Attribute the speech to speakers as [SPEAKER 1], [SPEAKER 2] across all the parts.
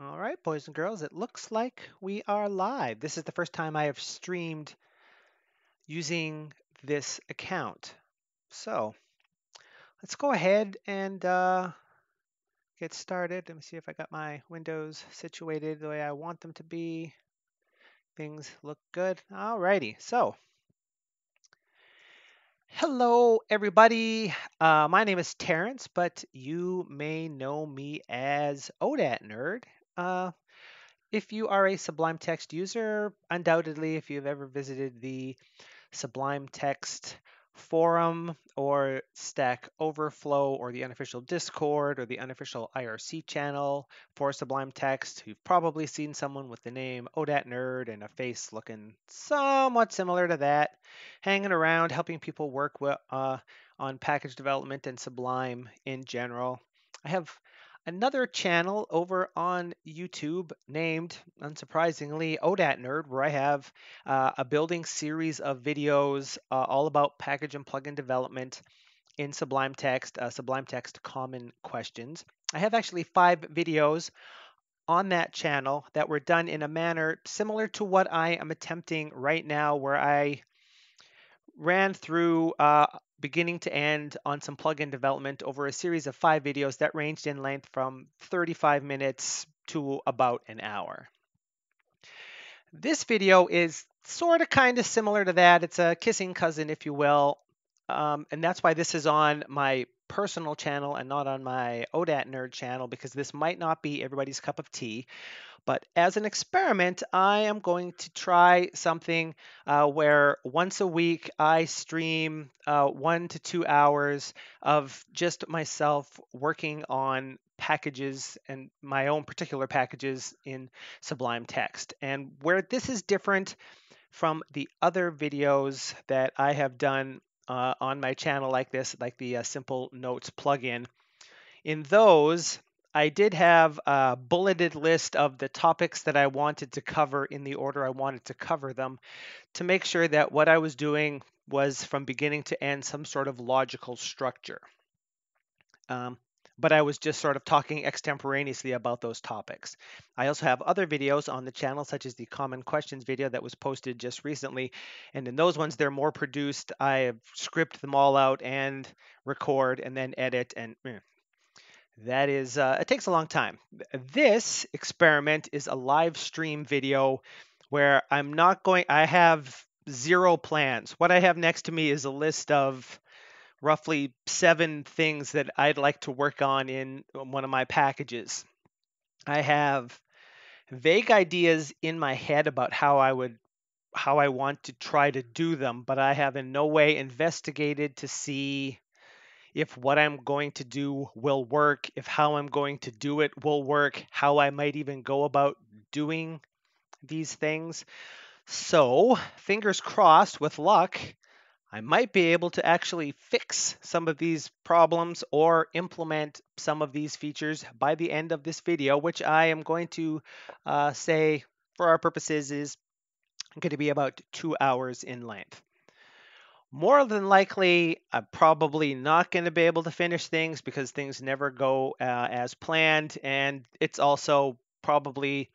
[SPEAKER 1] All right, boys and girls, it looks like we are live. This is the first time I have streamed using this account. So let's go ahead and get started. Let me see if I got my windows situated the way I want them to be. Things look good. All righty. So, hello, everybody. My name is Terrence, but you may know me as OdatNurd. Uh, If you are a Sublime Text user, undoubtedly, if you've ever visited the Sublime Text forum or Stack Overflow or the unofficial Discord or the unofficial IRC channel for Sublime Text, you've probably seen someone with the name OdatNurd and a face looking somewhat similar to that, hanging around helping people work on package development and Sublime in general. I have another channel over on YouTube named, unsurprisingly, OdatNurd, where I have a building series of videos all about package and plugin development in Sublime Text Common Questions. I have actually 5 videos on that channel that were done in a manner similar to what I am attempting right now, where I ran through beginning to end on some plugin development over a series of 5 videos that ranged in length from 35 minutes to about an hour. This video is sort of kind of similar to that. It's a kissing cousin, if you will. And that's why this is on my personal channel and not on my OdatNurd channel, because this might not be everybody's cup of tea. But as an experiment, I am going to try something where once a week I stream 1 to 2 hours of just myself working on packages and my own particular packages in Sublime Text. And where this is different from the other videos that I have done on my channel like this, like the Simple Notes plugin, in those, I did have a bulleted list of the topics that I wanted to cover in the order I wanted to cover them to make sure that what I was doing was from beginning to end some sort of logical structure. Um, but I was just sort of talking extemporaneously about those topics. I also have other videos on the channel, such as the Common Questions video that was posted just recently. And in those ones, they're more produced. I script them all out and record and then edit and that is, it takes a long time. This experiment is a live stream video where I have zero plans. What I have next to me is a list of roughly 7 things that I'd like to work on in one of my packages. I have vague ideas in my head about how I want to try to do them, but I have in no way investigated to see if what I'm going to do will work, if how I'm going to do it will work, how I might even go about doing these things. So, fingers crossed, with luck, I might be able to actually fix some of these problems or implement some of these features by the end of this video, which I am going to say, for our purposes, is going to be about 2 hours in length. More than likely, I'm probably not going to be able to finish things because things never go as planned. And it's also probably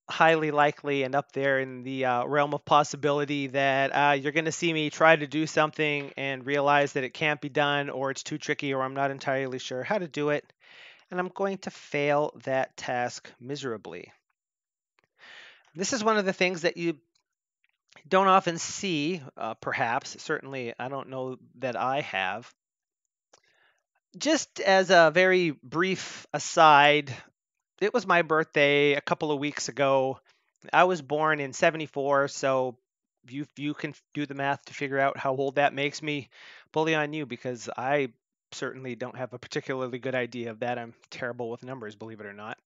[SPEAKER 1] highly likely and up there in the realm of possibility that you're going to see me try to do something and realize that it can't be done, or it's too tricky, or I'm not entirely sure how to do it. And I'm going to fail that task miserably. This is one of the things that you don't often see, perhaps. Certainly, I don't know that I have. Just as a very brief aside, it was my birthday a couple of weeks ago. I was born in 74, so you can do the math to figure out how old that makes me. Bully on you, because I certainly don't have a particularly good idea of that. I'm terrible with numbers, believe it or not.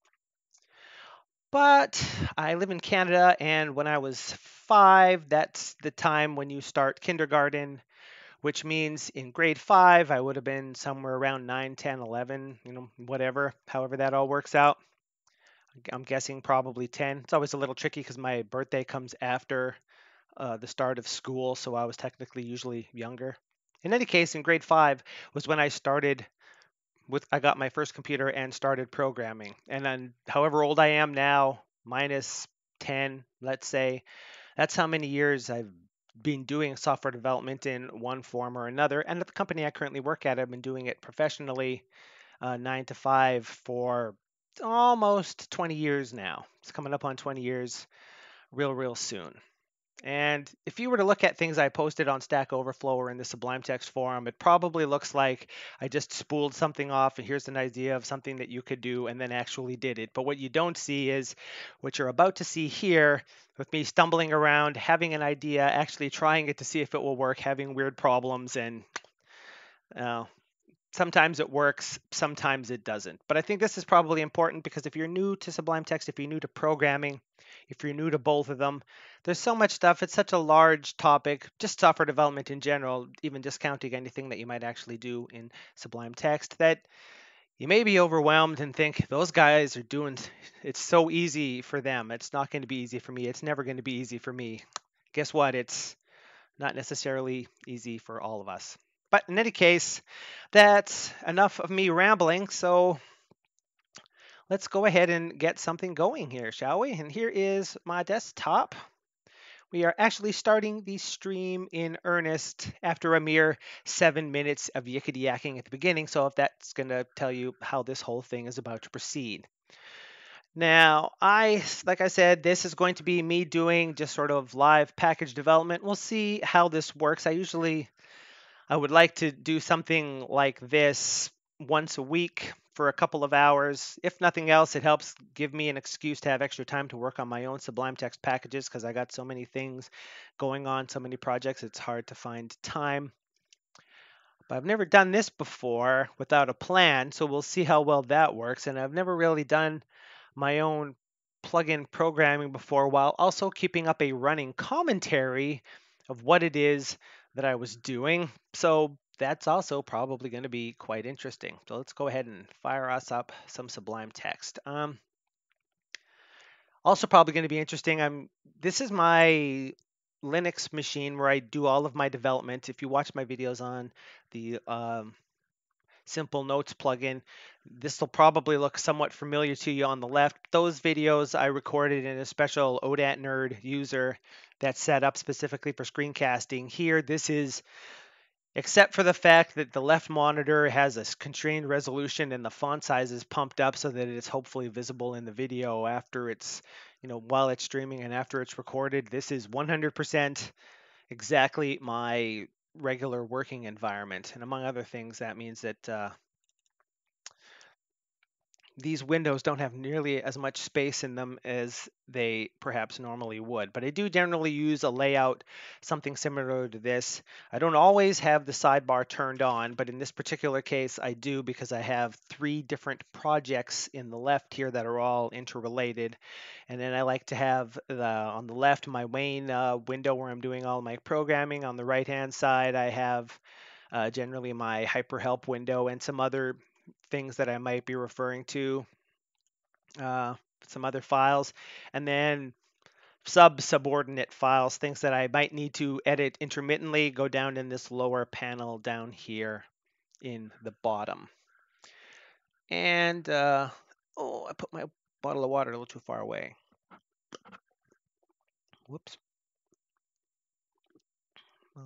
[SPEAKER 1] But I live in Canada, and when I was 5, that's the time when you start kindergarten, which means in grade 5, I would have been somewhere around 9, 10, 11, whatever, however that all works out. I'm guessing probably 10. It's always a little tricky because my birthday comes after the start of school, so I was technically usually younger. In any case, in grade 5 was when I started I got my first computer and started programming. And then however old I am now, minus 10, let's say, that's how many years I've been doing software development in one form or another. And at the company I currently work at, I've been doing it professionally, 9 to 5, for almost 20 years now. It's coming up on 20 years real soon. And if you were to look at things I posted on Stack Overflow or in the Sublime Text forum, it probably looks like I just spooled something off and here's an idea of something that you could do and then actually did it. But what you don't see is what you're about to see here, with me stumbling around, having an idea, actually trying it to see if it will work, having weird problems, and uh, sometimes it works, sometimes it doesn't. But I think this is probably important because if you're new to Sublime Text, if you're new to programming, if you're new to both of them, there's so much stuff. It's such a large topic, just software development in general, even discounting anything that you might actually do in Sublime Text, that you may be overwhelmed and think those guys are doing it's so easy for them. It's not going to be easy for me. It's never going to be easy for me. Guess what? It's not necessarily easy for all of us. But in any case, that's enough of me rambling. So let's go ahead and get something going here, shall we? And here is my desktop. We are actually starting the stream in earnest after a mere 7 minutes of yickety yakking at the beginning. So if that's going to tell you how this whole thing is about to proceed. Now, like I said, this is going to be me doing just sort of live package development. We'll see how this works. I would like to do something like this once a week for a couple of hours. If nothing else, it helps give me an excuse to have extra time to work on my own Sublime Text packages because I got so many things going on, so many projects, it's hard to find time. But I've never done this before without a plan, so we'll see how well that works. And I've never really done my own plugin programming before while also keeping up a running commentary of what it is that I was doing. So that's also probably going to be quite interesting. So let's go ahead and fire us up some Sublime Text. Also probably going to be interesting. This is my Linux machine where I do all of my development. If you watch my videos on the Simple Notes plugin, this will probably look somewhat familiar to you on the left. Those videos I recorded in a special OdatNurd user that's set up specifically for screencasting. Here, this is, except for the fact that the left monitor has a constrained resolution and the font size is pumped up so that it's hopefully visible in the video after it's, while it's streaming and after it's recorded. This is 100% exactly my regular working environment. And among other things, that means that these windows don't have nearly as much space in them as they perhaps normally would. But I do generally use a layout, something similar to this. I don't always have the sidebar turned on, but in this particular case, I do because I have 3 different projects in the left here that are all interrelated. And then I like to have on the left my main window where I'm doing all my programming. On the right-hand side, I have generally my hyperhelp window and some other things that I might be referring to, uh, some other files, and then subordinate files, things that I might need to edit intermittently, go down in this lower panel down here in the bottom. And, I put my bottle of water a little too far away. Whoops.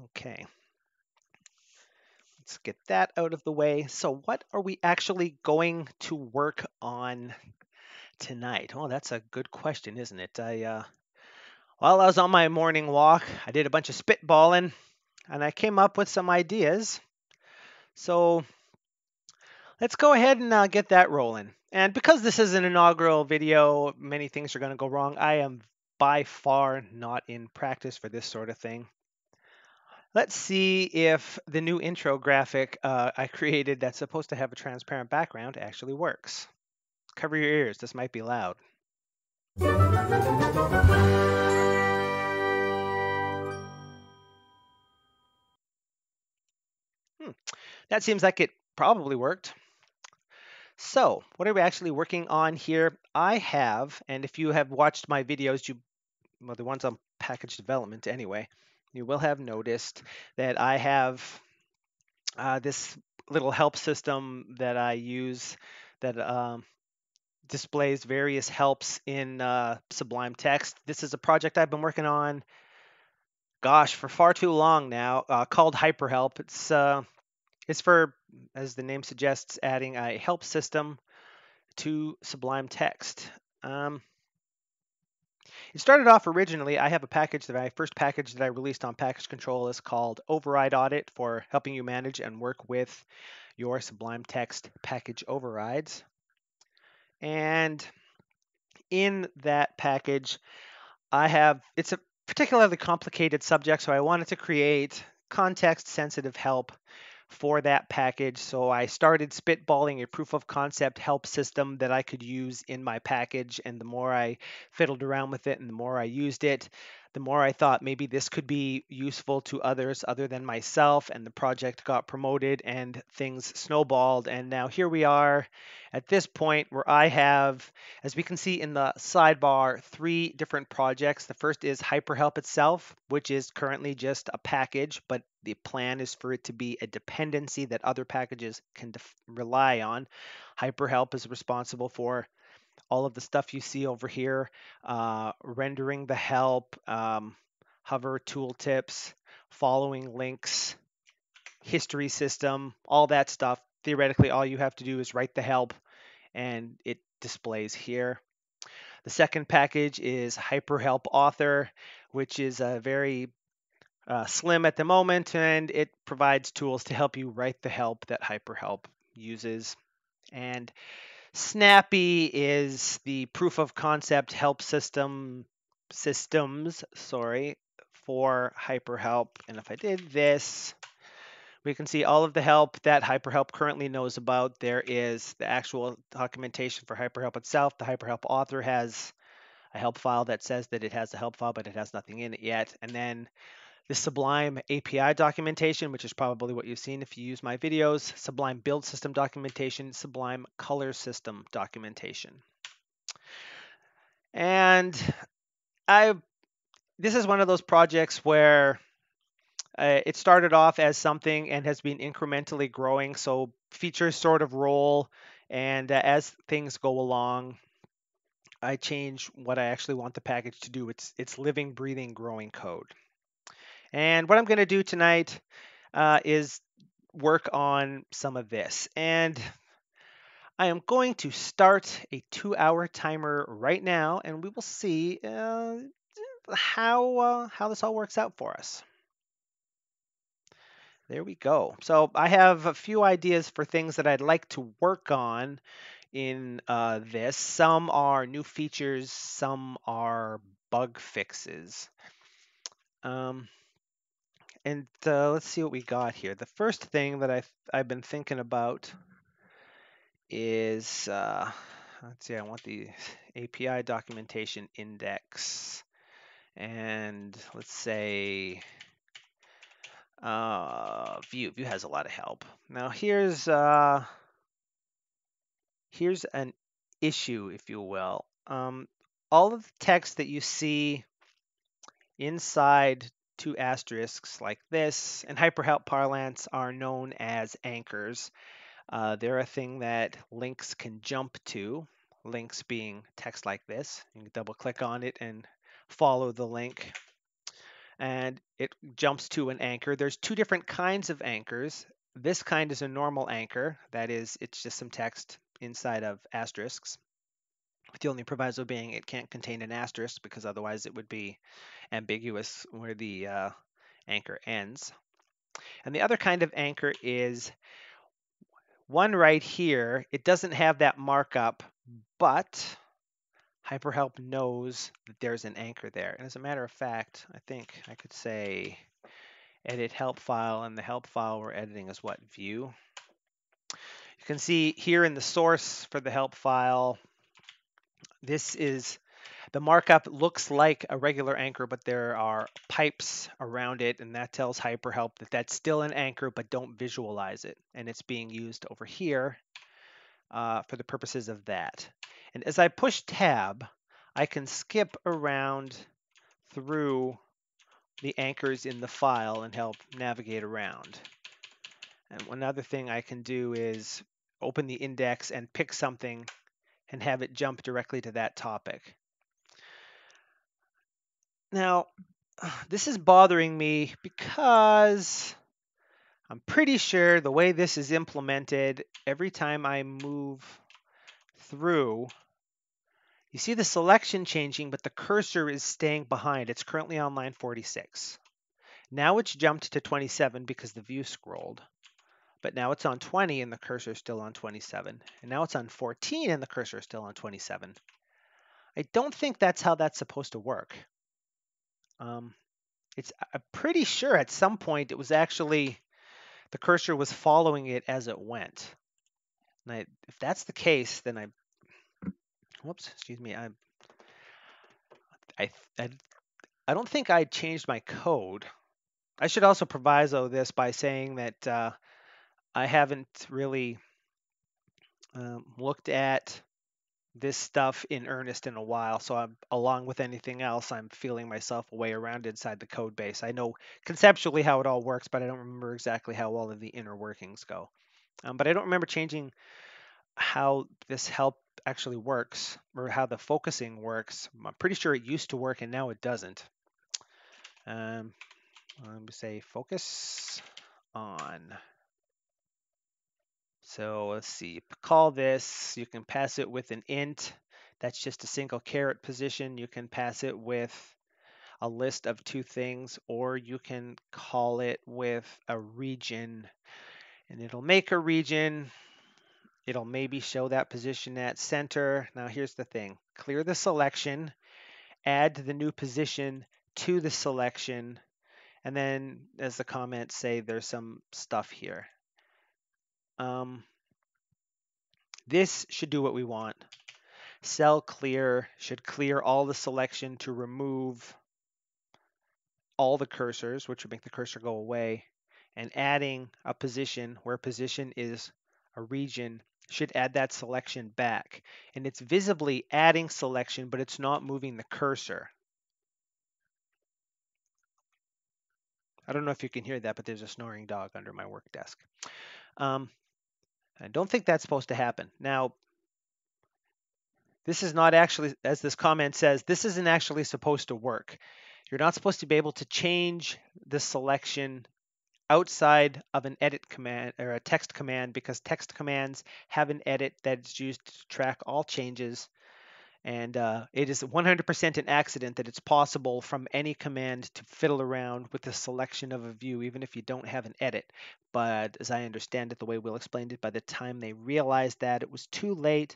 [SPEAKER 1] Okay. Let's get that out of the way. So what are we actually going to work on tonight? Oh, that's a good question, isn't it? While I was on my morning walk, I did a bunch of spitballing, and I came up with some ideas. So let's go ahead and get that rolling. And because this is an inaugural video, many things are going to go wrong. I am by far not in practice for this sort of thing. Let's see if the new intro graphic I created that's supposed to have a transparent background actually works. Cover your ears, this might be loud. That seems like it probably worked. So what are we actually working on here? I have, and if you have watched my videos, well, the ones on package development anyway, you will have noticed that I have this little help system that I use that displays various helps in Sublime Text. This is a project I've been working on, gosh, for far too long now, called hyperhelp. It's for, as the name suggests, adding a help system to Sublime Text. It started off originally, I have a package that first package that I released on package control is called Override Audit for helping you manage and work with your Sublime Text package overrides. And in that package, it's a particularly complicated subject, so I wanted to create context-sensitive help for that package. So I started spitballing a proof of concept help system that I could use in my package. And the more I fiddled around with it and the more I used it, the more I thought maybe this could be useful to others other than myself. And the project got promoted and things snowballed. And now here we are at this point where I have, as we can see in the sidebar, 3 different projects. The first is hyperhelp itself, which is currently just a package, but the plan is for it to be a dependency that other packages can rely on. Hyperhelp is responsible for all of the stuff you see over here, rendering the help, hover tooltips, following links, history system, all that stuff. Theoretically, all you have to do is write the help and it displays here. The second package is hyperhelp author, which is a very slim at the moment, and it provides tools to help you write the help that hyperhelp uses. And Snappy is the proof of concept help systems, for hyperhelp. And if I did this, we can see all of the help that hyperhelp currently knows about. There is the actual documentation for hyperhelp itself. The hyperhelp author has a help file that says that it has a help file, but it has nothing in it yet. And then the Sublime API documentation, which is probably what you've seen if you use my videos, Sublime build system documentation, Sublime color system documentation. And this is one of those projects where it started off as something and has been incrementally growing. So features sort of roll, and as things go along, I change what I actually want the package to do. It's living, breathing, growing code. And what I'm going to do tonight is work on some of this. And I am going to start a 2-hour timer right now, and we will see how this all works out for us. There we go. So I have a few ideas for things that I'd like to work on in this. Some are new features, some are bug fixes. And let's see what we got here. The first thing that I've been thinking about is, let's see, I want the API documentation index. And let's say Vue. Vue has a lot of help. Now here's an issue, if you will. All of the text that you see inside 2 asterisks like this and hyperhelp parlance are known as anchors. They're a thing that links can jump to, links being text like this. You can double click on it and follow the link, and it jumps to an anchor. There's 2 different kinds of anchors. This kind is a normal anchor. That is, it's just some text inside of asterisks. The only proviso being it can't contain an asterisk because otherwise it would be ambiguous where the anchor ends. And the other kind of anchor is one right here. It doesn't have that markup, but hyperhelp knows that there's an anchor there. And as a matter of fact, I think I could say edit help file, and the help file we're editing is what? View. You can see here in the source for the help file, this is the markup looks like a regular anchor, but there are pipes around it, and that tells hyperhelp that that's still an anchor, but don't visualize it. And it's being used over here for the purposes of that. And as I push tab, I can skip around through the anchors in the file and help navigate around. And one other thing I can do is open the index and pick something and have it jump directly to that topic. Now, this is bothering me because I'm pretty sure the way this is implemented, every time I move through, you see the selection changing, but the cursor is staying behind. It's currently on line 46. Now it's jumped to 27 because the view scrolled. But now it's on 20 and the cursor is still on 27. And now it's on 14 and the cursor is still on 27. I don't think that's how that's supposed to work. I'm pretty sure at some point it was actually the cursor was following it as it went. And if that's the case, then whoops, excuse me, I, I don't think I changed my code. I should also proviso this by saying that I haven't really looked at this stuff in earnest in a while. So along with anything else, I'm feeling myself a way around inside the code base. I know conceptually how it all works, but I don't remember exactly how all of the inner workings go. But I don't remember changing how this help actually works or how the focusing works. I'm pretty sure it used to work and now it doesn't. Let me say focus on. So let's see, call this, you can pass it with an int. That's just a single caret position. You can pass it with a list of two things, or you can call it with a region, and it'll make a region. It'll maybe show that position at center. Now here's the thing, clear the selection, add the new position to the selection, and then as the comments say, there's some stuff here. This should do what we want. Cell clear should clear all the selection to remove all the cursors, which would make the cursor go away. And adding a position where position is a region should add that selection back. And it's visibly adding selection, but it's not moving the cursor. I don't know if you can hear that, but there's a snoring dog under my work desk. I don't think that's supposed to happen. Now, this is not actually, as this comment says, this isn't actually supposed to work. You're not supposed to be able to change the selection outside of an edit command or a text command, because text commands have an edit that's used to track all changes. And it is 100% an accident that it's possible from any command to fiddle around with the selection of a view, even if you don't have an edit. But as I understand it, the way Will explained it, by the time they realized that, it was too late.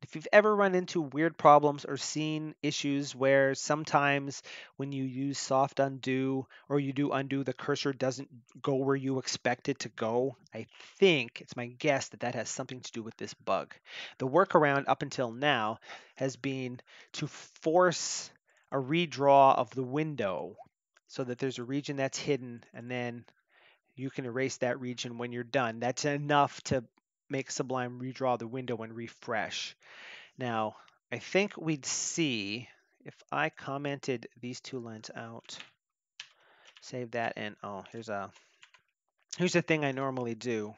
[SPEAKER 1] If you've ever run into weird problems or seen issues where sometimes when you use soft undo or you do undo, the cursor doesn't go where you expect it to go, I think, it's my guess, that that has something to do with this bug. The workaround up until now has been to force a redraw of the window so that there's a region that's hidden, and then you can erase that region when you're done. That's enough to make Sublime redraw the window and refresh. Now, I think we'd see if I commented these two lines out, save that, and oh, here's the thing I normally do.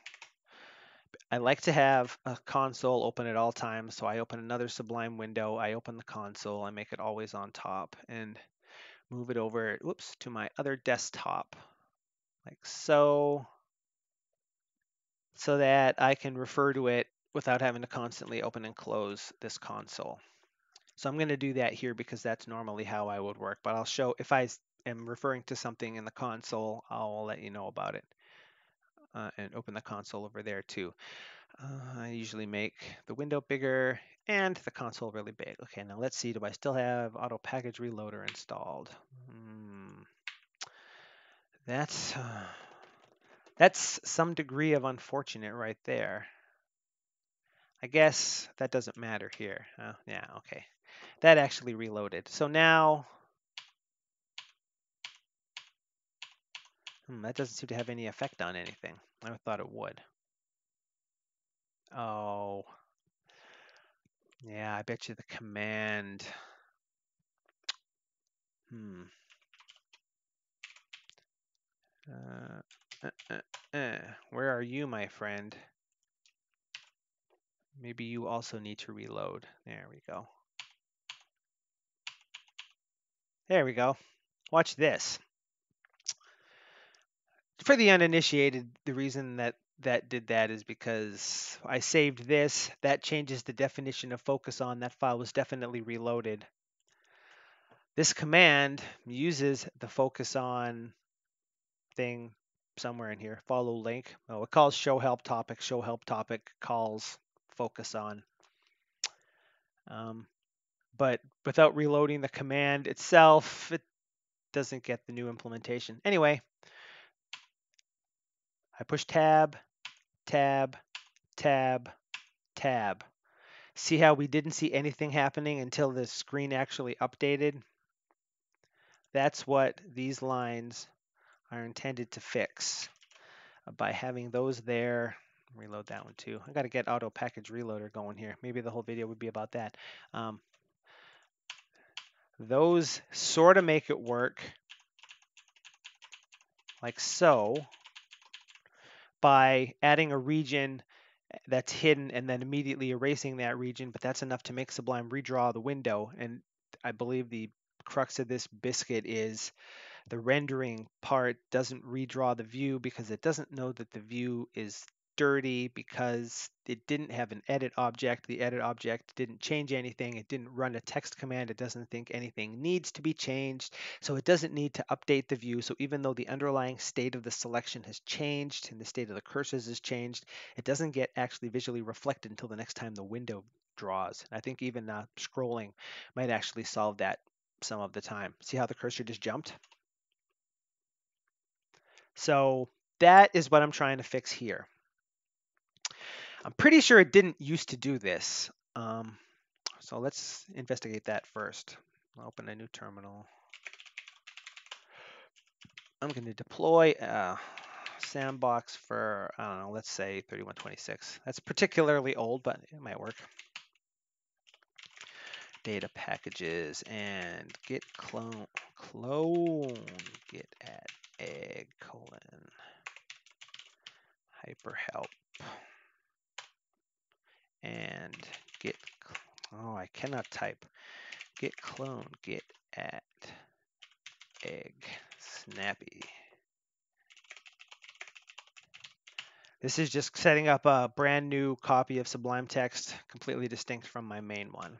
[SPEAKER 1] I like to have a console open at all times, so I open another Sublime window, I open the console, I make it always on top, and move it over, whoops, to my other desktop, like so, so that I can refer to it without having to constantly open and close this console. So I'm going to do that here because that's normally how I would work, but I'll show, if I am referring to something in the console, I'll let you know about it, and open the console over there too. I usually make the window bigger and the console really big. Okay, now let's see, do I still have auto package reloader installed? That's some degree of unfortunate right there. I guess that doesn't matter here. Yeah, okay. That actually reloaded. So now, that doesn't seem to have any effect on anything. I thought it would. Oh, yeah, I bet you the command. Where are you, my friend? Maybe you also need to reload. There we go. There we go. Watch this. For the uninitiated, the reason that did that is because I saved this. That changes the definition of focus on. That file was definitely reloaded. This command uses the focus on thing somewhere in here. Follow link. Oh, it calls show help topic. Show help topic calls focus on. But without reloading the command itself, it doesn't get the new implementation. Anyway, I push tab, tab, tab, tab. See how we didn't see anything happening until the screen actually updated? That's what these lines are intended to fix by having those there. Reload that one too. I got to get auto package reloader going here. Maybe the whole video would be about that. Those sort of make it work like so by adding a region that's hidden and then immediately erasing that region, but that's enough to make Sublime redraw the window. And I believe the crux of this biscuit is the rendering part doesn't redraw the view because it doesn't know that the view is dirty because it didn't have an edit object. The edit object didn't change anything. It didn't run a text command. It doesn't think anything needs to be changed. So it doesn't need to update the view. So even though the underlying state of the selection has changed and the state of the cursors has changed, it doesn't get actually visually reflected until the next time the window draws. And I think even scrolling might actually solve that some of the time. See how the cursor just jumped? So that is what I'm trying to fix here. I'm pretty sure it didn't used to do this. So let's investigate that first. I'll open a new terminal. I'm going to deploy a sandbox for, I don't know, let's say 3126. That's particularly old, but it might work. Data packages and git clone git add egg colon hyperhelp and git, oh, I cannot type, git clone git add egg snappy. This is just setting up a brand new copy of Sublime Text, completely distinct from my main one.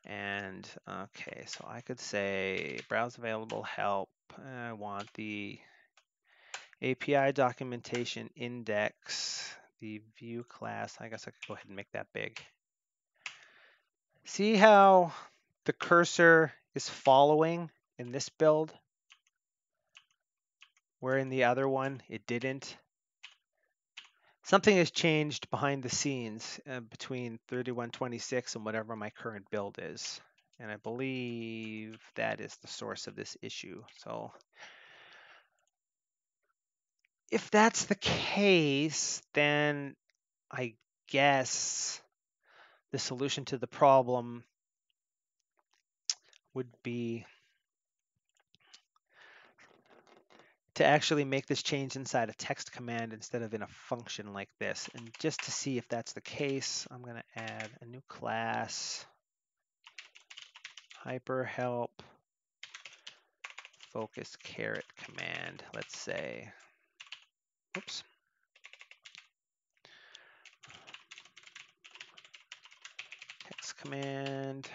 [SPEAKER 1] And okay, so I could say browse available help. I want the API documentation index, the view class. I guess I could go ahead and make that big. See how the cursor is following in this build, where in the other one it didn't? Something has changed behind the scenes between 3126 and whatever my current build is. And I believe that is the source of this issue. So if that's the case, then I guess the solution to the problem would be to actually make this change inside a text command instead of in a function like this. And just to see if that's the case, I'm going to add a new class, hyperhelp focus caret command. Let's say, oops. Text command.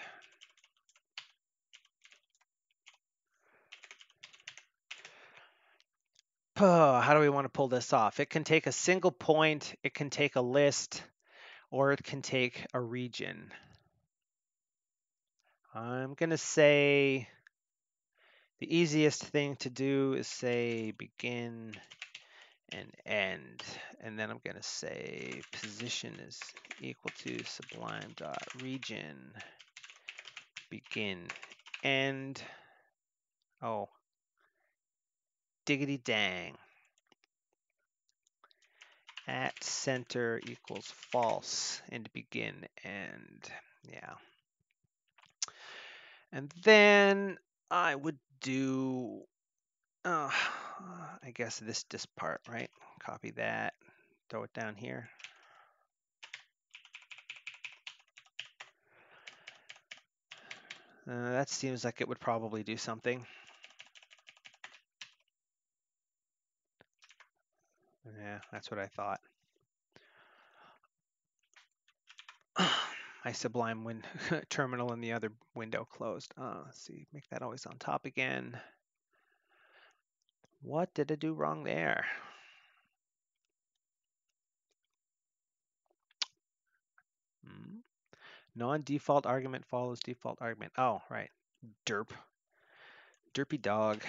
[SPEAKER 1] Oh, how do we want to pull this off? It can take a single point, it can take a list, or it can take a region. I'm going to say the easiest thing to do is say begin and end. And then I'm going to say position is equal to sublime.region begin end. Oh, diggity dang. At center equals false and begin end. Yeah. And then I would do, I I guess this part, right? Copy that, throw it down here. That seems like it would probably do something. Yeah, that's what I thought. My Sublime terminal in the other window closed. Let's see, make that always on top again. What did I do wrong there? Non-default argument follows default argument. Oh, right. Derp. Derpy dog.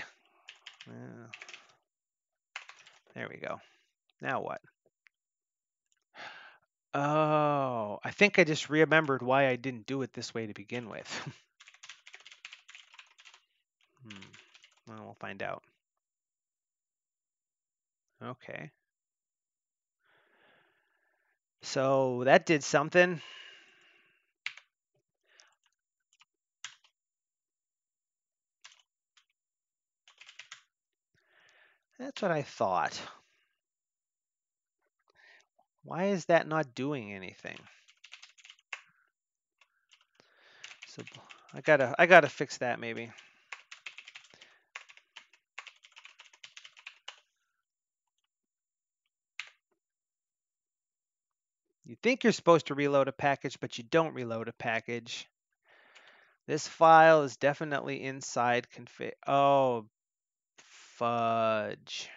[SPEAKER 1] There we go. Now what? Oh, I think I just remembered why I didn't do it this way to begin with. Well, we'll find out. Okay. So that did something. That's what I thought. Why is that not doing anything? So I gotta fix that maybe. You think you're supposed to reload a package, but you don't reload a package. This file is definitely inside config. Oh, fudge.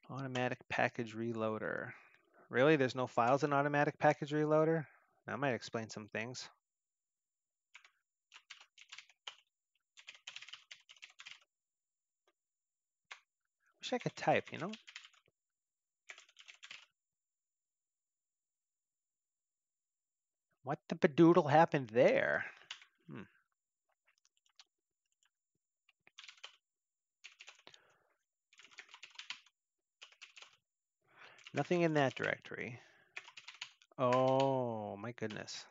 [SPEAKER 1] Automatic package reloader. Really? There's no files in automatic package reloader? That might explain some things. Wish I could type, you know? What the bedoodle happened there? Nothing in that directory. Oh, my goodness.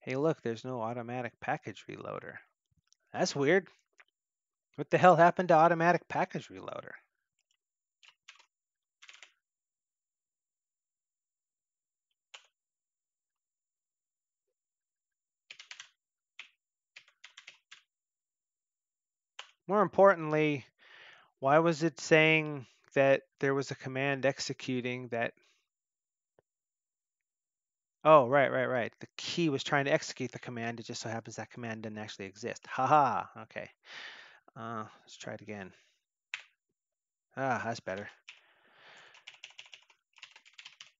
[SPEAKER 1] Hey, look, there's no automatic package reloader. That's weird. What the hell happened to automatic package reloader? More importantly, why was it saying that there was a command executing that? Oh, right. The key was trying to execute the command. It just so happens that command didn't actually exist. Haha, okay. Let's try it again. That's better.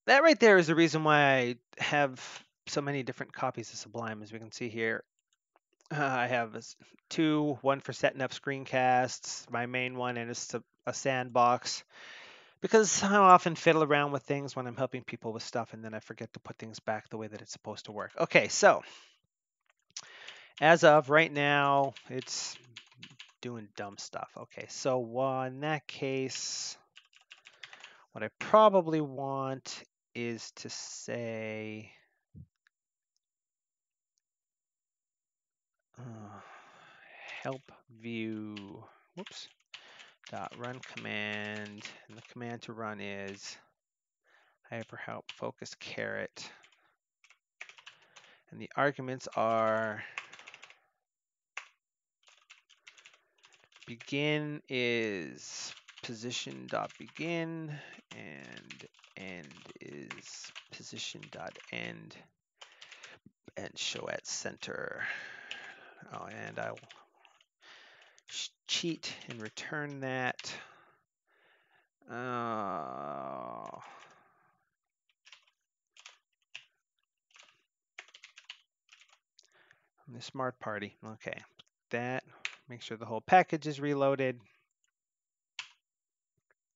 [SPEAKER 1] That right there is the reason why I have so many different copies of Sublime, as we can see here. I have two, one for setting up screencasts, my main one, and it's a sandbox. Because I often fiddle around with things when I'm helping people with stuff, and then I forget to put things back the way that it's supposed to work. Okay, so as of right now, it's doing dumb stuff. Okay, so in that case, what I probably want is to say help view, whoops, dot run command, and the command to run is hyperhelp focus caret, and the arguments are begin is position dot begin, and end is position dot end, and show at center. Oh, and I'll cheat and return that. I'm the smart party. Okay, that. Make sure the whole package is reloaded.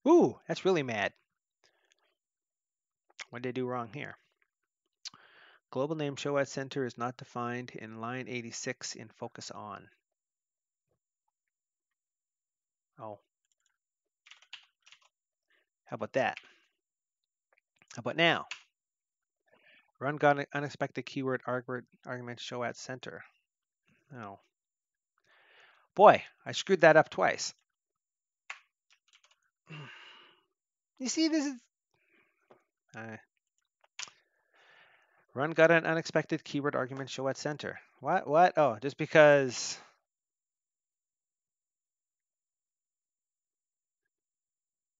[SPEAKER 1] Ooh, that's really mad. What did I do wrong here? Global name show at center is not defined in line 86 in focus on. Oh. How about that? How about now? Run got unexpected keyword argument show at center. Oh. Boy, I screwed that up twice. You see, this is... Run got an unexpected keyword argument show at center. What? Oh, just because...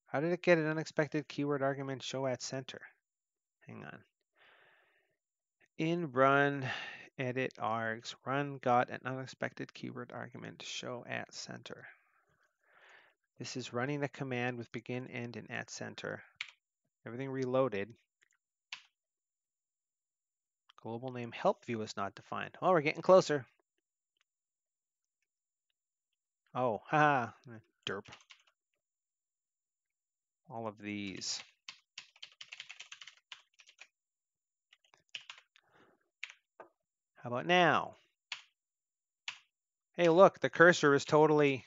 [SPEAKER 1] How did it get an unexpected keyword argument show at center? Hang on. In run, edit args, run got an unexpected keyword argument show at center. This is running the command with begin, end, and at center. Everything reloaded. Global name help view is not defined. Oh, we're getting closer. Oh, haha, derp. All of these. How about now? Hey, look, the cursor is totally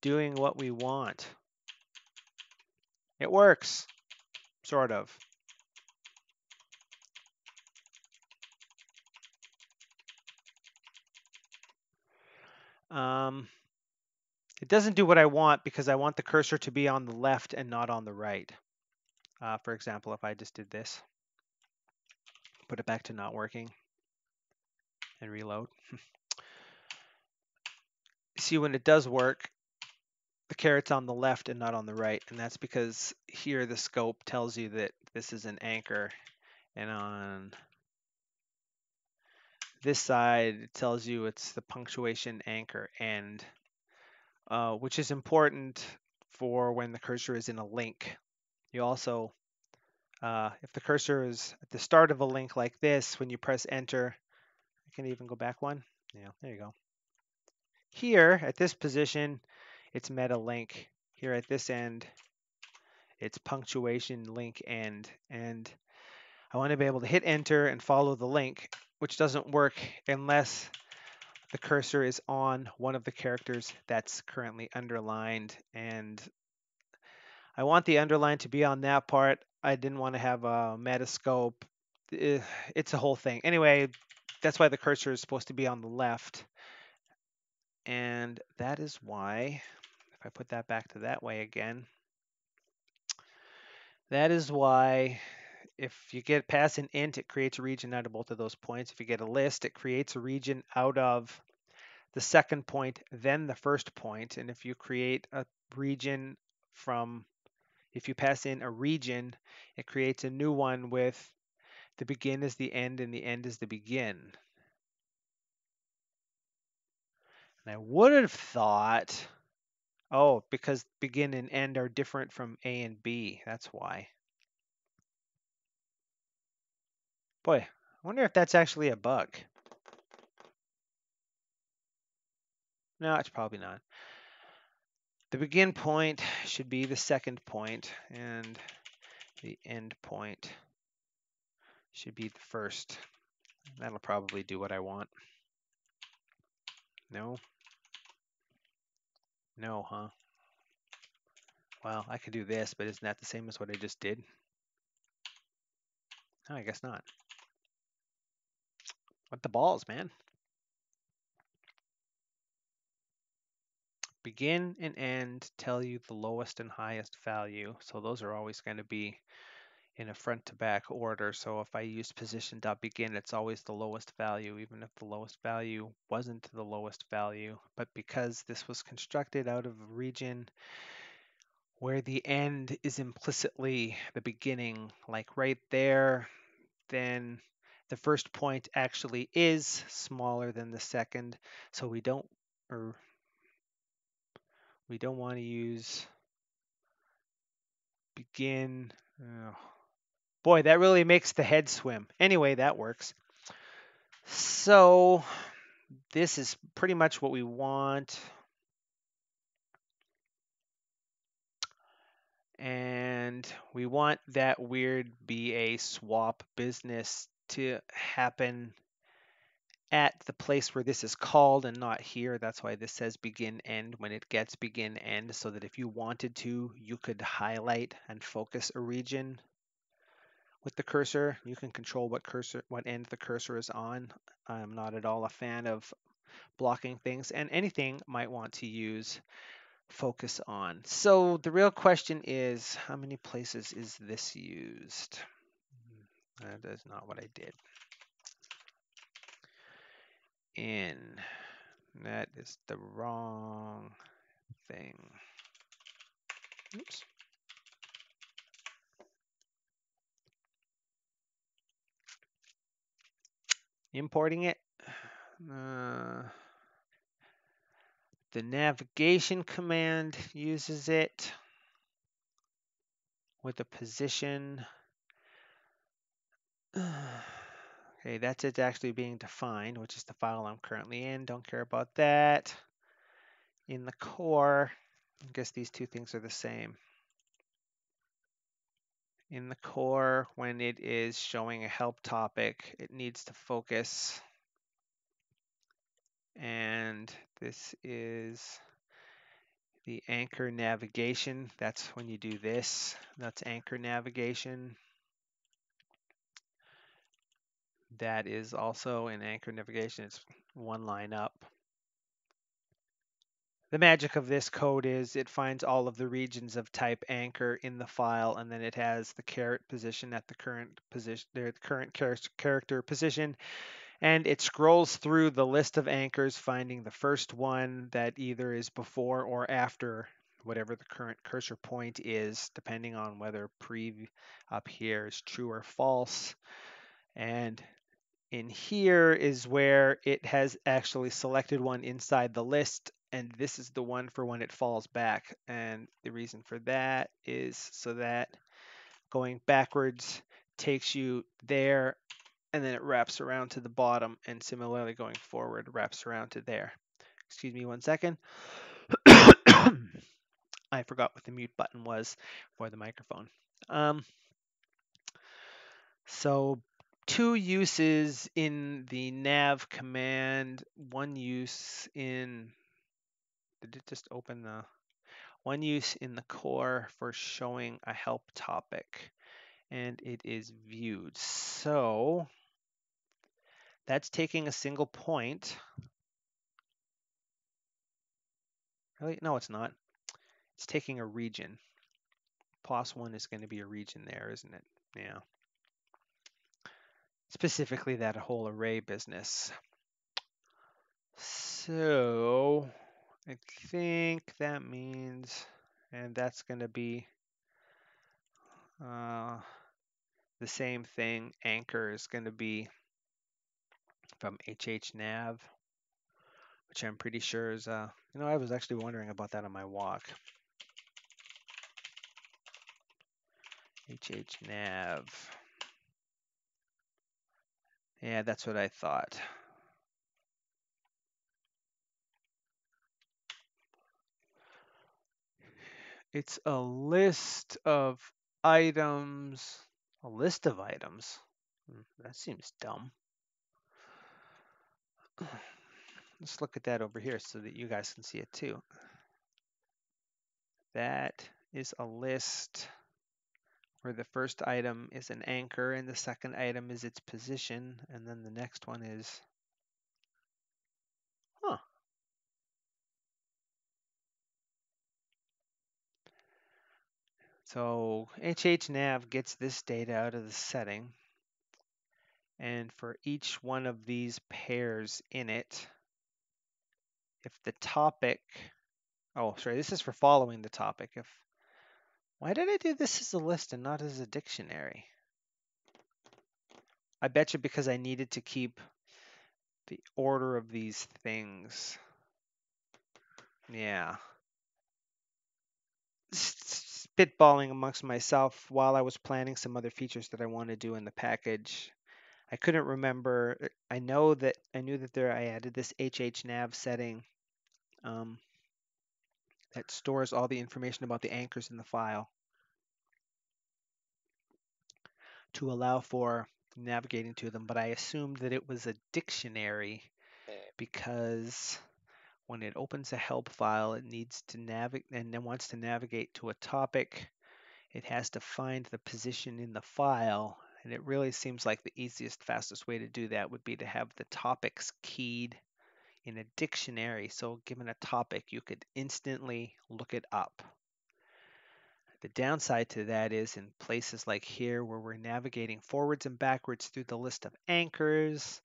[SPEAKER 1] doing what we want. It works, sort of. It doesn't do what I want because I want the cursor to be on the left and not on the right. For example, if I just did this, put it back to not working, and reload. See, when it does work, the caret's on the left and not on the right, and that's because here the scope tells you that this is an anchor, and on this side it tells you it's the punctuation anchor end, which is important for when the cursor is in a link. You also, if the cursor is at the start of a link like this, when you press enter, I can even go back one. Yeah, there you go. Here at this position, it's meta link. Here at this end, it's punctuation link end. And I want to be able to hit enter and follow the link, which doesn't work unless the cursor is on one of the characters that's currently underlined. And I want the underline to be on that part. I didn't want to have a metascope. It's a whole thing. Anyway, that's why the cursor is supposed to be on the left. And that is why, if I put that back to that way again, that is why if you get past an int, it creates a region out of both of those points. If you get a list, it creates a region out of the second point, then the first point. And if you create a region from, if you pass in a region, it creates a new one with the begin is the end and the end is the begin. And I would have thought, oh, because begin and end are different from A and B. That's why. Boy, I wonder if that's actually a bug. No, it's probably not. The begin point should be the second point, and the end point should be the first. That'll probably do what I want. No? No, huh? Well, I could do this, but isn't that the same as what I just did? Oh, I guess not. What the balls, man? Begin and end tell you the lowest and highest value. So those are always going to be in a front to back order. So if I use position.begin, it's always the lowest value, even if the lowest value wasn't the lowest value. But because this was constructed out of a region where the end is implicitly the beginning, like right there, then the first point actually is smaller than the second. So we don't want to use begin. Oh, boy, that really makes the head swim. Anyway, that works. So this is pretty much what we want. And we want that weird BA swap business to happen at the place where this is called and not here. That's why this says begin end when it gets begin end, so that if you wanted to, you could highlight and focus a region with the cursor. You can control what end the cursor is on. I'm not at all a fan of blocking things, and anything might want to use focus on. So the real question is, how many places is this used? That is not what I did. In. That is the wrong thing. Oops. Importing it. The navigation command uses it with a position. Okay, that's it actually being defined, which is the file I'm currently in. Don't care about that. In the core, I guess these two things are the same. In the core, when it is showing a help topic, it needs to focus. And this is the anchor navigation. That's when you do this. That's anchor navigation. That is also in anchor navigation. It's one line up. The magic of this code is it finds all of the regions of type anchor in the file, and then it has the caret position at the current position, the current character position, and it scrolls through the list of anchors, finding the first one that either is before or after whatever the current cursor point is, depending on whether pre up here is true or false. And in here is where it has actually selected one inside the list, and this is the one for when it falls back. And the reason for that is so that going backwards takes you there, and then it wraps around to the bottom, and similarly going forward wraps around to there. Excuse me 1 second. I forgot what the mute button was for the microphone. So 2 uses in the nav command, 1 use in, did it just open the, 1 use in the core for showing a help topic, and it is viewed. So that's taking a single point. Really? No, it's not. It's taking a region. +1 is going to be a region there, isn't it? Yeah. Specifically that whole array business. So I think that means, and that's going to be the same thing. Anchor is going to be from HHNav, which I'm pretty sure is, I was actually wondering about that on my walk. HHNav. Yeah, that's what I thought. It's a list of items. A list of items? That seems dumb. Let's look at that over here so that you guys can see it too. That is a list where the first item is an anchor and the second item is its position, and then the next one is, So HHNav gets this data out of the setting, and for each one of these pairs in it, if the topic, oh, sorry, this is for following the topic. Why did I do this as a list and not as a dictionary? I bet you because I needed to keep the order of these things. Yeah. Spitballing amongst myself while I was planning some other features that I want to do in the package. I couldn't remember. I knew that I added this HHNav setting that stores all the information about the anchors in the file to allow for navigating to them, but I assumed that it was a dictionary because when it opens a help file, it needs to navigate and then wants to navigate to a topic. It has to find the position in the file, and it really seems like the easiest, fastest way to do that would be to have the topics keyed in a dictionary. So given a topic, you could instantly look it up. The downside to that is in places like here where we're navigating forwards and backwards through the list of anchors,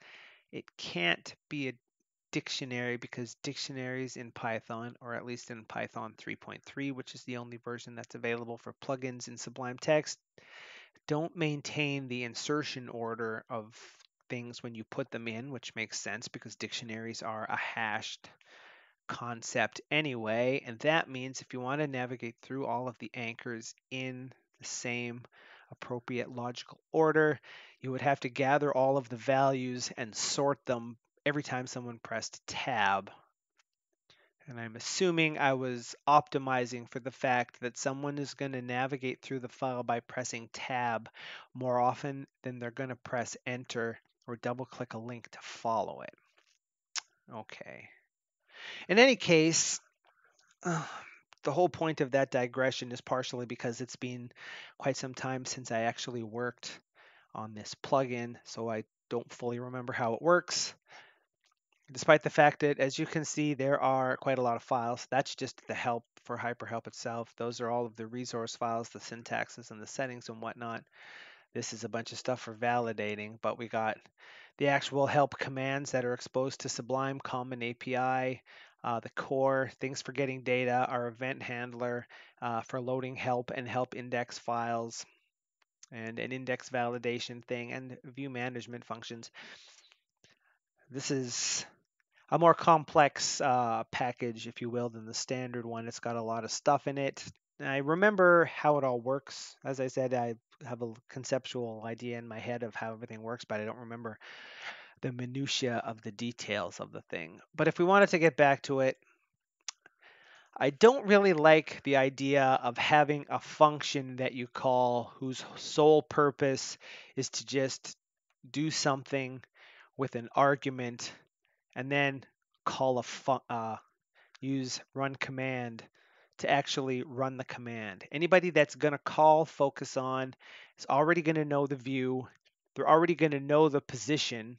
[SPEAKER 1] it can't be a dictionary because dictionaries in Python, or at least in Python 3.3, which is the only version that's available for plugins in Sublime Text, don't maintain the insertion order of things when you put them in, which makes sense because dictionaries are a hashed concept anyway. And that means if you want to navigate through all of the anchors in the same appropriate logical order, you would have to gather all of the values and sort them every time someone pressed tab. And I'm assuming I was optimizing for the fact that someone is going to navigate through the file by pressing tab more often than they're going to press enter or double click a link to follow it. Okay. In any case, the whole point of that digression is partially because it's been quite some time since I actually worked on this plugin, so I don't fully remember how it works. Despite the fact that, as you can see, there are quite a lot of files. That's just the help for hyperhelp itself. Those are all of the resource files, the syntaxes and the settings and whatnot. This is a bunch of stuff for validating, but we got the actual help commands that are exposed to Sublime, Common API, the core, things for getting data, our event handler for loading help and help index files, and an index validation thing, and view management functions. This is a more complex package, if you will, than the standard one. It's got a lot of stuff in it. I remember how it all works. As I said, I have a conceptual idea in my head of how everything works, but I don't remember the minutia of the details of the thing. But if we wanted to get back to it, I don't really like the idea of having a function that you call whose sole purpose is to just do something with an argument and then call use run command to actually run the command. Anybody that's going to call focus on is already going to know the view. They're already going to know the position,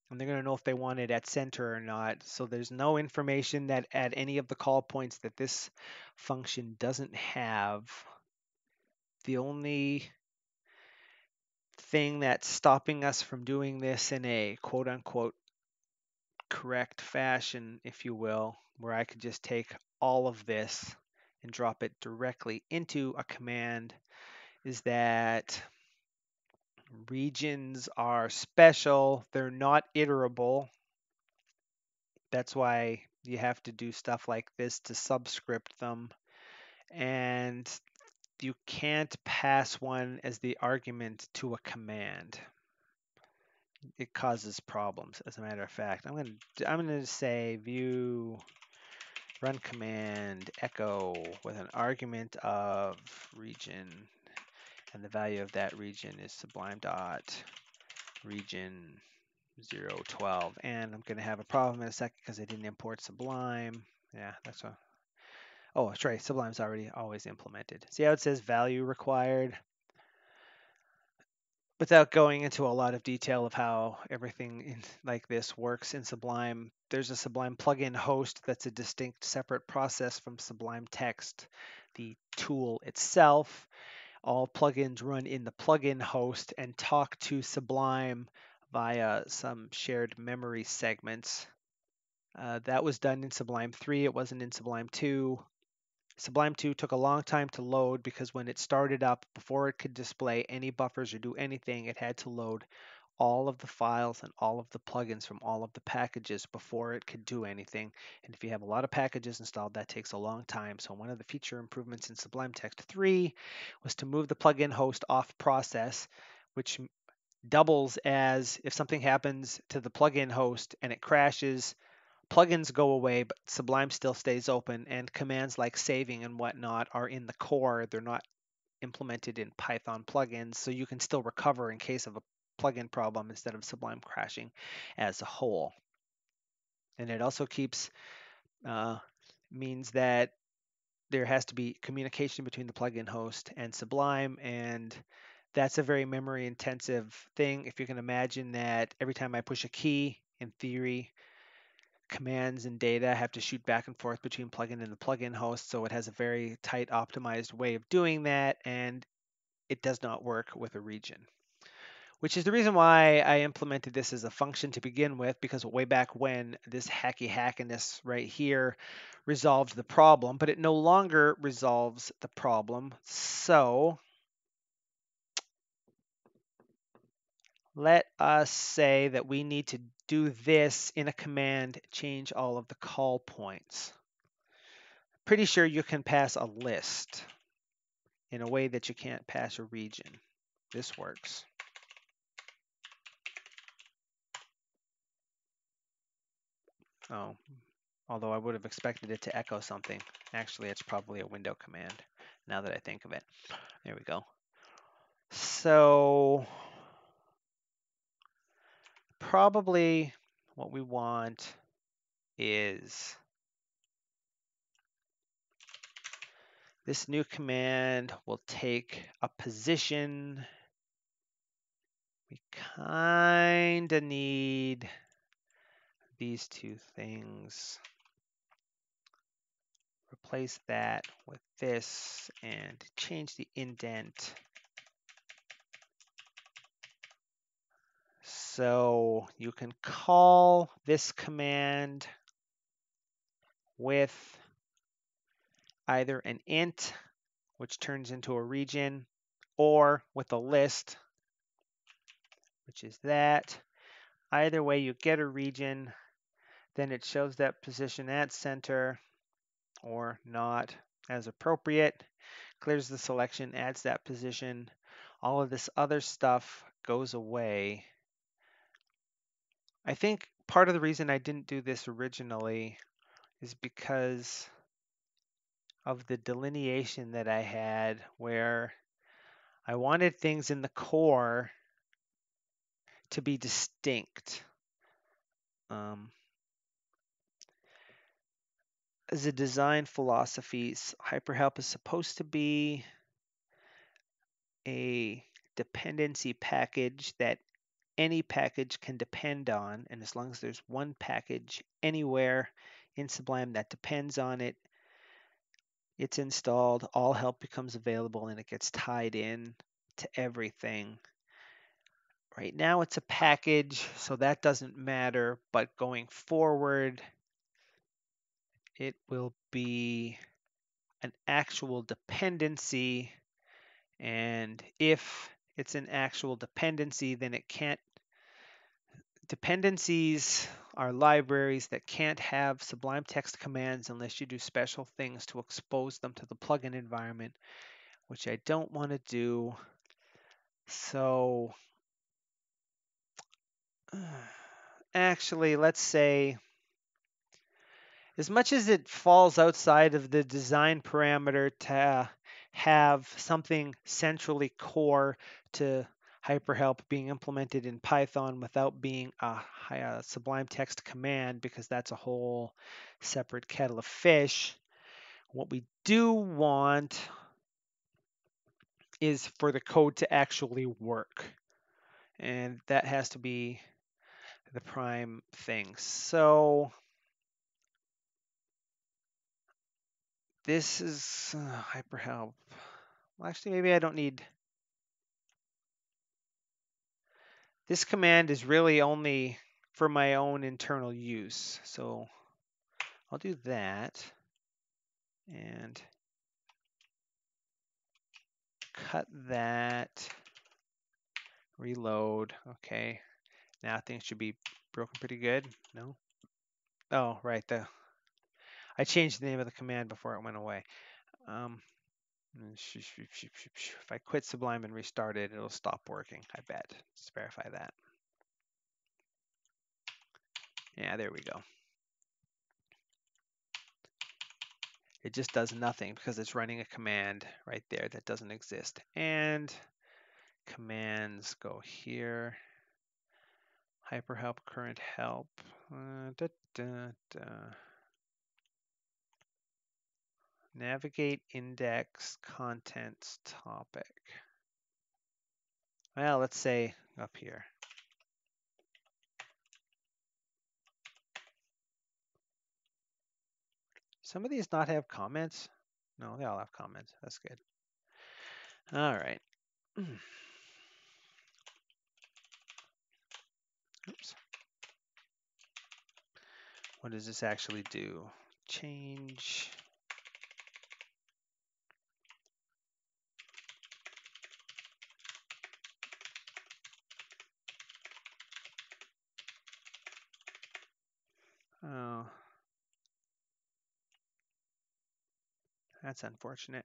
[SPEAKER 1] and they're going to know if they want it at center or not. So there's no information that at any of the call points that this function doesn't have. The only thing that's stopping us from doing this in a quote unquote correct fashion, if you will, where I could just take all of this and drop it directly into a command, is that regions are special. They're not iterable. That's why you have to do stuff like this to subscript them. And you can't pass one as the argument to a command. It causes problems, as a matter of fact. I'm gonna say view run command echo with an argument of region, and the value of that region is sublime dot region 012. And I'm going to have a problem in a second because I didn't import Sublime. Yeah, that's what. Oh, that's right. Sublime's already always implemented. See how it says value required? Without going into a lot of detail of how everything like this works in Sublime, there's a Sublime plugin host that's a distinct separate process from Sublime Text. The tool itself, all plugins run in the plugin host and talk to Sublime via some shared memory segments. That was done in Sublime 3. It wasn't in Sublime 2. Sublime 2 took a long time to load because when it started up, before it could display any buffers or do anything, it had to load all of the files and all of the plugins from all of the packages before it could do anything. And if you have a lot of packages installed, that takes a long time. So one of the feature improvements in Sublime Text 3 was to move the plugin host off process, which doubles as if something happens to the plugin host and it crashes, plugins go away, but Sublime still stays open, and commands like saving and whatnot are in the core. They're not implemented in Python plugins, so you can still recover in case of a plugin problem instead of Sublime crashing as a whole. And it also means that there has to be communication between the plugin host and Sublime, and that's a very memory intensive thing. If you can imagine that every time I push a key, in theory, commands and data have to shoot back and forth between plugin and the plugin host, so it has a very tight optimized way of doing that, and it does not work with a region. Which is the reason why I implemented this as a function to begin with, because way back when, this hackiness right here resolved the problem, but it no longer resolves the problem. So let us say that we need to do this in a command, change all of the call points. Pretty sure you can pass a list in a way that you can't pass a region. This works. Oh, although I would have expected it to echo something. Actually, it's probably a window command, now that I think of it. There we go. So probably what we want is this new command will take a position. We kind of need these two things. Replace that with this and change the indent. So you can call this command with either an int, which turns into a region, or with a list, which is that. Either way, you get a region, then it shows that position at center or not as appropriate, clears the selection, adds that position. All of this other stuff goes away. I think part of the reason I didn't do this originally is because of the delineation that I had, where I wanted things in the core to be distinct. As a design philosophy, hyperhelp is supposed to be a dependency package that any package can depend on, and as long as there's one package anywhere in Sublime that depends on it, it's installed, all help becomes available, and it gets tied in to everything. Right now it's a package, so that doesn't matter, but going forward, it will be an actual dependency, and if it's an actual dependency, then it can't. Dependencies are libraries that can't have Sublime Text commands unless you do special things to expose them to the plugin environment, which I don't want to do. So actually, let's say, as much as it falls outside of the design parameter to have something centrally core to hyperhelp being implemented in Python without being a Sublime Text command, because that's a whole separate kettle of fish. What we do want is for the code to actually work, and that has to be the prime thing. So this is hyperhelp. Well, actually, maybe I don't need. This command is really only for my own internal use. So I'll do that and cut that, reload. Okay, now things should be broken pretty good. No? Oh, right. I changed the name of the command before it went away. If I quit Sublime and restart it, it'll stop working, I bet. Let's verify that. Yeah, there we go. it just does nothing because it's running a command right there that doesn't exist. And commands go here. Hyperhelp, current help. Da, da, da. Navigate, index, contents, topic. Well, let's say up here. Some of these not have comments. No, they all have comments. That's good. All right. Oops. What does this actually do? Change. Oh, that's unfortunate.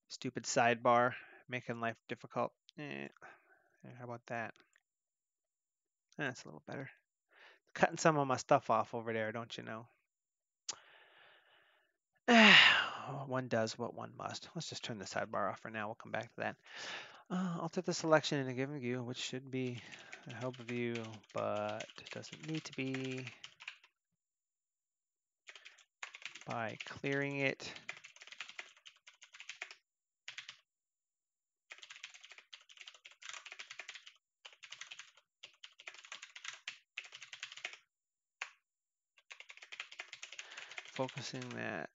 [SPEAKER 1] Stupid sidebar, making life difficult. How about that? That's a little better. Cutting some of my stuff off over there, don't you know? One does what one must. Let's just turn the sidebar off for now. We'll come back to that. Alter the selection in a given view, which should be a help view, but it doesn't need to be, by clearing it. Focusing that.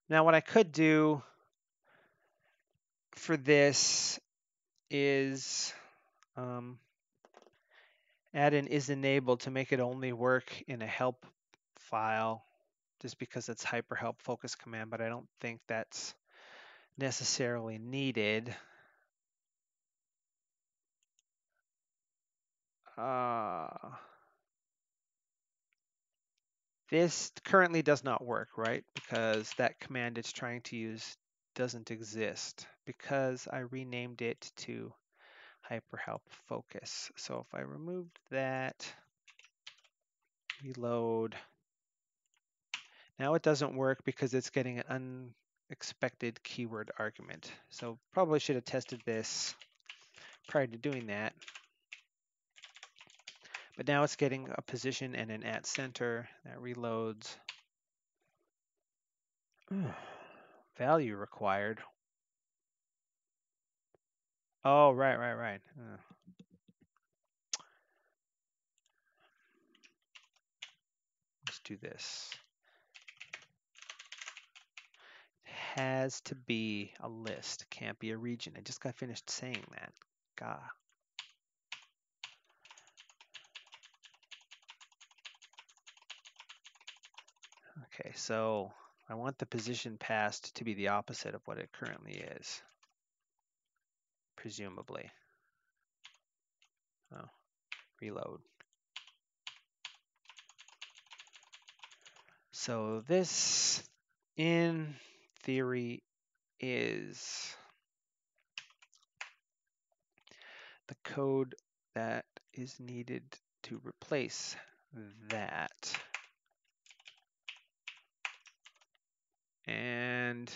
[SPEAKER 1] Now what I could do for this is add an is enabled to make it only work in a help file, just because it's hyperhelp focus command, but I don't think that's necessarily needed. This currently does not work, right? Because that command it's trying to use doesn't exist because I renamed it to hyperhelp focus. So if I removed that, reload, now it doesn't work because it's getting an unexpected keyword argument. So probably should have tested this prior to doing that. But now it's getting a position and an at center that reloads. Value required. Oh, right. Let's do this. Has to be a list, can't be a region. I just got finished saying that. God. Okay, so I want the position passed to be the opposite of what it currently is, presumably. Oh, reload. So this, in theory, is the code that is needed to replace that. And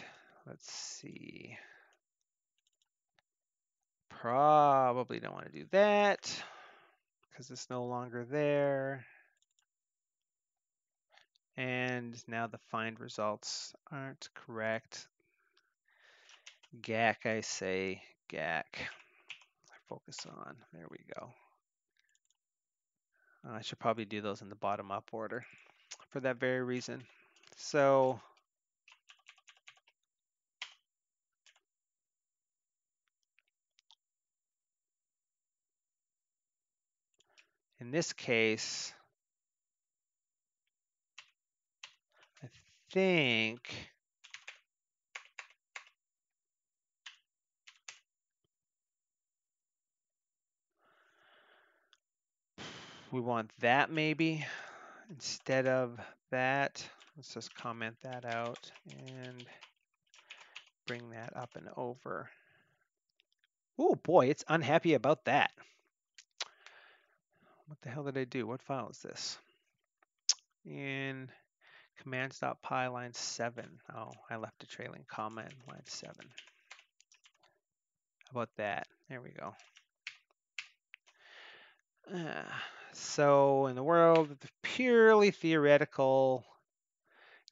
[SPEAKER 1] let's see. Probably don't want to do that because it's no longer there. And now the find results aren't correct. GAC, I say, GAC. Focus on, there we go. I should probably do those in the bottom up order for that very reason. So in this case, I think we want that maybe instead of that. Let's just comment that out and bring that up and over. Oh boy, it's unhappy about that. What the hell did I do? What file is this? In commands.py line 7. Oh, I left a trailing comma in line 7. How about that? There we go. So in the world of purely theoretical,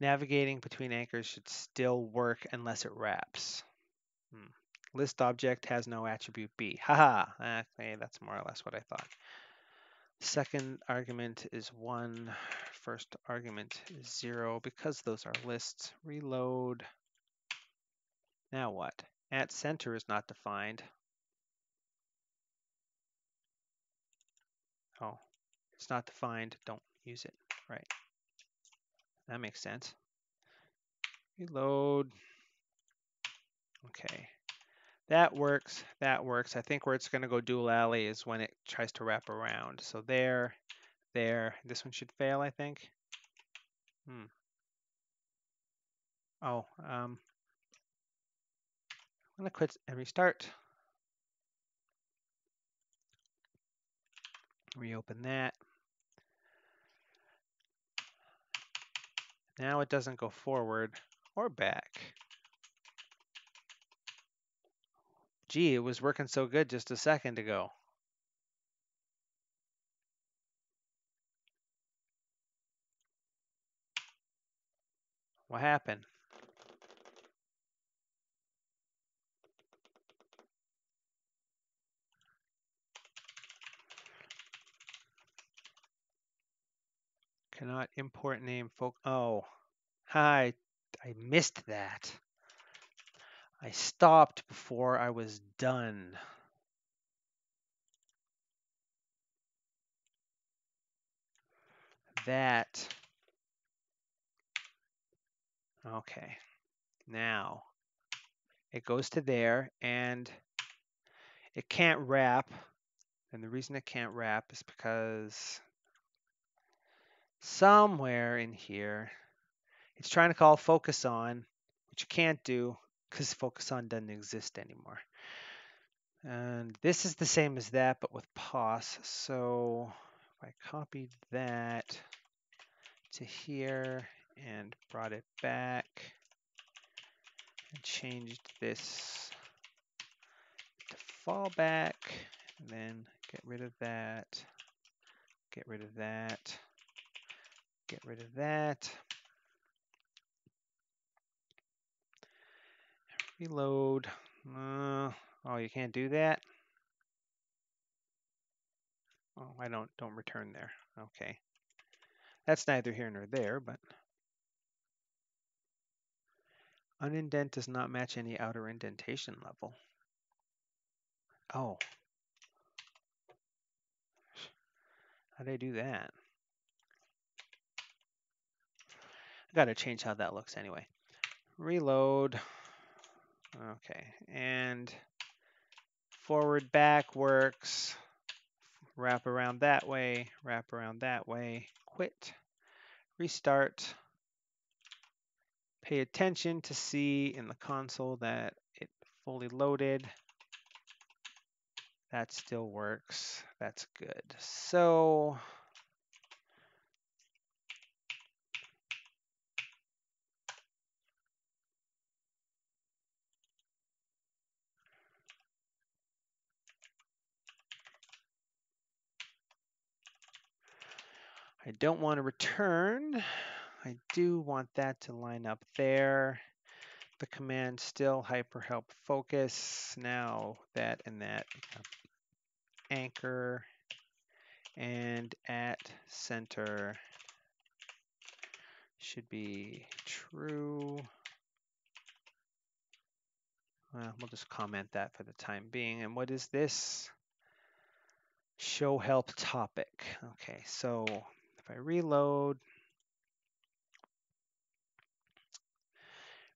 [SPEAKER 1] navigating between anchors should still work unless it wraps. List object has no attribute B. Haha. Okay, that's more or less what I thought. Second argument is 1. First argument is 0. Because those are lists, reload. Now what? At center is not defined. Oh, it's not defined. Don't use it. Right. That makes sense. Reload. Okay. That works. That works. I think where it's going to go dual alley is when it tries to wrap around. So there. This one should fail, I think. Oh, I'm going to quit and restart. Reopen that. Now it doesn't go forward or back. Gee, it was working so good just a second ago. What happened? Cannot import name folk. Oh, hi. I missed that. I stopped before I was done. That. Okay. Now it goes to there and it can't wrap. And the reason it can't wrap is because somewhere in here, it's trying to call focus on, which you can't do because focus on doesn't exist anymore. And this is the same as that, but with pos. So if I copied that to here and brought it back and changed this to fallback, and then get rid of that, get rid of that, get rid of that. Reload. Oh, you can't do that? Oh, I don't return there. Okay. That's neither here nor there, but unindent does not match any outer indentation level. Oh. How did I do that? I gotta change how that looks anyway. Reload. Okay, and forward back works. Wrap around that way, wrap around that way, quit, restart. Pay attention to see in the console that it fully loaded. That still works. That's good. So I don't want to return. I do want that to line up there. The command still hyperhelp focus. Now that and that anchor and at center should be true. Well, we'll just comment that for the time being. And what is this? Show help topic. Okay, so if I reload,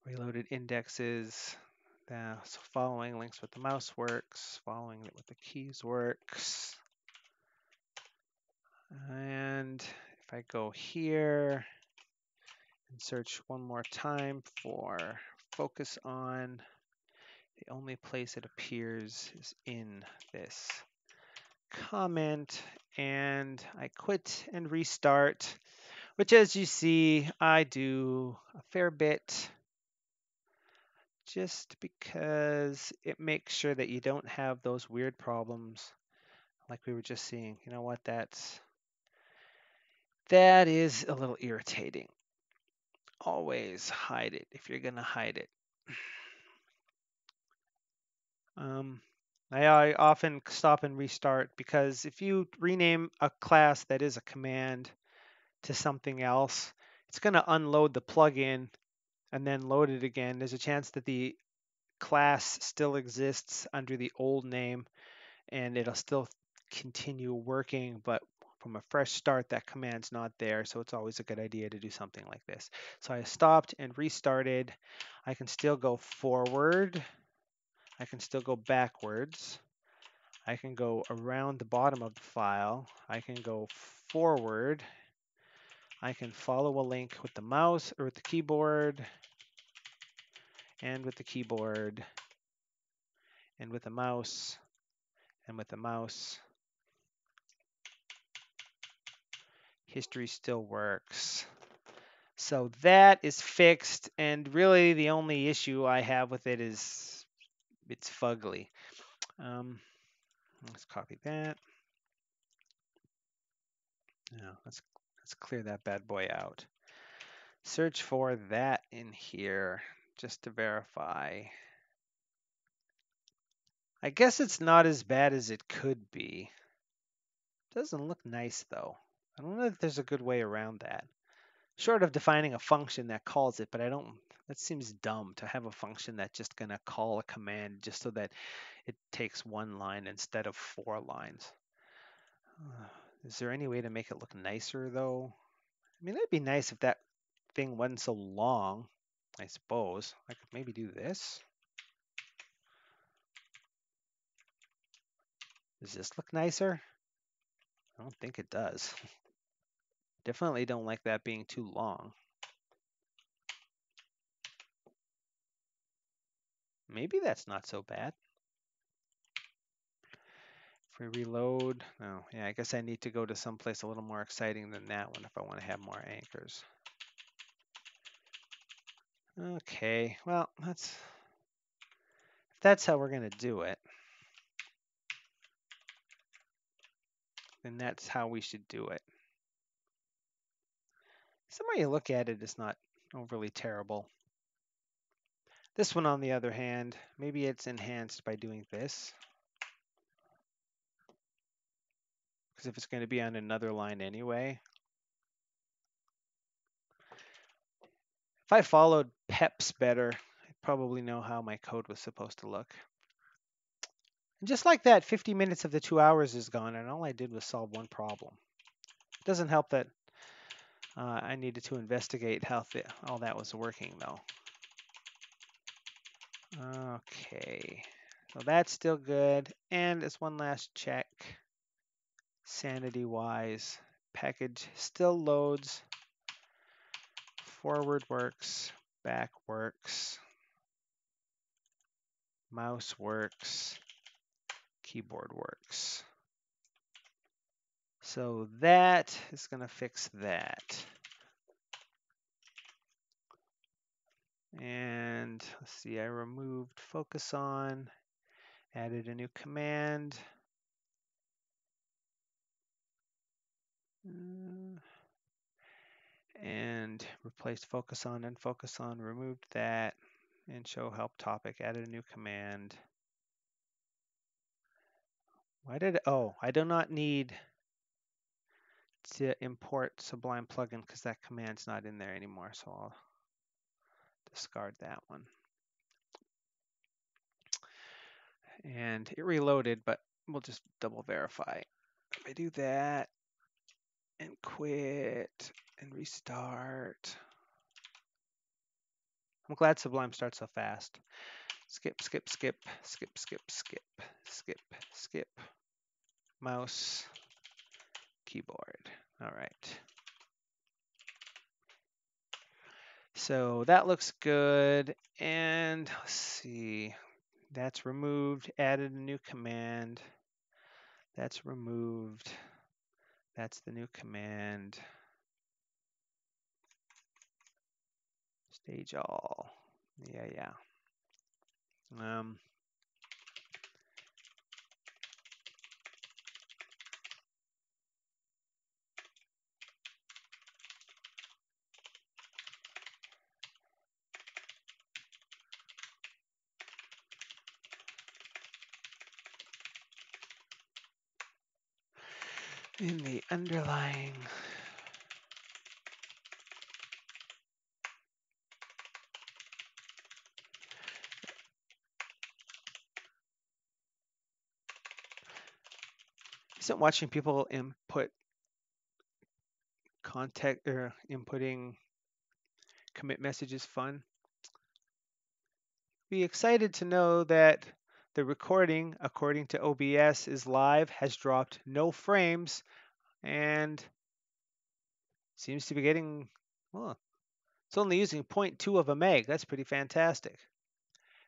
[SPEAKER 1] reloaded indexes. So following links with the mouse works. Following it with the keys works. And if I go here and search one more time for focus on, The only place it appears is in this comment, and I quit and restart, which, as you see, I do a fair bit just because it makes sure that you don't have those weird problems like we were just seeing. You know what? That is a little irritating. Always hide it if you're gonna hide it. Um, I often stop and restart because if you rename a class that is a command to something else, it's going to unload the plugin and then load it again. There's a chance that the class still exists under the old name and it'll still continue working, but from a fresh start, that command's not there. So it's always a good idea to do something like this. So I stopped and restarted. I can still go forward. I can still go backwards. I can go around the bottom of the file. I can go forward. I can follow a link with the mouse or with the keyboard, and with the keyboard, and with the mouse, and with the mouse. History still works. So that is fixed, and really the only issue I have with it is it's fugly. Let's copy that. Now let's clear that bad boy out. Search for that in here just to verify. I guess it's not as bad as it could be. Doesn't look nice though. I don't know if there's a good way around that. Short of defining a function that calls it, but that seems dumb to have a function that's just gonna call a command just so that it takes one line instead of 4 lines. Is there any way to make it look nicer though? I mean, that'd be nice if that thing wasn't so long, I suppose. I could maybe do this. Does this look nicer? I don't think it does. Definitely don't like that being too long. Maybe that's not so bad. If we reload, oh yeah, I guess I need to go to someplace a little more exciting than that one if I want to have more anchors. Okay, well, if that's how we're gonna do it, then that's how we should do it. Some way you look at it is not overly terrible. This one, on the other hand, maybe it's enhanced by doing this. Because if it's going to be on another line anyway. If I followed PEPs better, I'd probably know how my code was supposed to look. And just like that, 50 minutes of the 2 hours is gone, and all I did was solve one problem. It doesn't help that I needed to investigate how all that was working, though. Okay, so that's still good. And as one last check, sanity-wise, package still loads. Forward works, back works, mouse works, keyboard works. So that is going to fix that. And let's see, I removed focus on, added a new command. And replaced focus on and focus on, removed that, and show help topic, added a new command. I do not need to import Sublime plugin because that command's not in there anymore, so I'll discard that one. And it reloaded, but we'll just double verify. If I do that and quit and restart. I'm glad Sublime starts so fast. Skip, skip, skip, skip, skip, skip, skip, skip. Mouse, keyboard. All right. So that looks good. And let's see. That's removed. Added a new command. That's removed. That's the new command. Stage all. Yeah. In the underlying. Isn't watching people input context or inputting commit messages fun? Be excited to know that the recording, according to OBS, is live, has dropped no frames, and seems to be getting, well, it's only using 0.2 of a meg. That's pretty fantastic.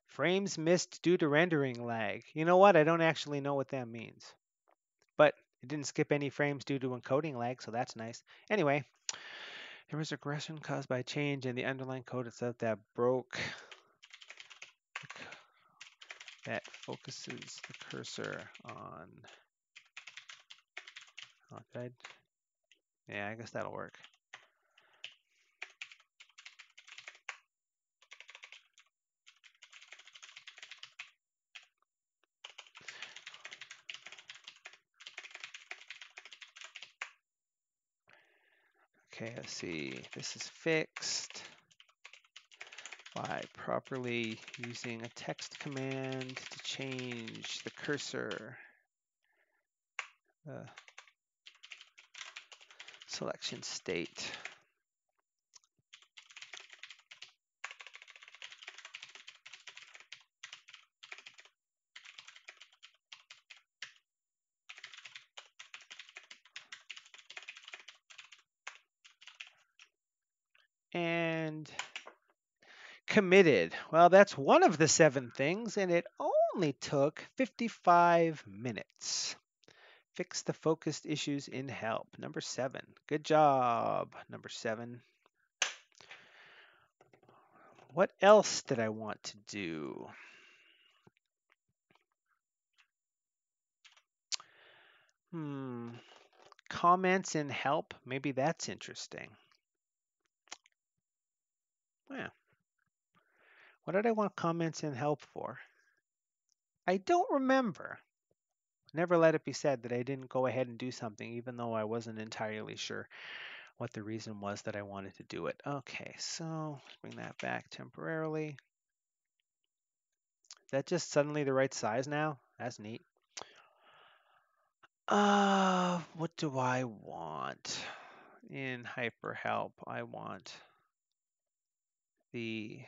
[SPEAKER 1] Frames missed due to rendering lag. You know what? I don't actually know what that means. But it didn't skip any frames due to encoding lag, so that's nice. Anyway, there was regression caused by a change in the underlying code itself that broke, that focuses the cursor on, yeah, I guess that'll work. Okay, let's see. This is fixed by properly using a text command to change the cursor selection state. And committed. Well, that's one of the 7 things, and it only took 55 minutes. Fix the focused issues in help. Number 7. Good job, number 7. What else did I want to do? Comments in help. Maybe that's interesting. Yeah. What did I want comments in help for? I don't remember. Never let it be said that I didn't go ahead and do something, even though I wasn't entirely sure what the reason was that I wanted to do it. Okay, so let's bring that back temporarily. Is that just suddenly the right size now? That's neat. What do I want in hyperhelp? I want the,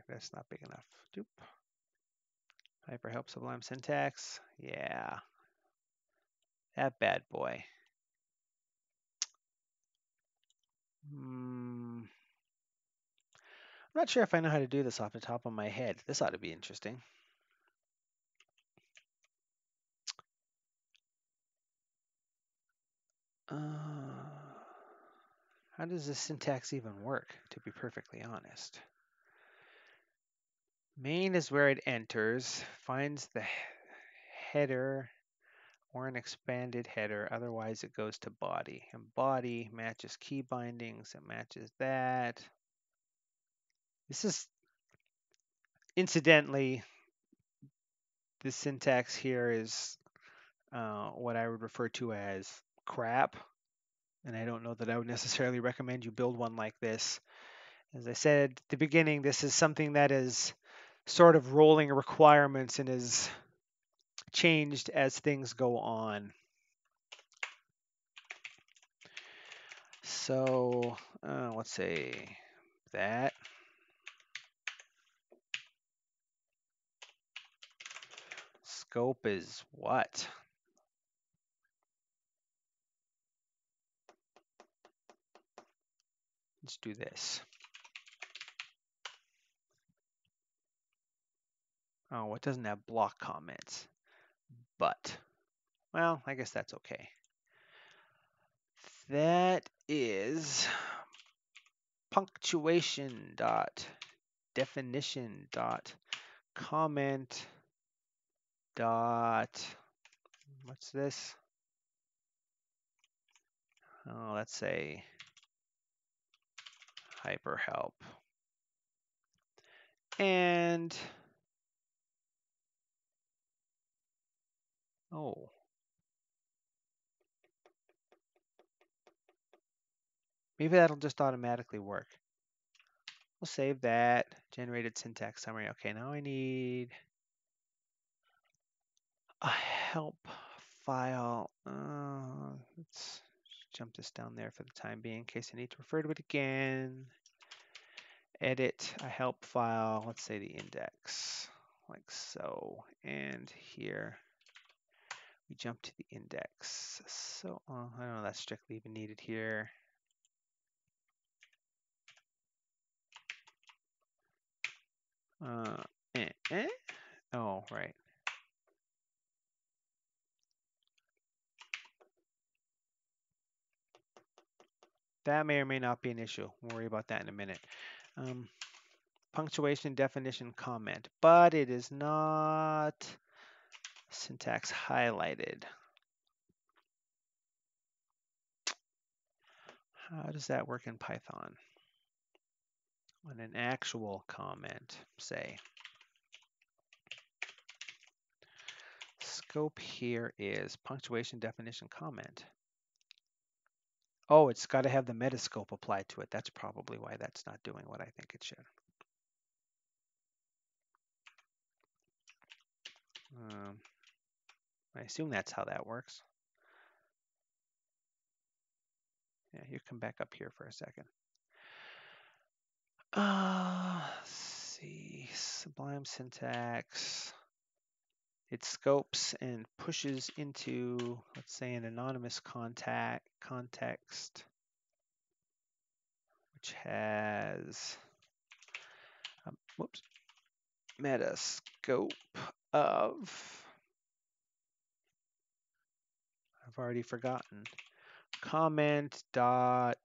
[SPEAKER 1] that's not big enough. Doop. Hyperhelp Sublime Syntax. Yeah, that bad boy. I'm not sure if I know how to do this off the top of my head. This ought to be interesting. How does this syntax even work, to be perfectly honest? Main is where it enters, finds the header or an expanded header, otherwise it goes to body. And body matches key bindings, it matches that. This is, incidentally, the syntax here is what I would refer to as crap. And I don't know that I would necessarily recommend you build one like this. As I said at the beginning, this is something that is sort of rolling requirements and is changed as things go on. So let's say that. Scope is what? Let's do this. Oh, it doesn't have block comments, but, well, I guess that's okay. That is punctuation dot definition dot comment dot, what's this? Oh, let's say hyperhelp. And, oh, maybe that'll just automatically work. We'll save that. Generated syntax summary. Okay, now I need a help file. Let's jump this down there for the time being in case I need to refer to it again. Edit a help file. Let's say the index, like so. And here we jump to the index. So I don't know if that's strictly even needed here. Oh, right. That may or may not be an issue. We'll worry about that in a minute. Punctuation, definition, comment, but it is not syntax highlighted. How does that work in Python? On an actual comment, say. Scope here is punctuation, definition, comment. Oh, it's got to have the metascope applied to it. That's probably why that's not doing what I think it should. I assume that's how that works. Yeah, you come back up here for a second. Let's see, Sublime syntax. It scopes and pushes into, let's say, an anonymous context, which has, meta scope of, I've already forgotten, comment dot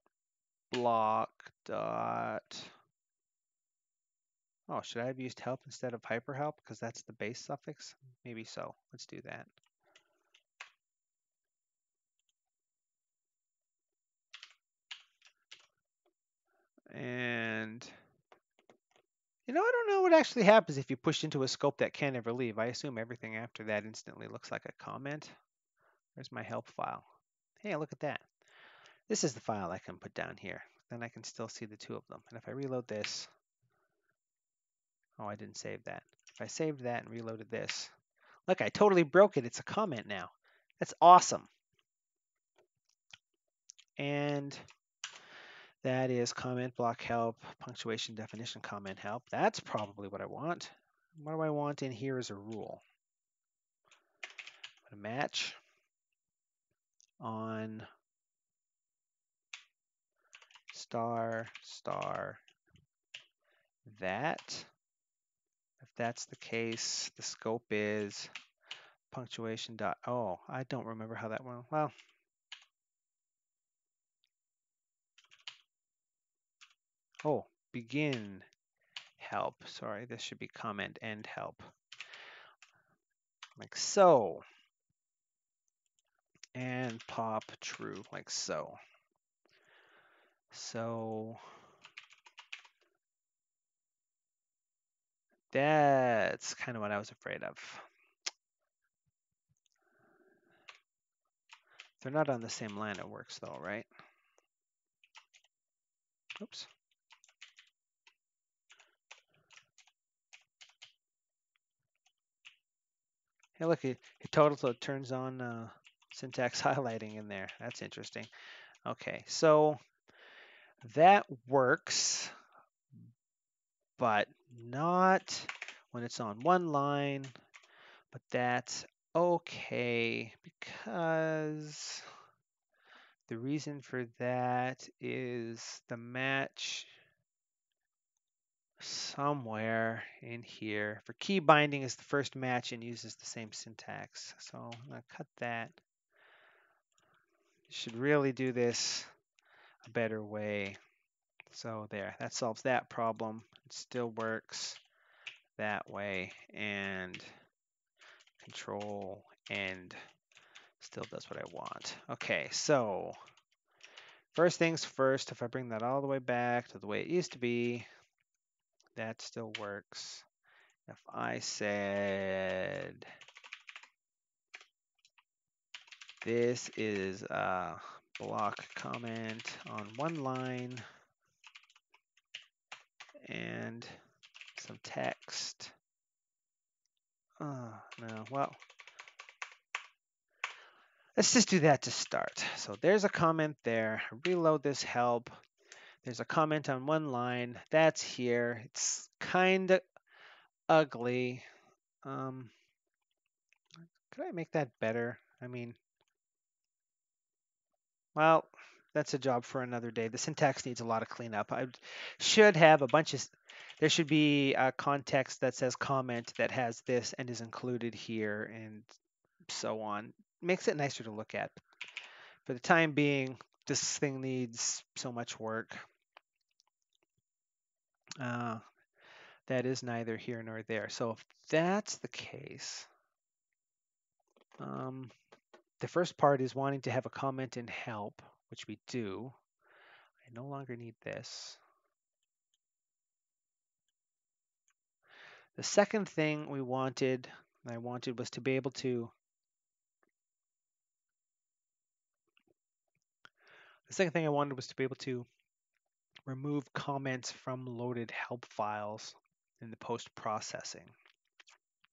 [SPEAKER 1] block dot, oh, should I have used help instead of hyperhelp because that's the base suffix? Maybe so. Let's do that. And I don't know what actually happens if you push into a scope that can't ever leave. I assume everything after that instantly looks like a comment. Where's my help file? Hey, look at that. This is the file I can put down here. Then I can still see the two of them. And if I reload this, oh, I didn't save that. If I saved that and reloaded this, look, I totally broke it. It's a comment now. That's awesome. And that is comment block help, punctuation definition comment help. That's probably what I want. What do I want in here as a rule? I'm going to match on star star that. If that's the case, the scope is punctuation dot. Oh, I don't remember how that went. Well, oh, begin help. Sorry, this should be comment end help. Like so. And pop true, like so. So that's kind of what I was afraid of. They're not on the same line, it works though, right? Oops. Hey, look, it totally turns on syntax highlighting in there. That's interesting. Okay, so that works, but not when it's on one line, but that's okay because the reason for that is the match. somewhere in here. For key binding is the first match and uses the same syntax. So I'm going to cut that. You should really do this a better way. So there, that solves that problem. It still works that way. And control end still does what I want. Okay, so first things first, if I bring that all the way back to the way it used to be, that still works. If I said this is a block comment on one line and some text. No, well, let's just do that to start. So there's a comment there. Reload this help. There's a comment on one line. That's here. It's kind of ugly. Could I make that better? I mean, well, that's a job for another day. The syntax needs a lot of cleanup. I should have a bunch of, there should be a context that says comment that has this and is included here and so on. Makes it nicer to look at. For the time being, this thing needs so much work. That is neither here nor there. So if that's the case, the first part is wanting to have a comment in help, which we do. I no longer need this. The second thing I wanted was to be able to, remove comments from loaded help files in the post-processing.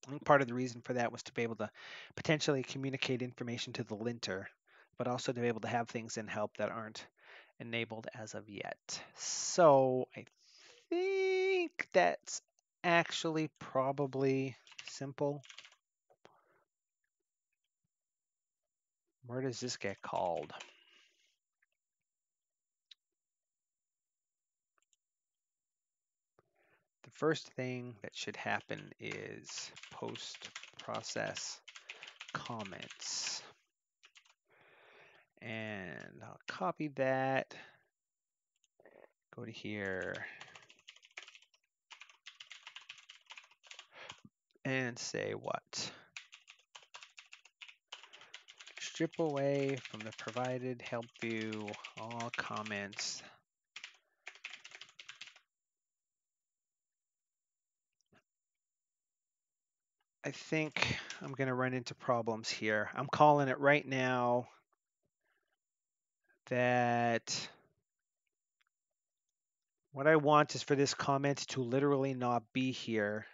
[SPEAKER 1] I think part of the reason for that was to be able to potentially communicate information to the linter, but also to be able to have things in help that aren't enabled as of yet. So I think that's actually probably simple. Where does this get called? The first thing that should happen is post-process comments. And I'll copy that, go to here, and say what? Strip away from the provided help view all comments I think I'm going to run into problems here. I'm calling it right now that what I want is for this comment to literally not be here.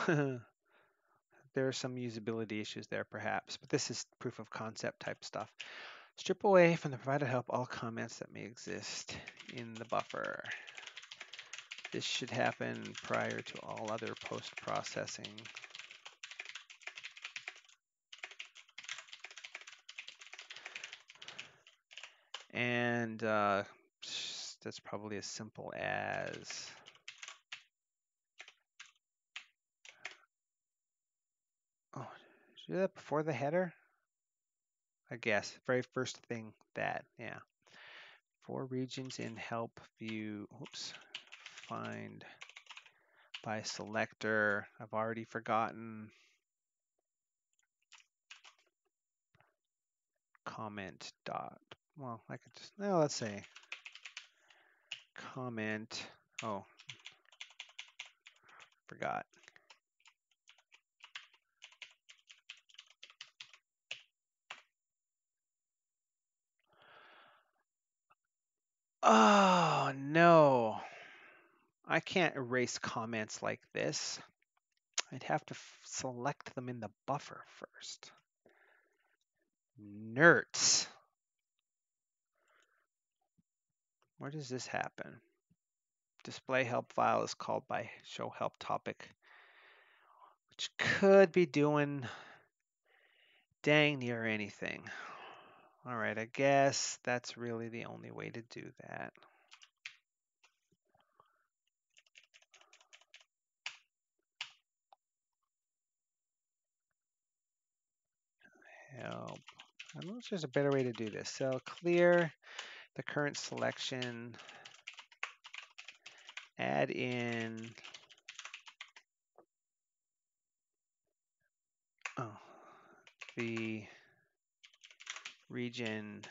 [SPEAKER 1] There are some usability issues there perhaps, but this is proof of concept type stuff. Strip away from the provided help all comments that may exist in the buffer. This should happen prior to all other post-processing. And that's probably as simple as should I do that before the header? I guess very first thing that, yeah. For regions in help view, oops, find by selector. I've already forgotten. Comment dot, well, I could just, well, let's say comment, oh, forgot. Oh, no. I can't erase comments like this. I'd have to select them in the buffer first. Nerds. Where does this happen? Display help file is called by show help topic, which could be doing dang near anything. All right, I guess that's really the only way to do that. Help. I don't know if there's a better way to do this. So clear the current selection, add in the region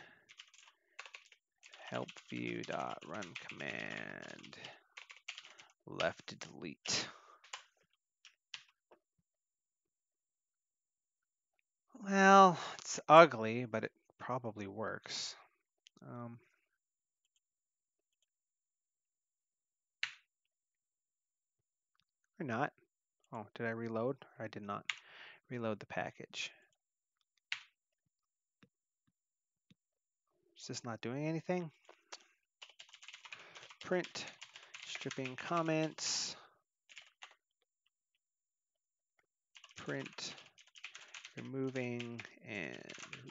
[SPEAKER 1] help view dot run command left delete. Well, it's ugly, but it probably works. Or not. Oh, did I reload? I did not reload the package. Is this not doing anything? Print stripping comments. Print removing and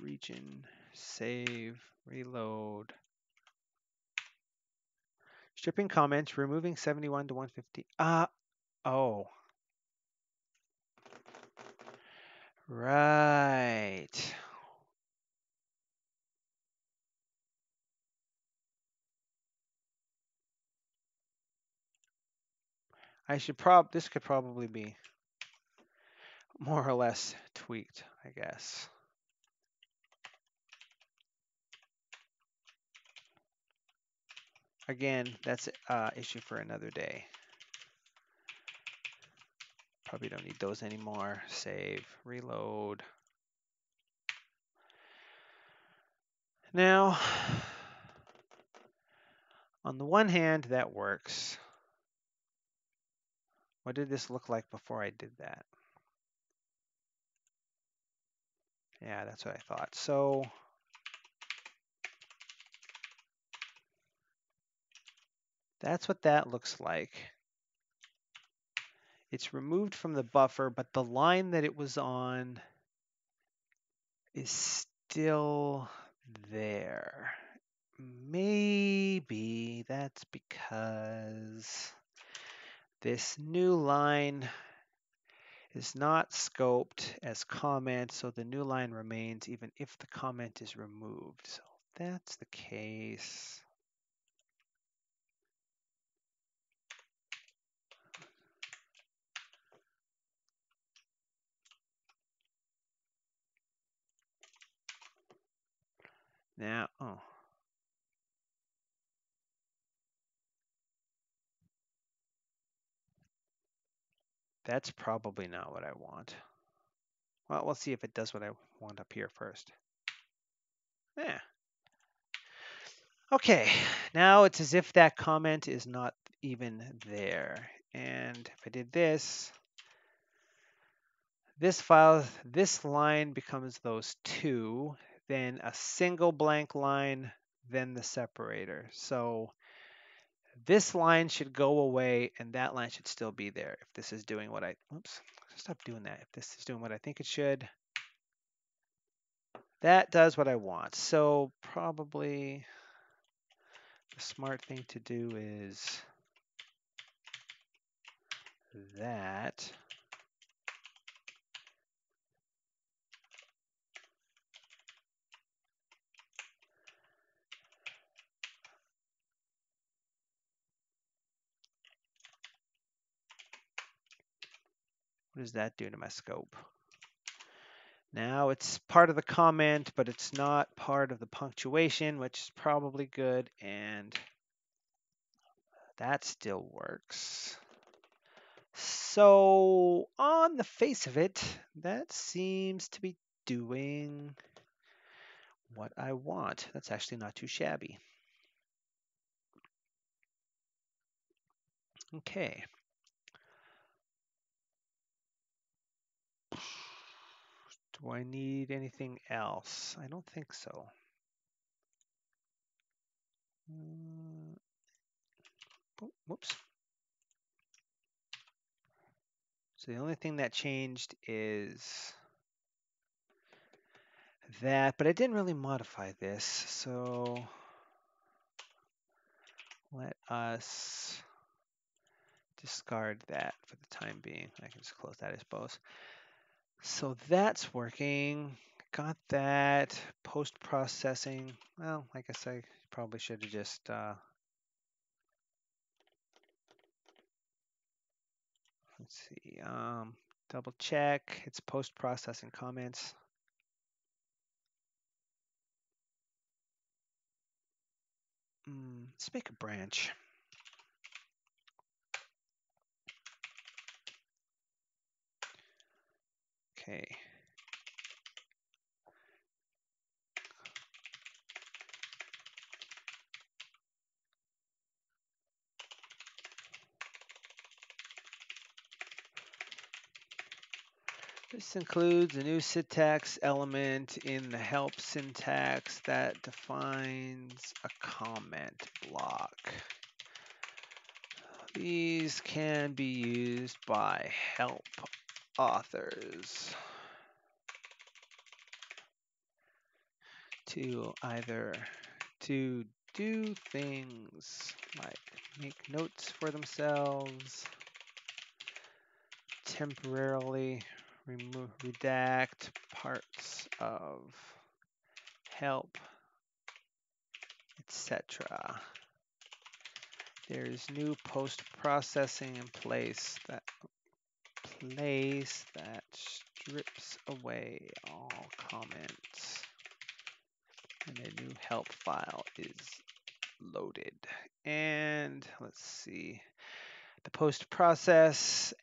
[SPEAKER 1] region save reload. Stripping comments, removing 71 to 150. Oh. Right. This could probably be more or less tweaked, I guess. Again, that's an issue for another day. Probably don't need those anymore. Save, reload. Now, on the one hand, that works. What did this look like before I did that? Yeah, that's what I thought. So that's what that looks like. It's removed from the buffer, but the line that it was on is still there. Maybe that's because this new line is not scoped as comment, so the new line remains even if the comment is removed. So if that's the case. Now, that's probably not what I want. Well, we'll see if it does what I want up here first. Yeah. Okay, now it's as if that comment is not even there. And if I did this file, this line becomes those two, then a single blank line, then the separator. So this line should go away and that line should still be there if this is doing what stop doing that. If this is doing what I think it should, that does what I want. So probably the smart thing to do is that. What does that do to my scope? Now it's part of the comment, but it's not part of the punctuation, which is probably good, and that still works. So on the face of it, that seems to be doing what I want. That's actually not too shabby. Okay. Do I need anything else? I don't think so. Whoops. So the only thing that changed is that, but I didn't really modify this, so let us discard that for the time being. I can just close that, I suppose. So that's working. Got that. Post-processing. Well, I guess I probably should have just let's see. Double check. It's post-processing comments. Let's make a branch. Okay. This includes a new syntax element in the help syntax that defines a comment block. These can be used by help authors to either to do things like make notes for themselves, temporarily redact parts of help, etc. There's new post-processing in place that strips away all comments, and a new help file is loaded. And let's see, the post-process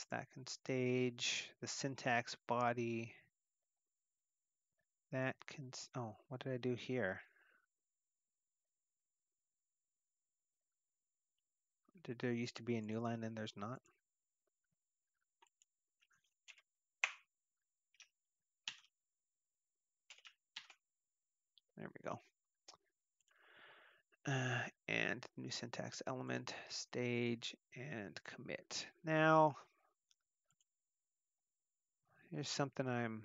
[SPEAKER 1] that can stage the syntax body. That can, oh, what did I do here? Did there used to be a new line and there's not? There we go. And new syntax element, stage, and commit. Now, here's something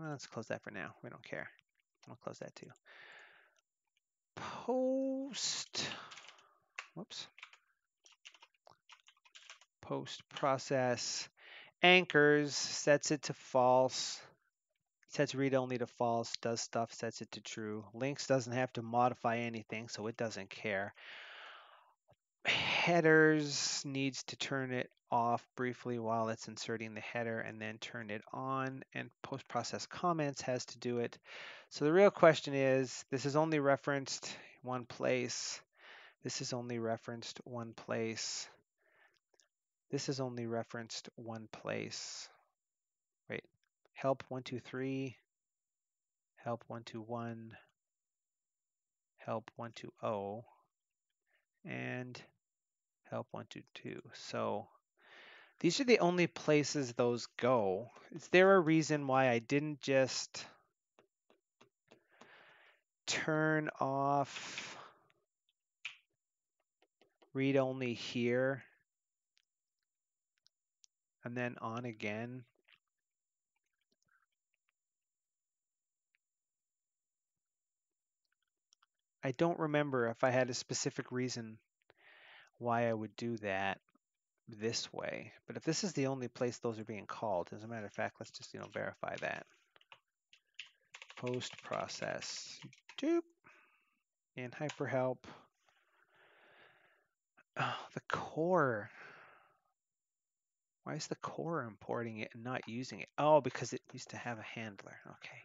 [SPEAKER 1] let's close that for now. We don't care. I'll close that too. Post process anchors, sets it to false, sets read only to false, does stuff, sets it to true. Links doesn't have to modify anything, so it doesn't care. Headers needs to turn it off briefly while it's inserting the header and then turn it on, and post-process comments has to do it. So the real question is, this is only referenced one place. This is only referenced one place. This is only referenced one place. Wait, help 123, help 121, help 120, and help 122. So these are the only places those go. Is there a reason why I didn't just turn off read only here and then on again? I don't remember if I had a specific reason why I would do that this way. But if this is the only place those are being called, as a matter of fact, let's just verify that. Post process. Doop. In hyperhelp. Oh, the core. Why is the core importing it and not using it? Oh, because it used to have a handler. Okay.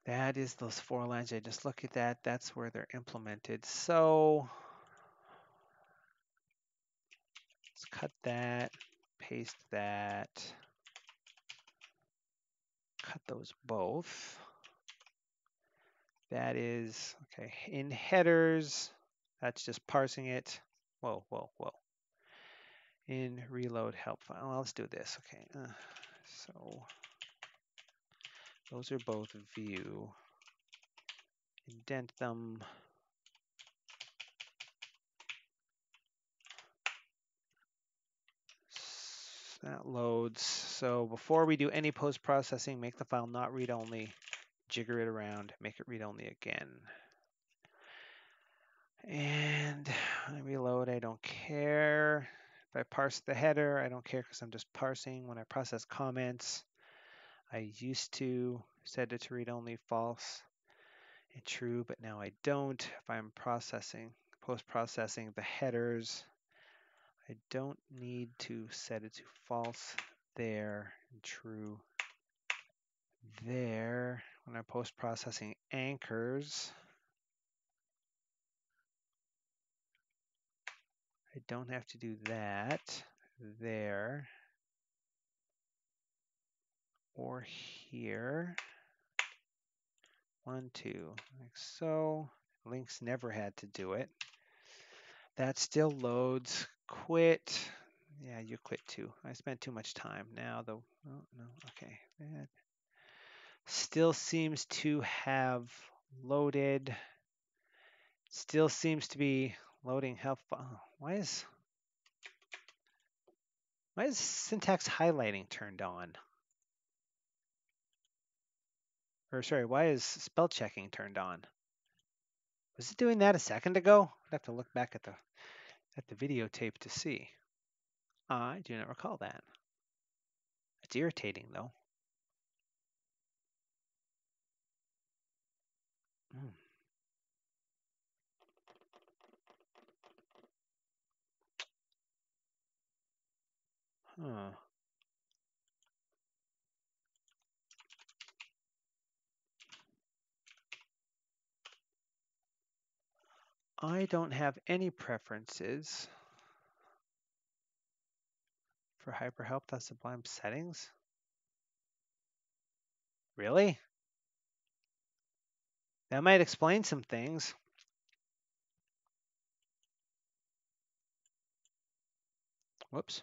[SPEAKER 1] That is those 4 lines. I just look at that. That's where they're implemented. So let's cut that, paste that, cut those both. That is, okay, in headers, that's just parsing it. Whoa, whoa, whoa. In reload help file, well, let's do this, okay. So those are both view. Indent them. That loads. So before we do any post-processing, make the file not read-only, jigger it around, make it read-only again. And I reload, I don't care. If I parse the header, I don't care because I'm just parsing. When I process comments, I used to set it to read-only false and true, but now I don't. If I'm post-processing the headers, I don't need to set it to false there and true there. When I'm post-processing anchors, I don't have to do that there or here. 1, 2, like so. Links never had to do it. That still loads. Quit. Yeah, you quit too. I spent too much time. Now the, oh no, okay. That still seems to have loaded. Still seems to be loading help. Oh, why is syntax highlighting turned on? Or sorry, why is spell checking turned on? Was it doing that a second ago? I'd have to look back at the videotape to see. I do not recall that. It's irritating though. Hmm. Huh. I don't have any preferences for hyperhelp.sublime settings. Really? That might explain some things. Whoops.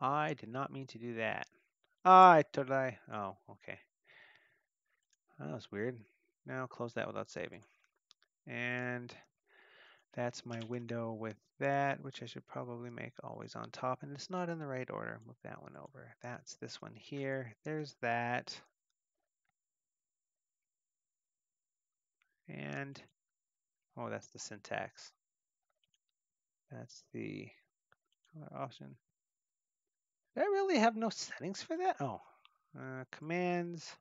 [SPEAKER 1] I did not mean to do that. I totally. Oh, okay. That was weird. Now close that without saving. And that's my window with that, which I should probably make always on top. And it's not in the right order. Move that one over. That's this one here. There's that. And, oh, that's the syntax. That's the color option. Did I really have no settings for that? Oh, commands.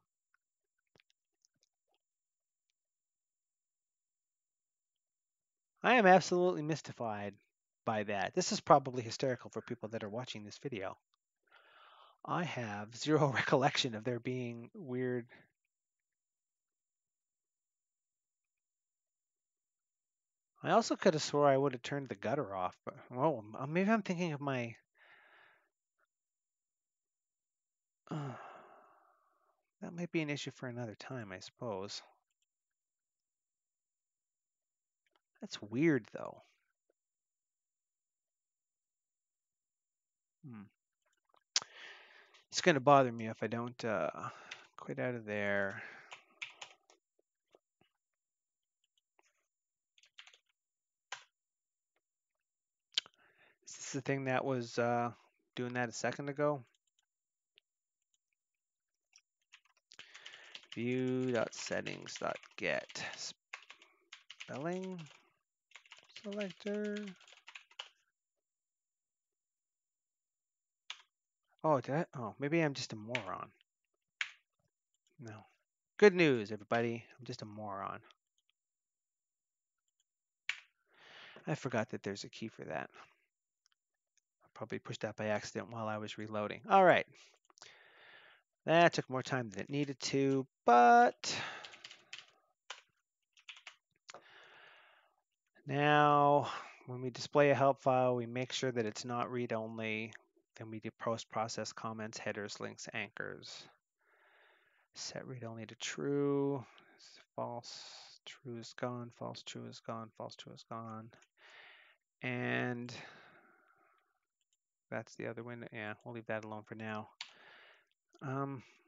[SPEAKER 1] I am absolutely mystified by that. This is probably hysterical for people that are watching this video. I have zero recollection of there being weird. I also could have swore I would have turned the gutter off, but well, maybe I'm thinking of my. That might be an issue for another time, I suppose. That's weird, though. It's going to bother me if I don't quit out of there. Is this the thing that was doing that a second ago? View.settings.get spelling selector. Oh, oh, maybe I'm just a moron. No. Good news, everybody. I'm just a moron. I forgot that there's a key for that. I probably pushed that by accident while I was reloading. All right. That took more time than it needed to, but now when we display a help file, we make sure that it's not read-only. Then we do post-process comments, headers, links, anchors. Set read-only to true. False, true is gone. False, true is gone. False, true is gone. And that's the other window. Yeah, we'll leave that alone for now.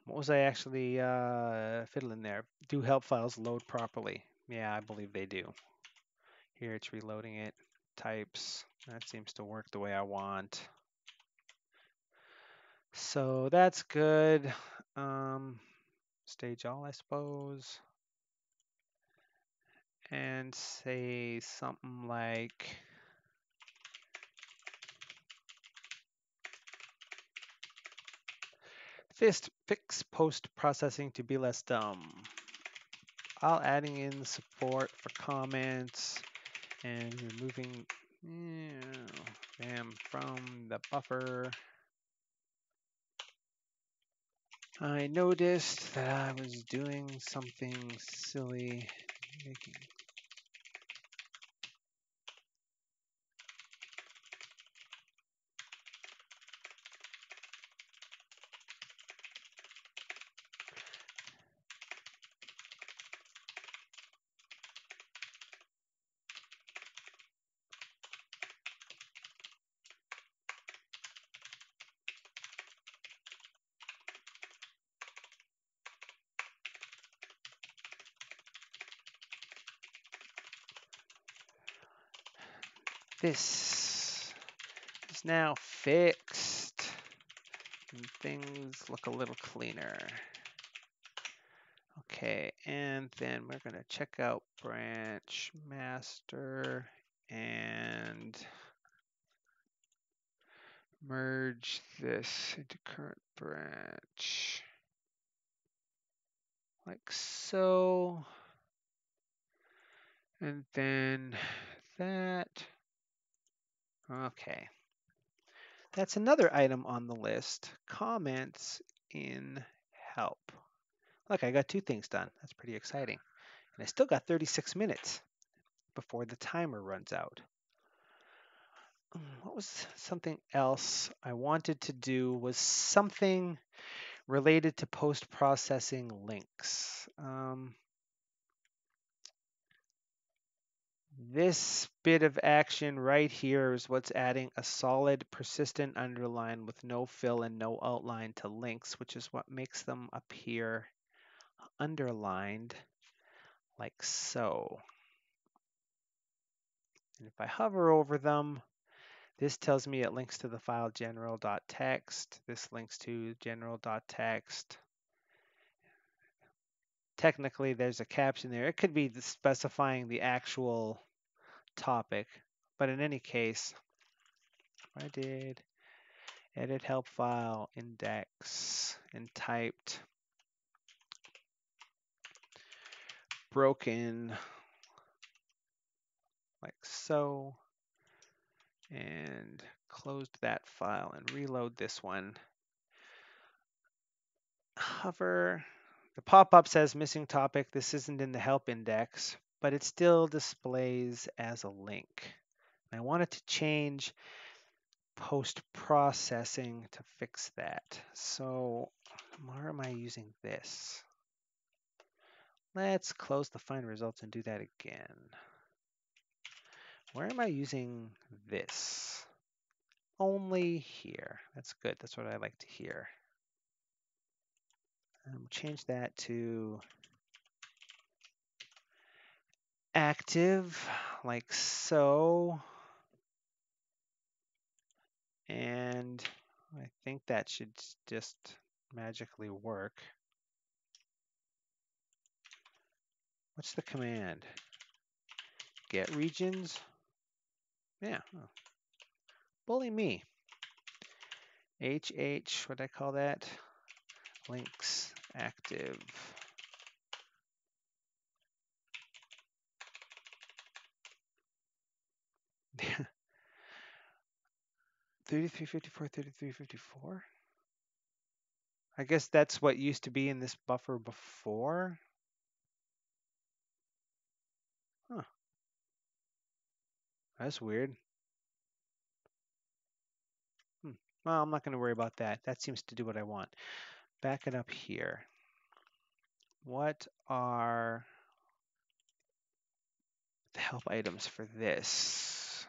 [SPEAKER 1] What was I actually fiddling there? Do help files load properly? Yeah, I believe they do. Here it's reloading it. Types. That seems to work the way I want. So that's good. Stage all, I suppose. And say something like fix post processing to be less dumb. While adding in support for comments and removing them from the buffer. I noticed that I was doing something silly. This is now fixed, and things look a little cleaner. Okay, and then we're going to check out branch master and merge this into current branch like so. And then that. Okay. That's another item on the list. Comments in help. Look, I got two things done. That's pretty exciting. And I still got 36 minutes before the timer runs out. What was something else I wanted to do was something related to post-processing links. This bit of action right here is what's adding a solid persistent underline with no fill and no outline to links, which is what makes them appear underlined like so. And if I hover over them, this tells me it links to the file general.txt. This links to general.txt. Technically, there's a caption there. It could be specifying the actual topic, but in any case, I did edit help file index and typed broken like so, and closed that file and reload this one. Hover. The pop-up says missing topic. This isn't in the help index, but it still displays as a link. I wanted to change post-processing to fix that. So where am I using this? Let's close the find results and do that again. Where am I using this? Only here. That's good. That's what I like to hear. We'll change that to active, like so. And I think that should just magically work. What's the command? Get regions? Yeah. Oh. Bully me. HH, what did I call that? Links active. $33.54. I guess that's what used to be in this buffer before. Huh. That's weird. Well, I'm not going to worry about that. That seems to do what I want. Back it up here. What are the help items for this?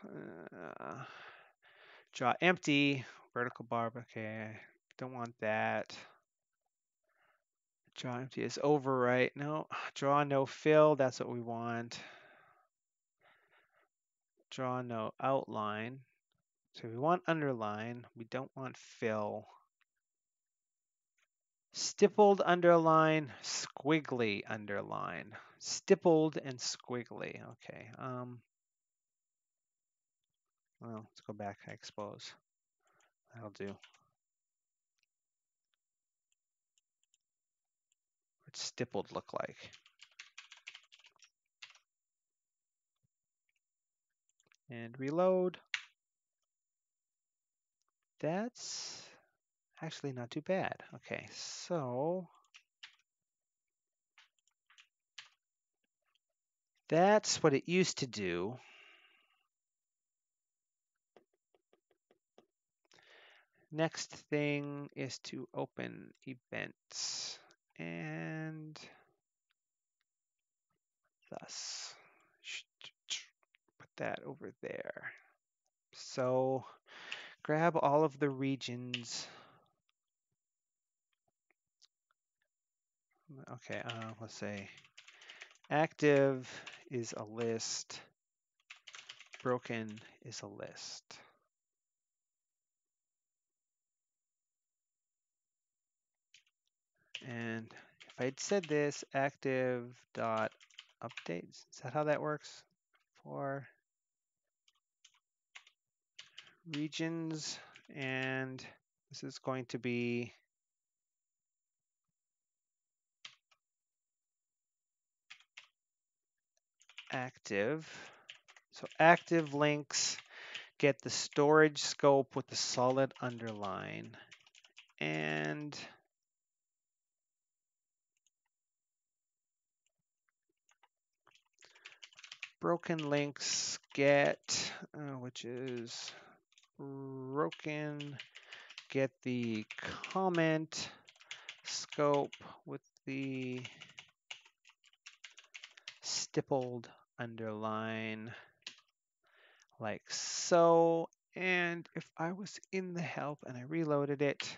[SPEAKER 1] Draw empty, vertical bar. Okay, don't want that. Draw empty is overwrite. No, draw no fill. That's what we want. Draw no outline. So we want underline. We don't want fill. Stippled underline, squiggly underline. Stippled and squiggly. Okay. Well, let's go back. I expose. That'll do. What's stippled look like? And reload. That's actually not too bad. Okay, so that's what it used to do. Next thing is to open events and thus put that over there. So grab all of the regions. Okay, let's say active is a list, broken is a list. And if I'd said this, active dot updates, is that how that works? For regions, and this is going to be active. So active links get the storage scope with the solid underline, and broken links get, which is broken, get the comment scope with the stippled underline, like so. And if I was in the help and I reloaded it,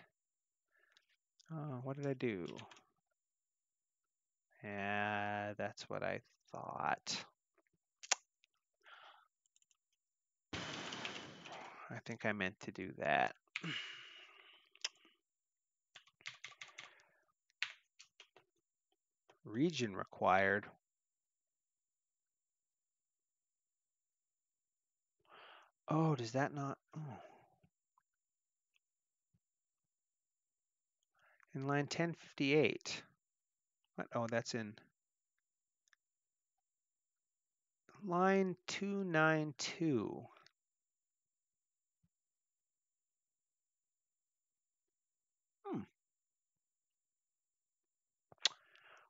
[SPEAKER 1] what did I do? Yeah, that's what I thought. I think I meant to do that. Region required. Oh, does that not? Oh. In line 1058. What? Oh, that's in line 292.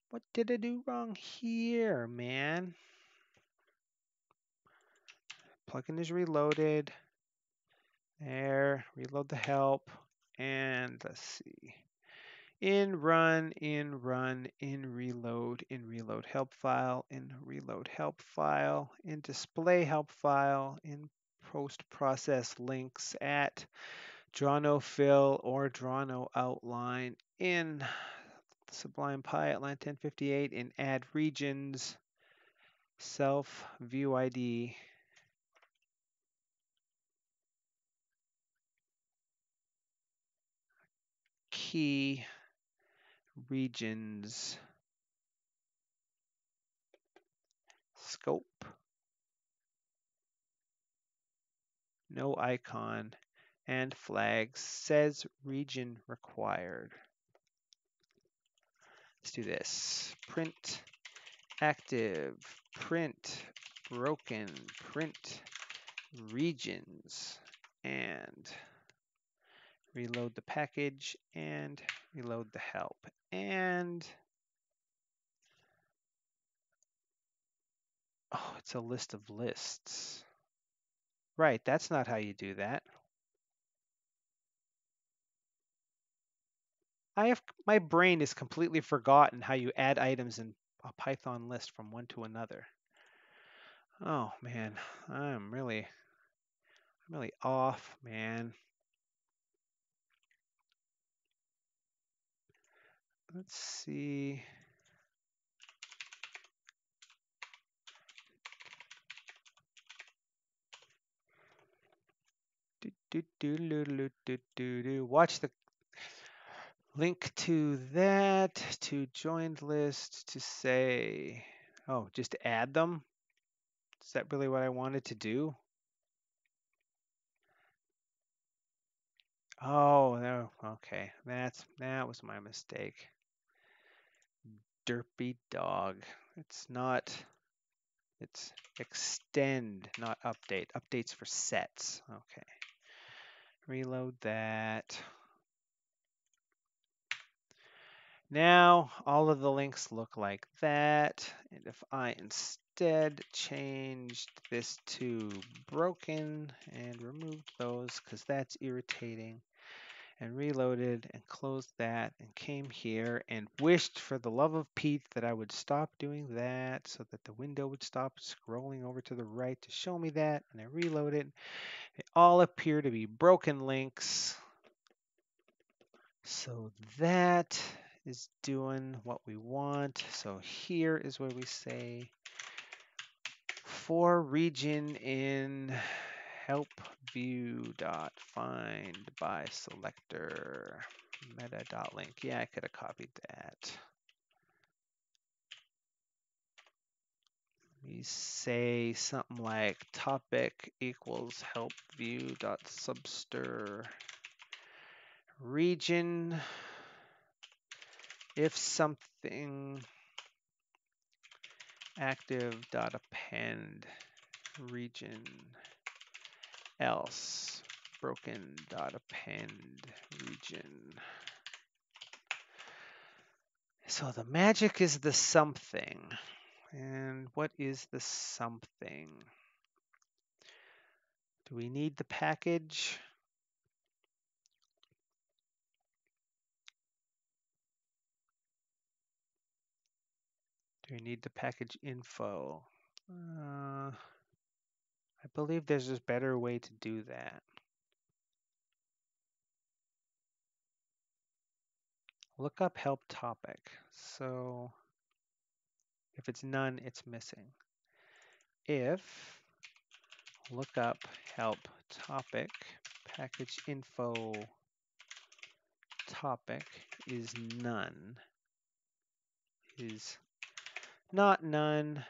[SPEAKER 1] What did I do wrong here, man? Plugin is reloaded. There, reload the help. And let's see. In run, in run, in reload help file, in reload help file, in display help file, in post process links at draw no fill or draw no outline, in Sublime Pi at line 1058, in add regions, self view ID, key regions scope, no icon, and flags says region required. Let's do this. Print active, print broken, print regions, and reload the package and reload the help. And oh, it's a list of lists. Right, that's not how you do that. My brain is completely forgotten how you add items in a Python list from one to another. Oh man, I'm really off, man. Let's see. Watch the link to that, to joined list, to say, oh, just to add them. Is that really what I wanted to do? Oh, no. Okay. That was my mistake. Derpy dog. It's not, it's extend, not update. Updates for sets. Okay. Reload that. Now all of the links look like that. And if I instead changed this to broken and removed those because that's irritating, and reloaded and closed that and came here and wished for the love of Pete that I would stop doing that so that the window would stop scrolling over to the right to show me that, and I reloaded. They all appear to be broken links. So that is doing what we want. So here is where we say for region in help view dot find by selector meta dot link. Yeah, I could have copied that. We say something like topic equals help view dot subster region if something active dot append region else broken dot append region. So the magic is the something. And what is the something? Do we need the package? Do we need the package info? I believe there's a better way to do that. Look up help topic. So if it's none, it's missing. If look up help topic, package info topic is none, is not none,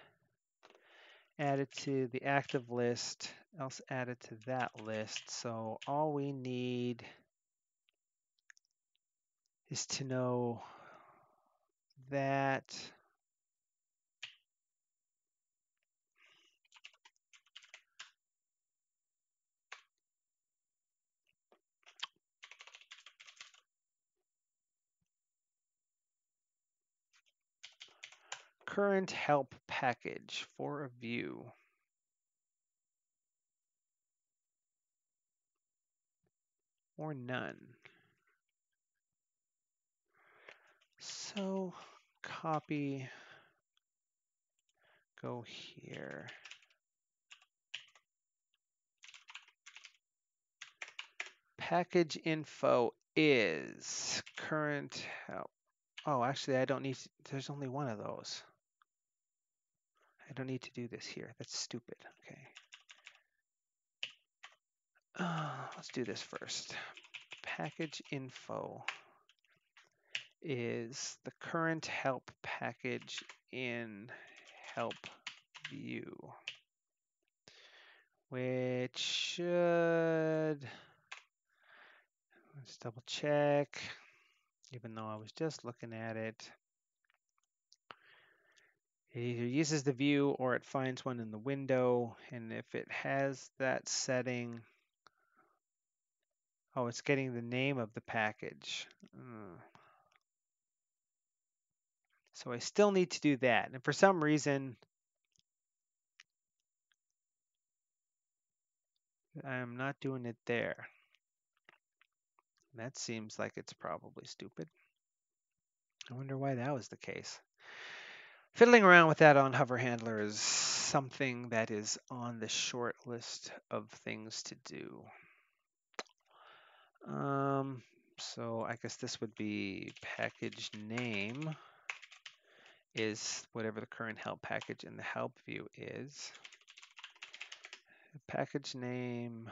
[SPEAKER 1] add it to the active list, else add it to that list. So all we need is to know that current help package for a view or none. So copy, go here. Package info is current help. Oh, actually, I don't need to, there's only one of those. I don't need to do this here. That's stupid. Okay. Let's do this first. Package info is the current help package in help view, which should, let's double check, even though I was just looking at it. It either uses the view or it finds one in the window. And if it has that setting, oh, it's getting the name of the package. So I still need to do that. And for some reason, I'm not doing it there. That seems like it's probably stupid. I wonder why that was the case. Fiddling around with that on Hover Handler is something that is on the short list of things to do. So I guess this would be package name is whatever the current help package in the help view is. Package name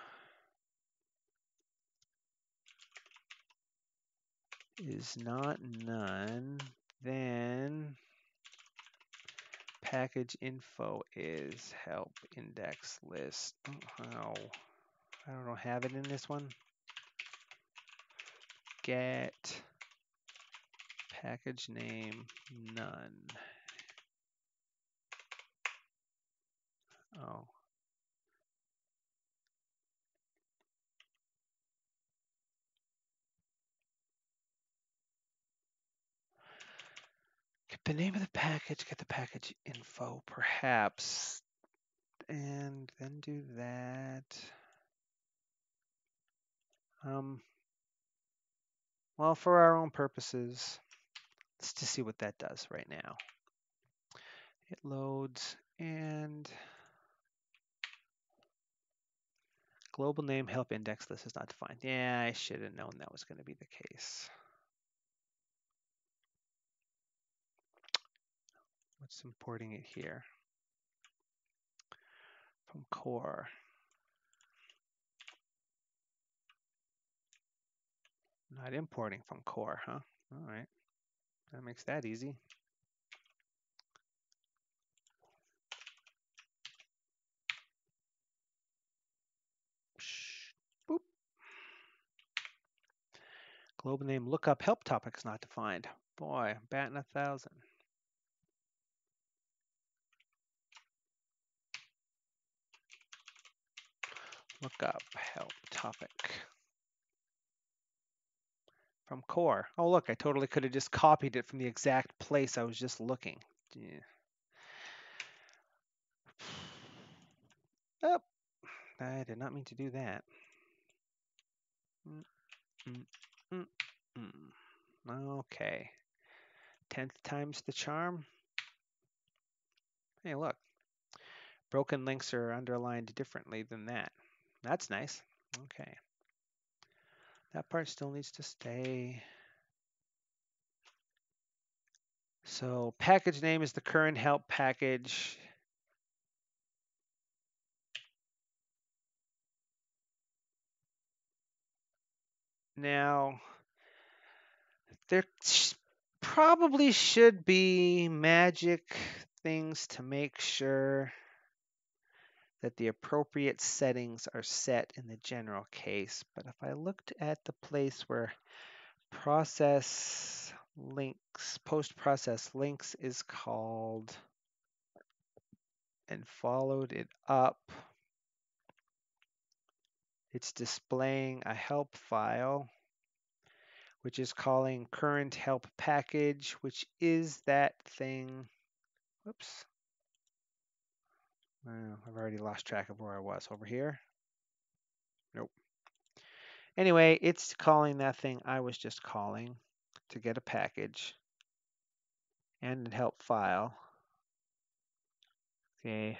[SPEAKER 1] is not none, then package info is help index list. Oh, I don't have it in this one. Get package name none. Oh. Get the name of the package, get the package info, perhaps, and then do that. Well, for our own purposes, let's just see what that does right now. It loads and global name help index list is not defined. Yeah, I should have known that was going to be the case. What's importing it here? From core. Not importing from core, huh? All right. That makes that easy. Boop. Global name lookup help topic is not defined. Boy, batting 1,000. Lookup help topic. From core. Oh, look, I totally could have just copied it from the exact place I was just looking. Yeah. Oh, I did not mean to do that. Okay. 10th time's the charm. Hey, look. Broken links are underlined differently than that. That's nice. Okay. That part still needs to stay. So package name is the current help package. Now, there probably should be magic things to make sure that the appropriate settings are set in the general case. But if I looked at the place where process links, post-process links is called, and followed it up, it's displaying a help file, which is calling current help package, which is that thing. Whoops. I've already lost track of where I was. Over here? Nope. Anyway, it's calling that thing I was just calling to get a package and a help file. Okay,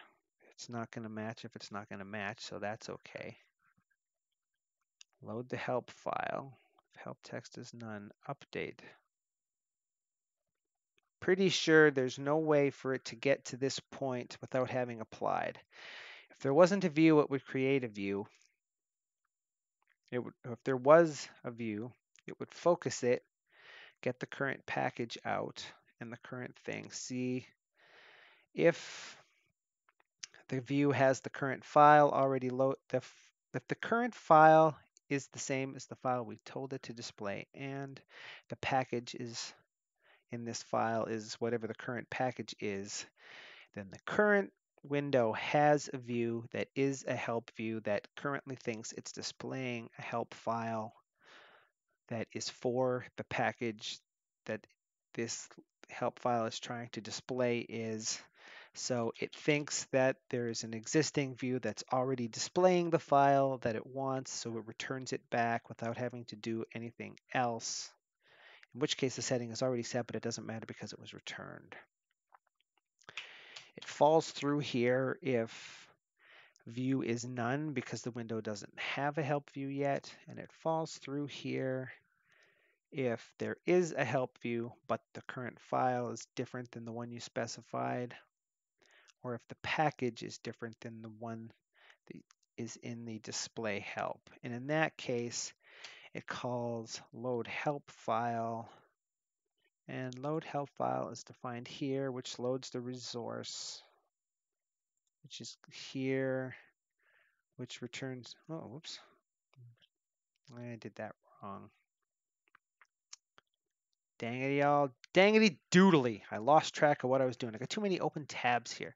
[SPEAKER 1] it's not going to match if it's not going to match, so that's okay. Load the help file. If help text is none, update. Pretty sure there's no way for it to get to this point without having applied. If there wasn't a view, it would create a view. If there was a view, it would focus it, get the current package out and the current thing. See if the view has the current file already loaded. If the current file is the same as the file we told it to display, and the package is in this file is whatever the current package is, then the current window has a view that is a help view that currently thinks it's displaying a help file that is for the package that this help file is trying to display is. So it thinks that there is an existing view that's already displaying the file that it wants, so it returns it back without having to do anything else, in which case the setting is already set, but it doesn't matter because it was returned. It falls through here if view is none because the window doesn't have a help view yet, and it falls through here if there is a help view, but the current file is different than the one you specified, or if the package is different than the one that is in the display help. And in that case, it calls load help file. And load help file is defined here, which loads the resource, which is here, which returns, oh, whoops, I did that wrong. Dangity all, dangity doodly. I lost track of what I was doing. I got too many open tabs here.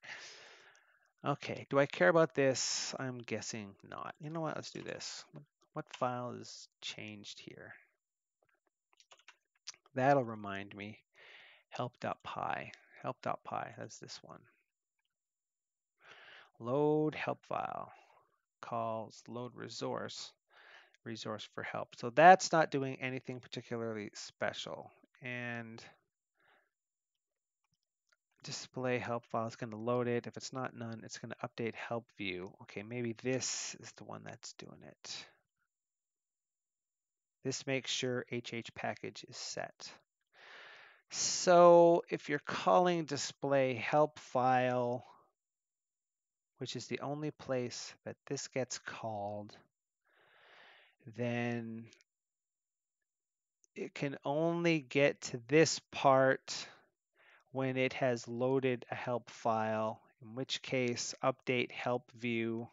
[SPEAKER 1] Okay, do I care about this? I'm guessing not. You know what, let's do this. What file is changed here? That'll remind me. Help.py. Help.py, that's this one. Load help file calls load resource for help. So that's not doing anything particularly special. And display help file is going to load it. If it's not none, it's going to update help view. Okay, maybe this is the one that's doing it. This makes sure HH package is set. So if you're calling display help file, which is the only place that this gets called, then it can only get to this part when it has loaded a help file, in which case update help view,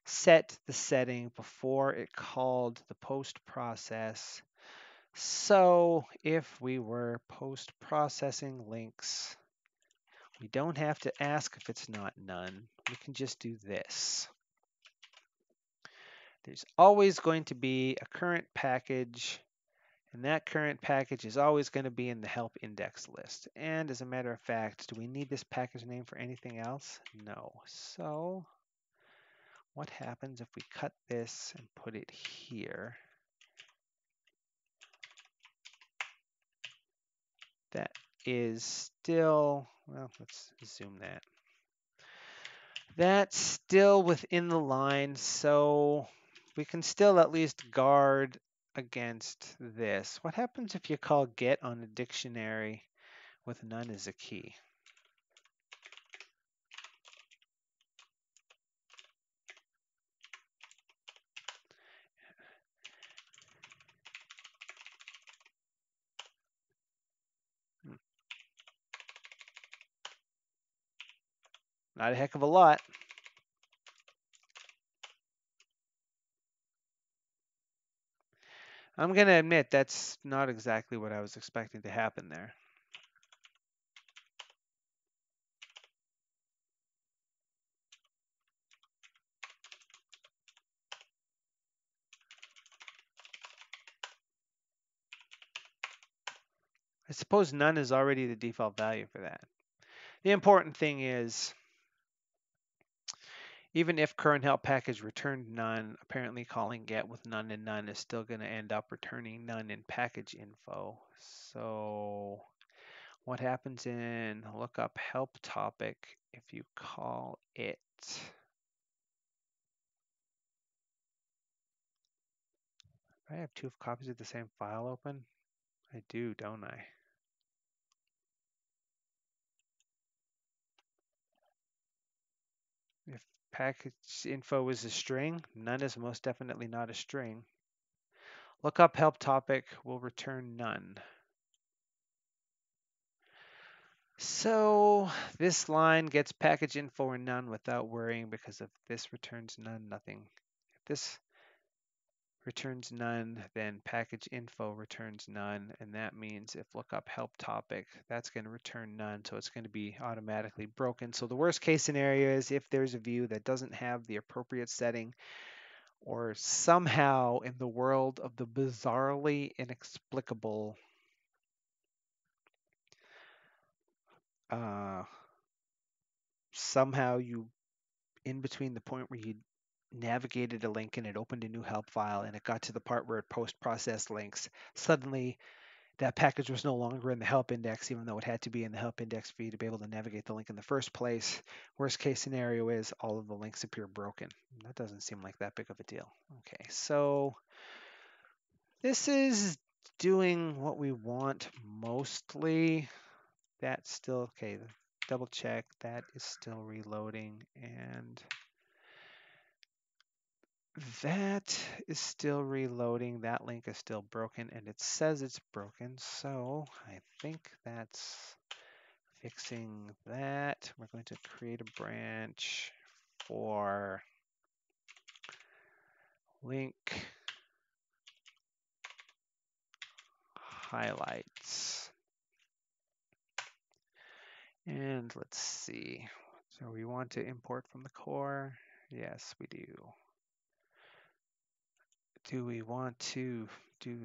[SPEAKER 1] set the setting before it called the post process. So if we were post processing links, we don't have to ask if it's not none. We can just do this. There's always going to be a current package, and that current package is always going to be in the help index list. And as a matter of fact, do we need this package name for anything else? No. So what happens if we cut this and put it here? That is still, well, let's zoom that. That's still within the line, so we can still at least guard against this. What happens if you call get on a dictionary with none as a key? Not a heck of a lot. I'm going to admit that's not exactly what I was expecting to happen there. I suppose none is already the default value for that. The important thing is, even if current help package returned none, apparently calling get with none and none is still going to end up returning none in package info. So what happens in lookup help topic if you call it? I have two copies of the same file open. I do, don't I? If package info is a string, none is most definitely not a string. Lookup help topic will return none. So this line gets package info or none without worrying, because if this returns none, nothing. If this returns none, then package info returns none, and that means if lookup help topic, that's going to return none, so it's going to be automatically broken. So the worst case scenario is if there's a view that doesn't have the appropriate setting, or somehow in the world of the bizarrely inexplicable, somehow you, in between the point where you navigated a link and it opened a new help file and it got to the part where it post-processed links, suddenly that package was no longer in the help index, even though it had to be in the help index for you to be able to navigate the link in the first place. Worst case scenario is all of the links appear broken. That doesn't seem like that big of a deal. Okay, so this is doing what we want mostly. That's still okay. Double check, that is still reloading, and That is still reloading. That link is still broken, and it says it's broken. So I think that's fixing that. We're going to create a branch for link highlights. And let's see. So we want to import from the core. Yes, we do. Do we want to do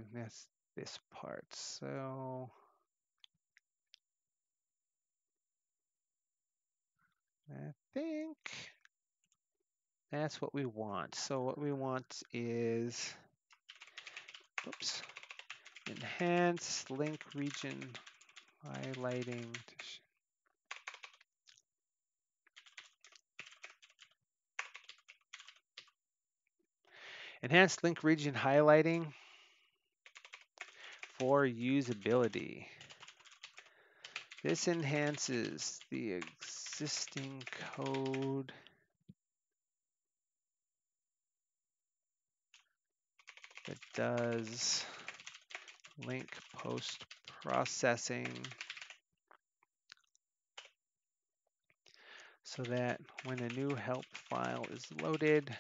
[SPEAKER 1] this part? So I think that's what we want. So what we want is, oops, enhance link region highlighting. Enhanced link region highlighting for usability. This enhances the existing code that does link post processing so that when a new help file is loaded,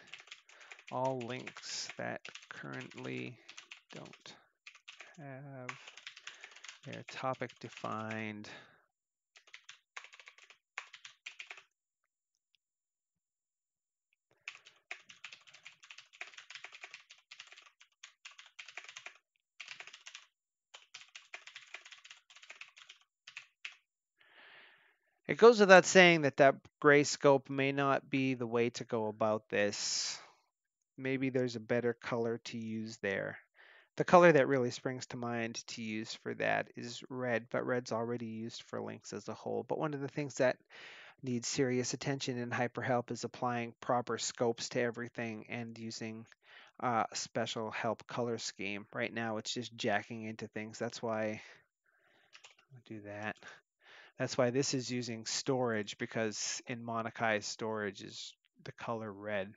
[SPEAKER 1] all links that currently don't have their topic defined It goes without saying that that gray scope may not be the way to go about this. Maybe there's a better color to use there. The color that really springs to mind to use for that is red, but red's already used for links as a whole. But one of the things that needs serious attention in hyperhelp is applying proper scopes to everything and using a special help color scheme. Right now it's just jacking into things. That's why I'll do that. That's why this is using storage, because in Monakai storage is the color red.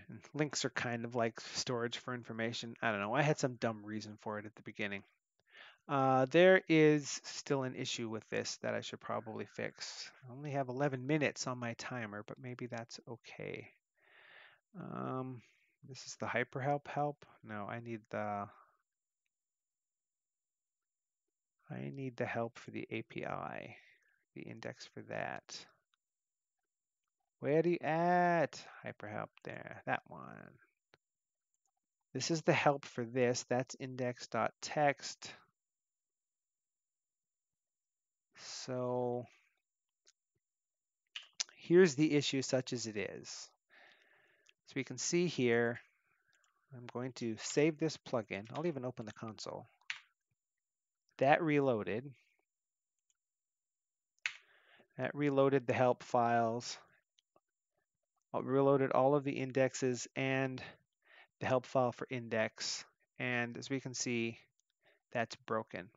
[SPEAKER 1] And links are kind of like storage for information. I don't know. I had some dumb reason for it at the beginning. There is still an issue with this that I should probably fix. I only have 11 minutes on my timer, but maybe that's okay. This is the hyperhelp help. No, I need the help for the API, the index for that. Where are you at? Hyperhelp there, that one. This is the help for this. That's index.text. So here's the issue such as it is. So we can see here, I'm going to save this plugin. I'll even open the console. That reloaded. That reloaded the help files. It reloaded all of the indexes and the help file for index. And as we can see, that's broken.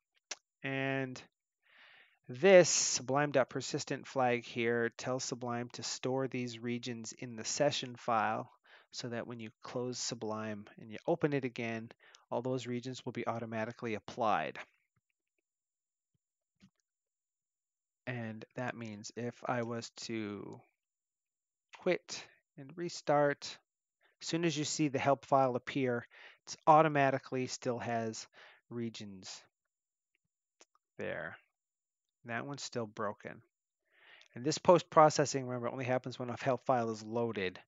[SPEAKER 1] And this Sublime.persistent flag here tells Sublime to store these regions in the session file so that when you close Sublime and you open it again, all those regions will be automatically applied. And that means if I was to quit and restart, as soon as you see the help file appear, it automatically still has regions there. And that one's still broken. And this post-processing, remember, only happens when a help file is loaded.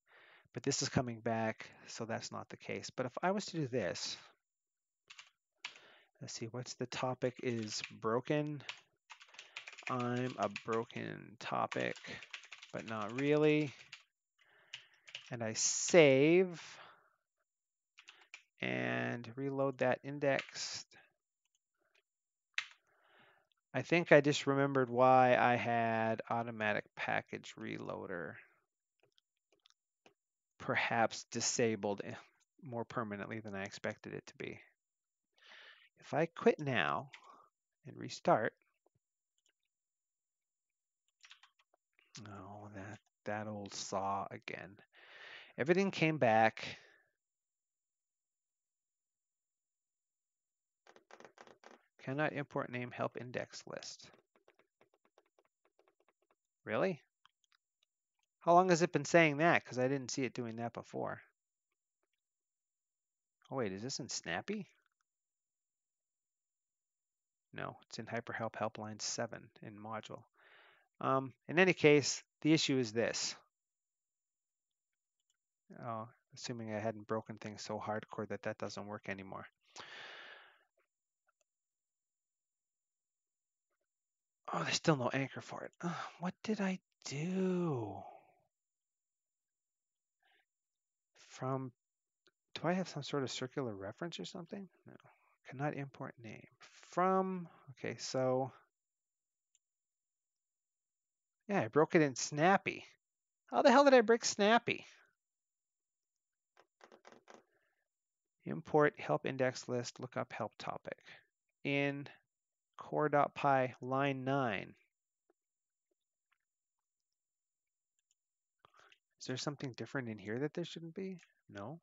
[SPEAKER 1] But this is coming back, so that's not the case. But if I was to do this, let's see, what's the topic is broken. I'm a broken topic, but not really. And I save and reload that index. I think I just remembered why I had automatic package reloader perhaps disabled more permanently than I expected it to be. If I quit now and restart, oh, that old saw again. Everything came back. Cannot import name help index list. Really? How long has it been saying that? Because I didn't see it doing that before. Oh wait, is this in Snappy? No, it's in hyperhelp helpline 7 in module. In any case, the issue is this. Oh, assuming I hadn't broken things so hardcore that that doesn't work anymore. Oh, there's still no anchor for it. What did I do? Do I have some sort of circular reference or something? No. Cannot import name. Okay, so, yeah, I broke it in Snappy. How the hell did I break Snappy? Import help index list, look up help topic. In core.py line 9. Is there something different in here that there shouldn't be? No.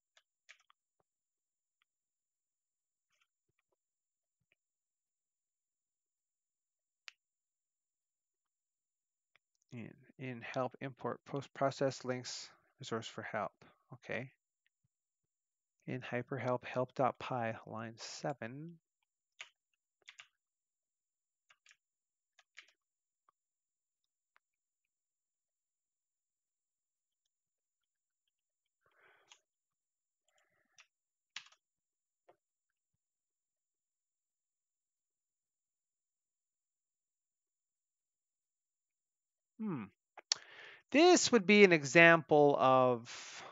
[SPEAKER 1] In help import post-process links resource for help. Okay. In hyperhelp help.py line 7. This would be an example of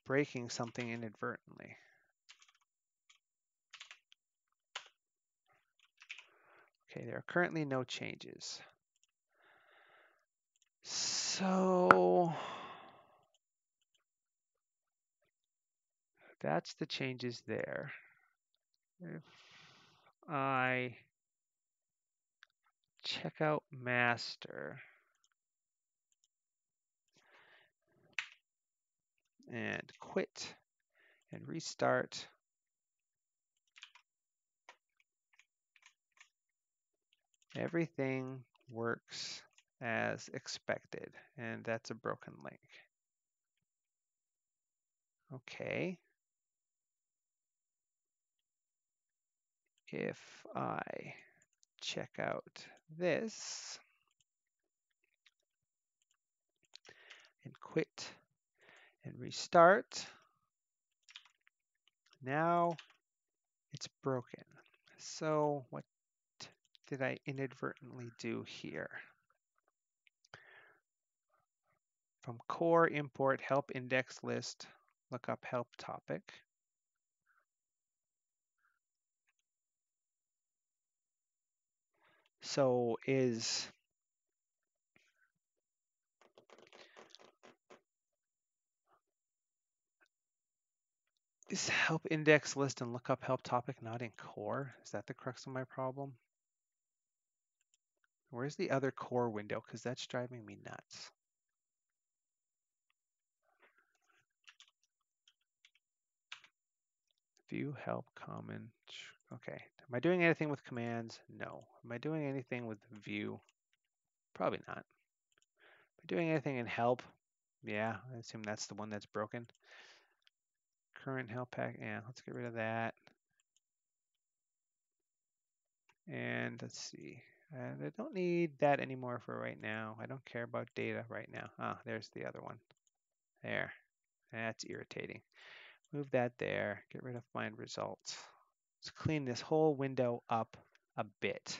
[SPEAKER 1] breaking something inadvertently. Okay, there are currently no changes. So that's the changes there. If I check out master and quit and restart, everything works as expected, and that's a broken link. Okay. If I check out this and quit and restart, now it's broken. So what did I inadvertently do here? From core import help index list, look up help topic. So is help index list and look up help topic not in core? Is that the crux of my problem? Where's the other core window? Because that's driving me nuts. View, help, common. Okay. Am I doing anything with commands? No. Am I doing anything with view? Probably not. Am I doing anything in help? Yeah, I assume that's the one that's broken. Current help pack. Yeah, let's get rid of that. And let's see. And I don't need that anymore for right now. I don't care about data right now. Ah, there's the other one. There. That's irritating. Move that there. Get rid of find results. Let's clean this whole window up a bit.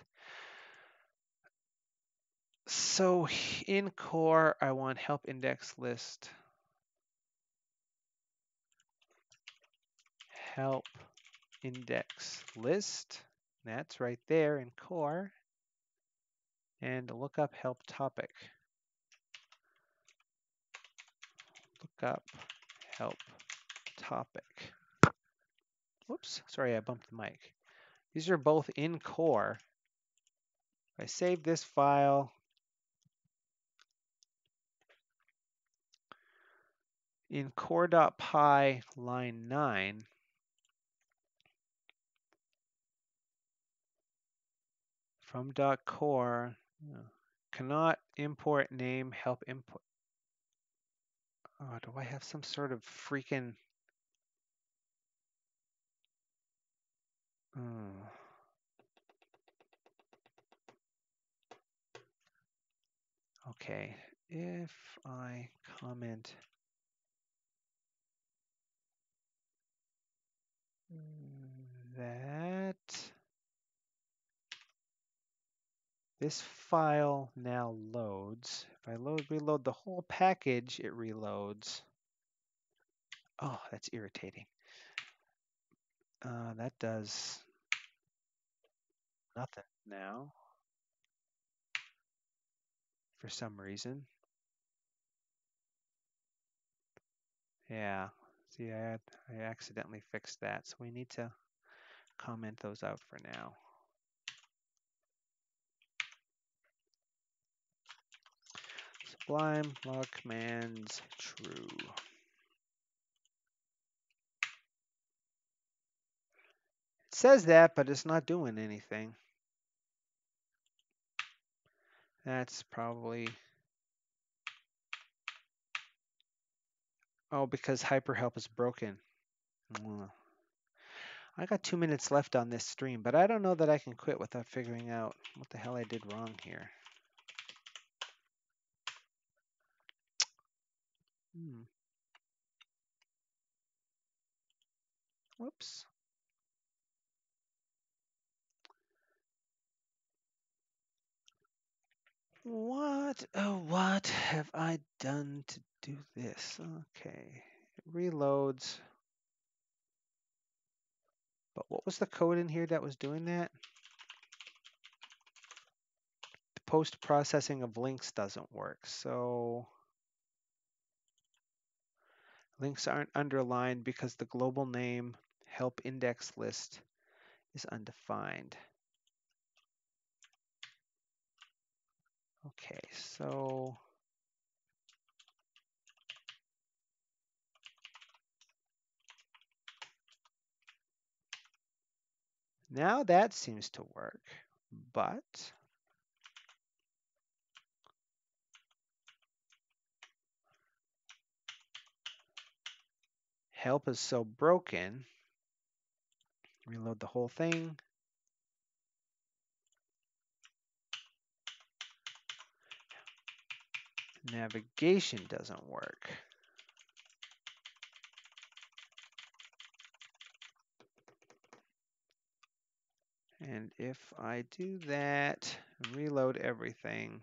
[SPEAKER 1] So in core, I want help index list. Help index list. That's right there in core. And look up help topic. Look up help topic. Whoops, sorry, I bumped the mic. These are both in core. If I save this file, In core.py line 9, from .core, cannot import name help import. Oh, do I have some sort of freaking... Okay, if I comment that this file now loads. If I reload the whole package, it reloads. Oh, that's irritating. That does nothing now for some reason. Yeah, see, I accidentally fixed that, so we need to comment those out for now. Sublime log commands true. It says that, but it's not doing anything. That's probably... Oh, because hyperhelp is broken. I got 2 minutes left on this stream, but I don't know that I can quit without figuring out what the hell I did wrong here. Whoops. What? Oh, what have I done to do this? Okay. It reloads. But what was the code in here that was doing that? The post-processing of links doesn't work. So links aren't underlined because the global name help index list is undefined. Okay, so now that seems to work, but help is so broken. Reload the whole thing. Navigation doesn't work. And if I do that, reload everything,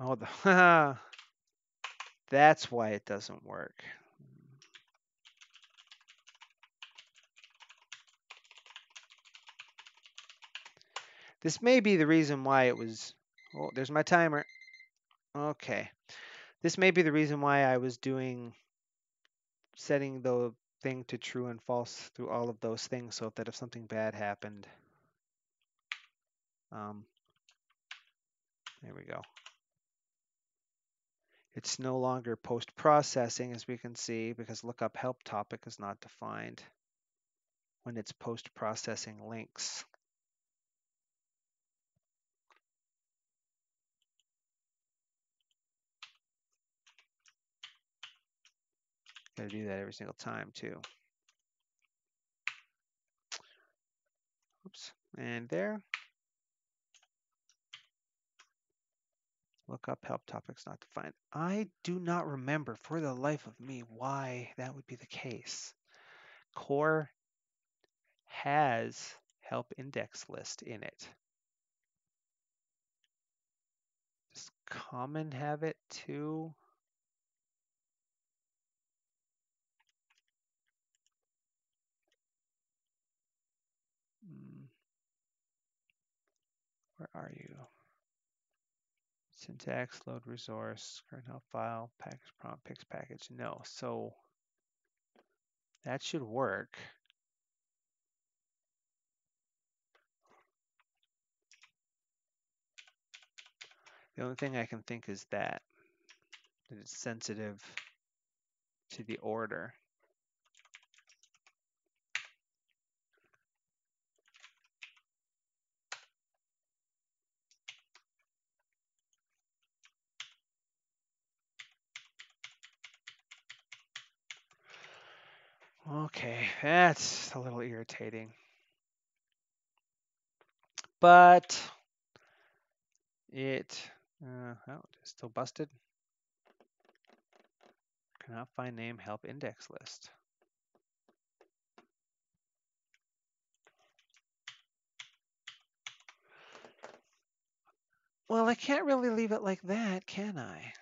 [SPEAKER 1] oh, that's why it doesn't work. This may be the reason why it was, oh, there's my timer. Okay. This may be the reason why I was setting the thing to true and false through all of those things so that if something bad happened, there we go. It's no longer post-processing, as we can see, because lookup help topic is not defined when it's post-processing links. Got to do that every single time, too. Oops. And there. Lookup help topics not defined. I do not remember for the life of me why that would be the case. Core has help index list in it. Does common have it too? Where are you? Syntax, load resource, current help file, package prompt, pix package. No, so that should work. The only thing I can think is that it's sensitive to the order. Okay, that's a little irritating. But it, oh, it's still busted. Cannot find name help index list. Well, I can't really leave it like that, can I?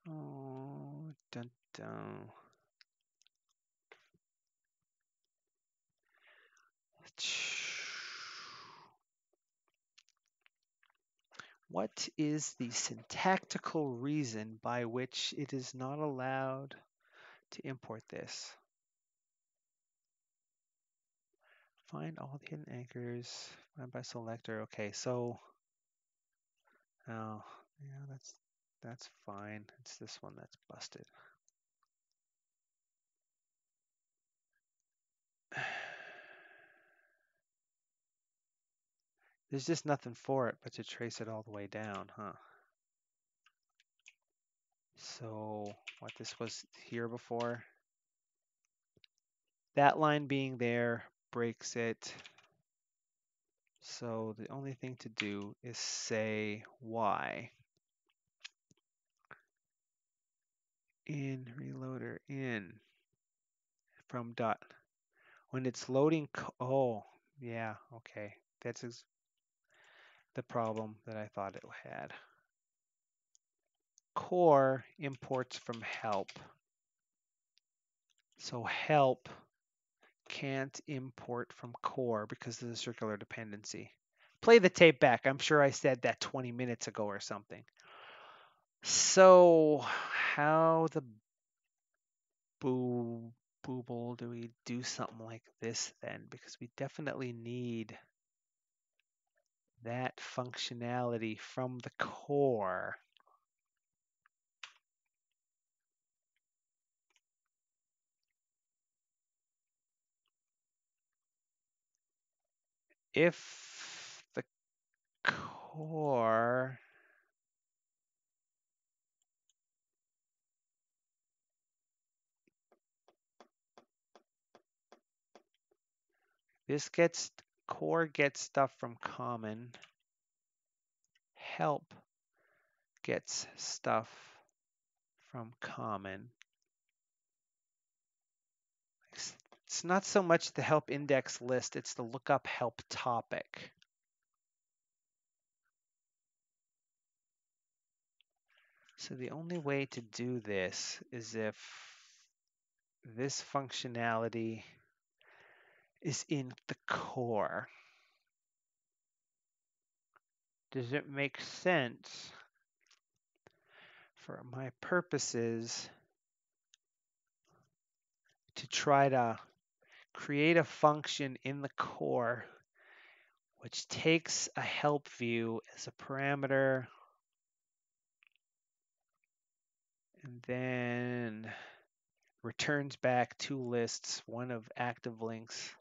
[SPEAKER 1] Oh, dun dun. What is the syntactical reason by which it is not allowed to import this? Find all the hidden anchors. Find by selector. Okay, so oh yeah, that's fine. It's this one that's busted. There's just nothing for it but to trace it all the way down, huh? So what, this was here before? That line being there breaks it. So the only thing to do is say why. In reloader in from dot. When it's loading, oh, yeah, okay. That's the problem that I thought it had. Core imports from help. So help can't import from core because of the circular dependency. Play the tape back. I'm sure I said that 20 minutes ago or something. So how the booble do we do something like this then? Because we definitely need that functionality from the core. If the core core gets stuff from common, help gets stuff from common. It's not so much the help index list, it's the lookup help topic. So the only way to do this is if this functionality is in the core. Does it make sense for my purposes to try to create a function in the core which takes a help view as a parameter and then returns back two lists, one of active links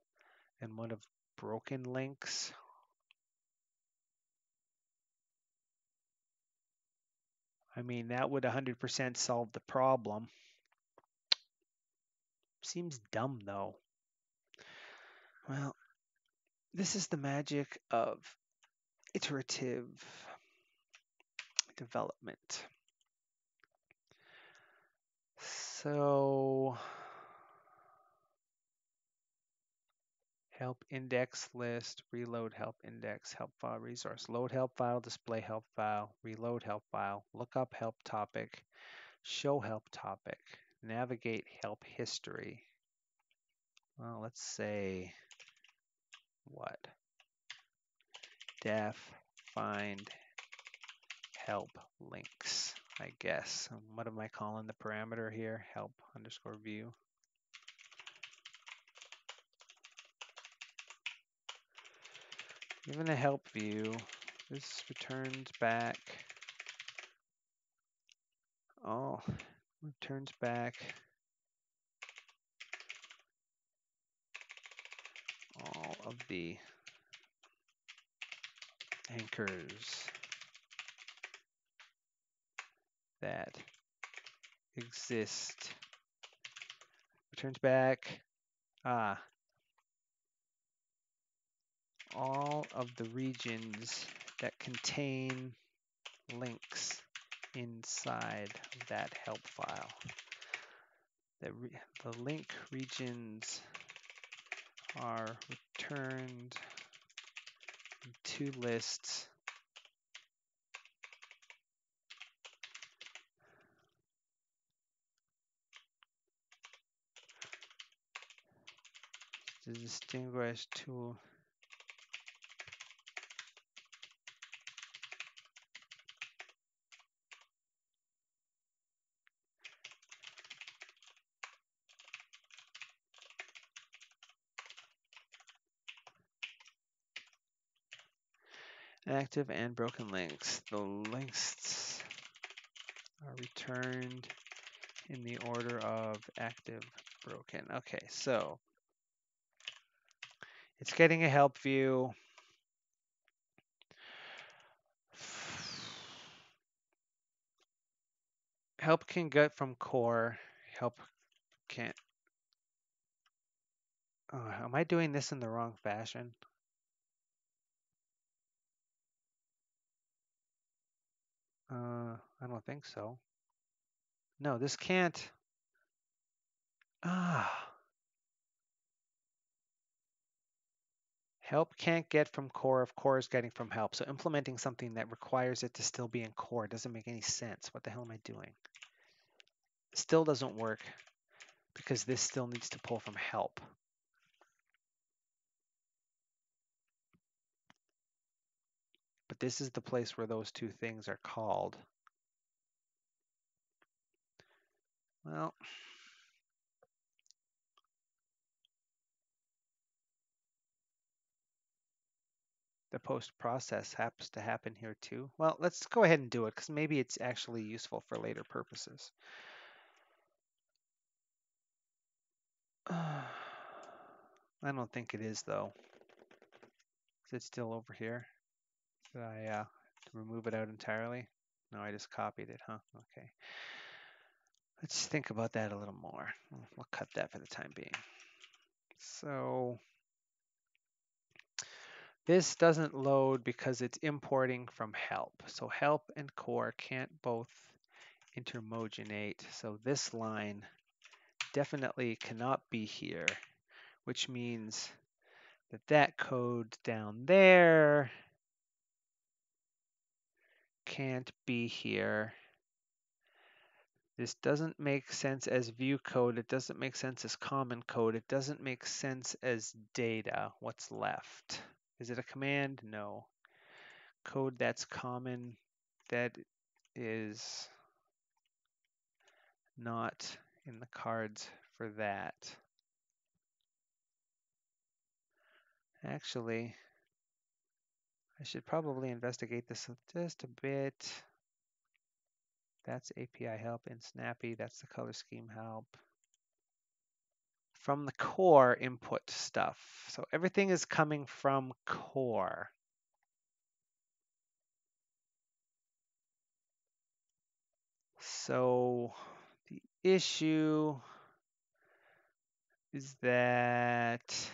[SPEAKER 1] and one of broken links? I mean, that would 100% solve the problem. Seems dumb though. Well, this is the magic of iterative development. So help index list, reload help index, help file resource, load help file, display help file, reload help file, look up help topic, show help topic, navigate help history. Well, let's say what? Def find help links. I guess. What am I calling the parameter here? Help underscore view. Given a help view, this returns back. Oh, returns back all of the anchors that exist. Returns back all of the regions that contain links inside of that help file. The link regions are returned in two lists. To distinguish two active and broken links. The links are returned in the order of active, broken. Okay, so it's getting a help view. Help can get from core. Help can't. Oh, am I doing this in the wrong fashion? I don't think so. No, this can't. Help can't get from core if core is getting from help. So implementing something that requires it to still be in core doesn't make any sense. What the hell am I doing? Still doesn't work because this still needs to pull from help. But this is the place where those two things are called. Well, the post process happens to happen here too. Well, let's go ahead and do it because maybe it's actually useful for later purposes. I don't think it is though. Is it still over here? Did I remove it out entirely? No, I just copied it, huh? Okay. Let's think about that a little more. We'll cut that for the time being. So this doesn't load because it's importing from help. So help and core can't both intermogenate. So this line definitely cannot be here, which means that that code down there can't be here. This doesn't make sense as view code. It doesn't make sense as common code. It doesn't make sense as data. What's left? Is it a command? No. Code that's common, that is not in the cards for that. Actually, I should probably investigate this just a bit. That's API help in Snappy. That's the color scheme help. From the core input stuff. So everything is coming from core. So the issue is that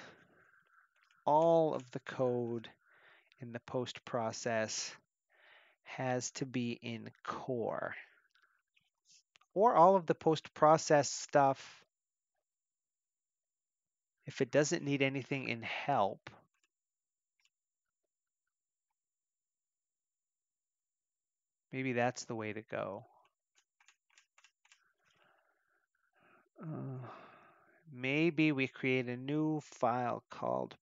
[SPEAKER 1] all of the code in the post process has to be in core. Or all of the post process stuff, if it doesn't need anything in help, maybe that's the way to go. Maybe we create a new file called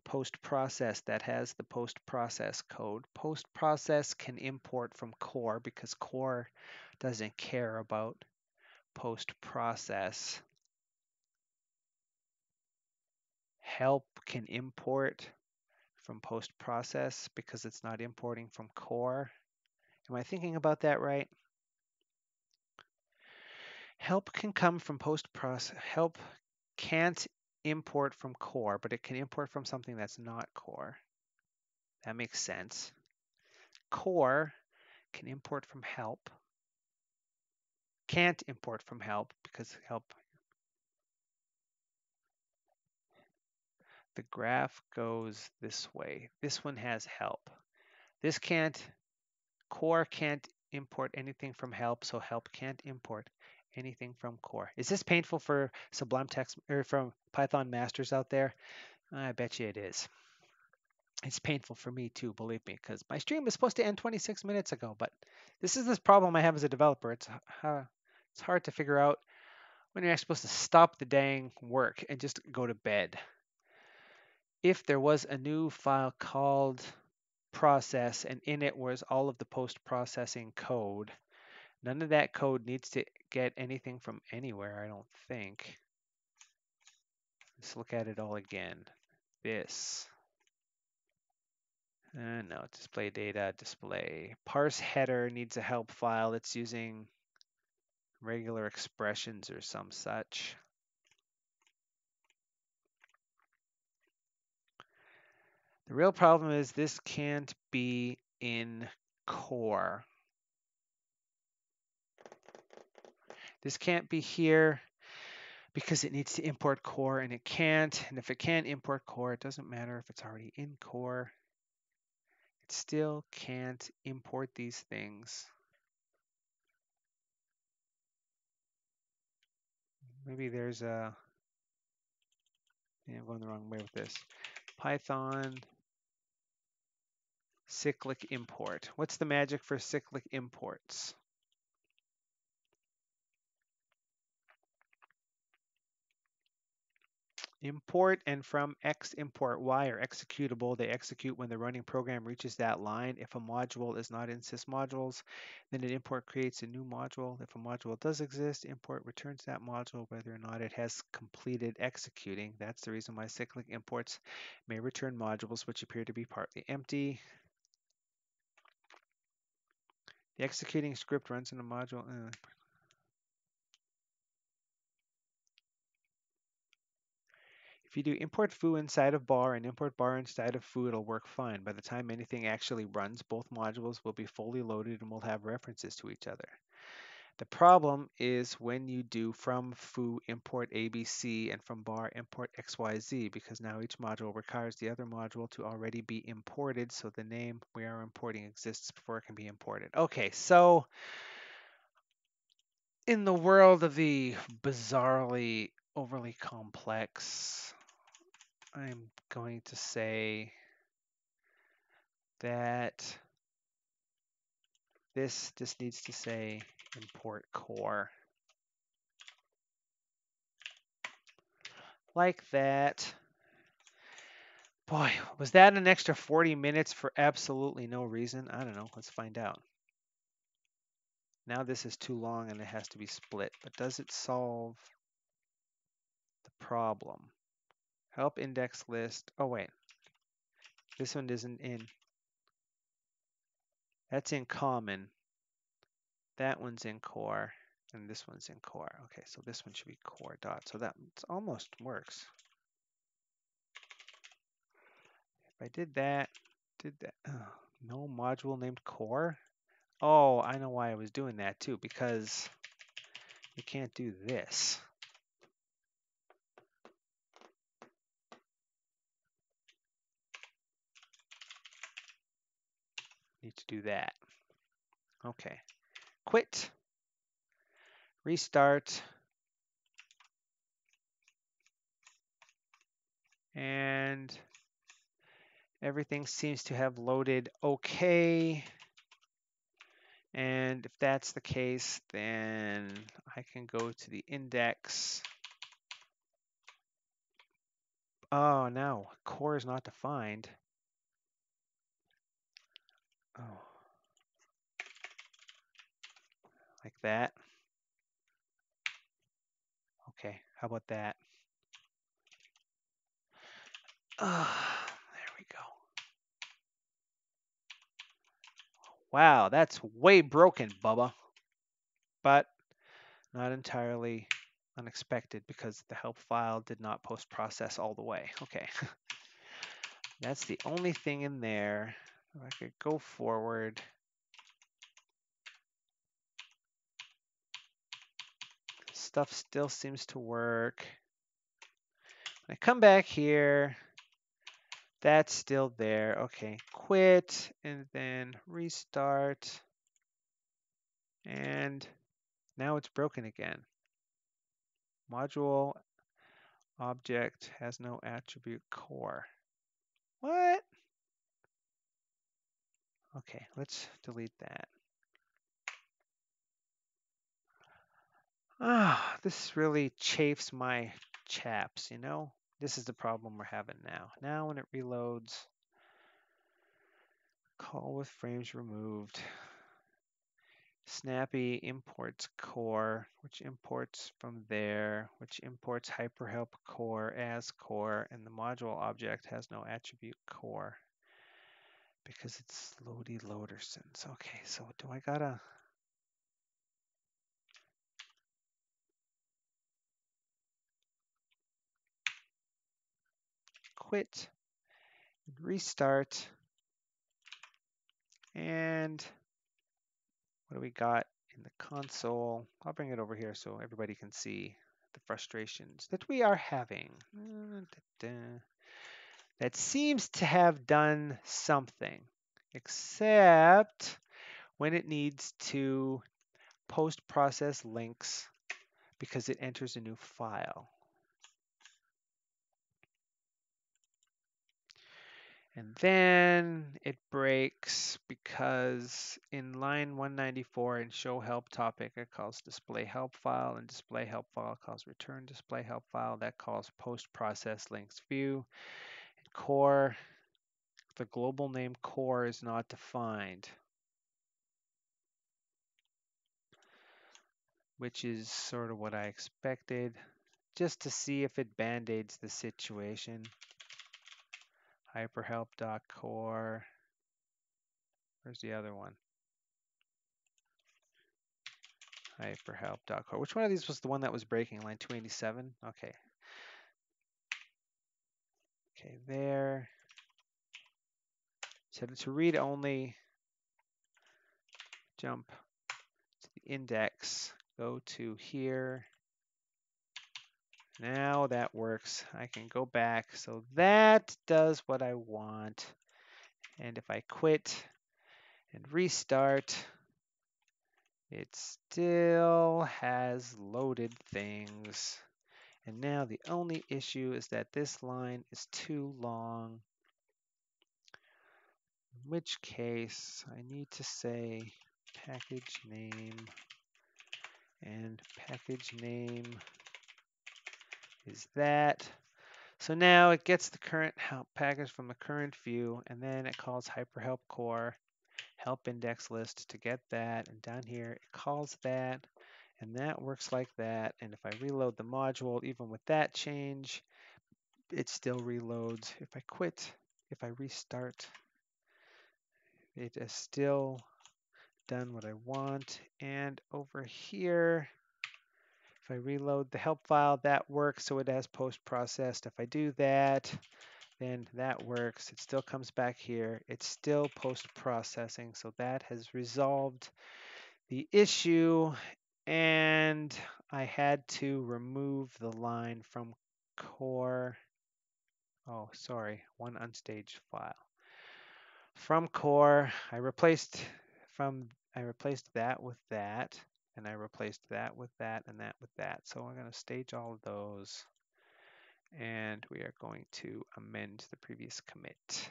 [SPEAKER 1] post-process that has the post-process code. Post-process can import from core because core doesn't care about post-process. Help can import from post-process because it's not importing from core. Am I thinking about that right? Help can come from post-process. Help can't import from core, but it can import from something that's not core. That makes sense. Core can import from help. Can't import from help because help. The graph goes this way. This one has help. This can't, core can't import anything from help, so help can't import anything from core. Is this painful for Sublime Text or from Python masters out there? I bet you it is. It's painful for me too, believe me, because my stream was supposed to end 26 minutes ago, but this is this problem I have as a developer. It's hard to figure out when you're actually supposed to stop the dang work and just go to bed. If there was a new file called process and in it was all of the post-processing code, none of that code needs to get anything from anywhere, I don't think. Let's look at it all again. This. No, display data, display. Parse header needs a help file. It's using regular expressions or some such. The real problem is this can't be in core. This can't be here because it needs to import core and it can't. And if it can't import core, it doesn't matter if it's already in core. It still can't import these things. Maybe there's a, I'm going the wrong way with this. Python cyclic import. What's the magic for cyclic imports? Import and from X import Y are executable. They execute when the running program reaches that line. If a module is not in sysmodules, then an import creates a new module. If a module does exist, import returns that module whether or not it has completed executing. That's the reason why cyclic imports may return modules which appear to be partly empty. The executing script runs in a module. If you do import foo inside of bar and import bar inside of foo, it'll work fine. By the time anything actually runs, both modules will be fully loaded and will have references to each other. The problem is when you do from foo import ABC and from bar import XYZ, because now each module requires the other module to already be imported, so the name we are importing exists before it can be imported. Okay, so in the world of the bizarrely overly complex, I'm going to say that this just needs to say import core. Like that. Boy, was that an extra 40 minutes for absolutely no reason? I don't know. Let's find out. Now this is too long and it has to be split. But does it solve the problem? Help index list. Oh, wait. This one isn't in. That's in common. That one's in core. And this one's in core. Okay, so this one should be core dot. So that almost works. If I did that, no module named core. Oh, I know why I was doing that too, because you can't do this. Need to do that. Okay. Quit. Restart. And everything seems to have loaded okay. And if that's the case, then I can go to the index Oh, now core is not defined. Oh, like that. Okay, how about that? There we go. Wow, that's way broken, Bubba. But not entirely unexpected because the help file did not post-process all the way. Okay, that's the only thing in there. If I could go forward. Stuff still seems to work. I come back here. That's still there. Okay, quit and then restart. And now it's broken again. Module object has no attribute core. What? Okay, let's delete that. Ah, this really chafes my chaps, you know? This is the problem we're having now. Now when it reloads, call with frames removed. Snappy imports core, which imports from there, which imports hyperhelp core as core, and the module object has no attribute core because it's Lodi Loadersons. Okay, so do I gotta quit, restart, and what do we got in the console? I'll bring it over here so everybody can see the frustrations that we are having. That seems to have done something, except when it needs to post-process links because it enters a new file. And then it breaks because in line 194 in show help topic, it calls display help file, and display help file calls return display help file. That calls post process links view. And core, the global name core is not defined, which is sort of what I expected, just to see if it band-aids the situation. Hyperhelp.core. Where's the other one? Hyperhelp.core. Which one of these was the one that was breaking? Line 287? Okay. Okay, there. Set it to read only. Jump to the index. Go to here. Now that works. I can go back. So that does what I want. And if I quit and restart, it still has loaded things. And now the only issue is that this line is too long, in which case I need to say package name, and package name is that. So now it gets the current help package from the current view, and then it calls hyperhelp core help index list to get that, and down here it calls that, and that works like that. And if I reload the module, even with that change, it still reloads. If I quit, if I restart, it is still done what I want. And over here, if I reload the help file, that works, so it has post-processed. If I do that, then that works. It still comes back here. It's still post-processing, so that has resolved the issue. And I had to remove the line from core. Oh, sorry, one unstaged file. From core, I replaced that with that, and I replaced that with that, and that with that. So we're going to stage all of those, and we are going to amend the previous commit.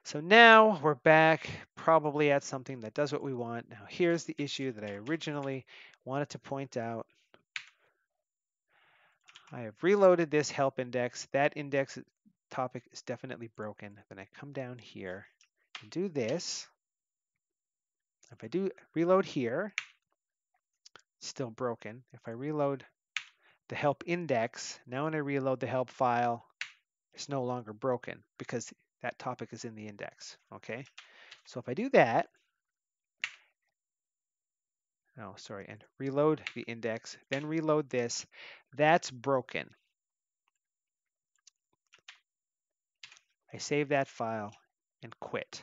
[SPEAKER 1] So now we're back probably at something that does what we want. Now here's the issue that I originally wanted to point out. I have reloaded this help index. That index topic is definitely broken. Then I come down here and do this. If I do reload here, it's still broken. If I reload the help index, now when I reload the help file, it's no longer broken because that topic is in the index. Okay, so if I do that, oh, sorry, and reload the index, then reload this, that's broken. I save that file and quit.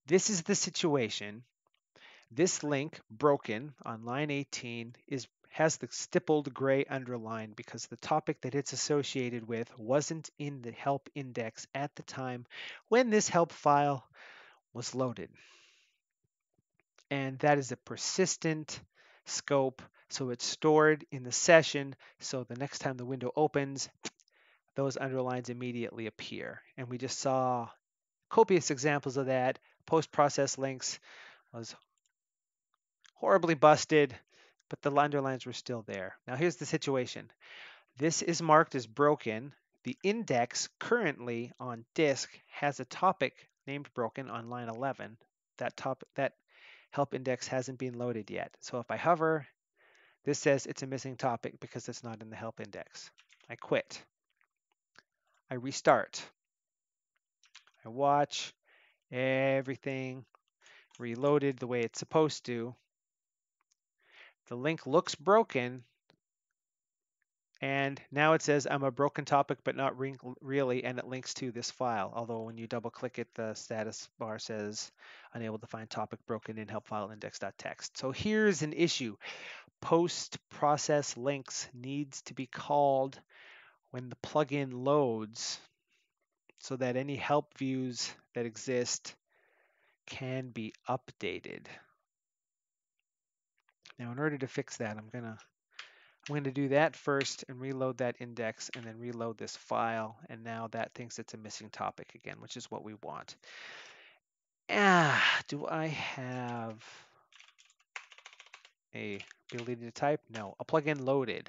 [SPEAKER 1] This is the situation. This link, broken, on line 18 has the stippled gray underline because the topic that it's associated with wasn't in the help index at the time when this help file was loaded. And that is a persistent scope, so it's stored in the session, so the next time the window opens, those underlines immediately appear. And we just saw copious examples of that. Post-process links was horribly busted, but the underlines were still there. Now here's the situation. This is marked as broken. The index currently on disk has a topic named broken on line 11. That help index hasn't been loaded yet. So if I hover, this says it's a missing topic because it's not in the help index. I quit. I restart. I watch everything reloaded the way it's supposed to. The link looks broken, and now it says I'm a broken topic, but not really, and it links to this file. Although when you double click it, the status bar says unable to find topic broken in help file index.txt. So here's an issue. Post-process links needs to be called when the plugin loads so that any help views that exist can be updated. Now, in order to fix that, I'm going to do that first and reload that index and then reload this file. And now that thinks it's a missing topic again, which is what we want. Do I have a ability to type? No. A plugin loaded.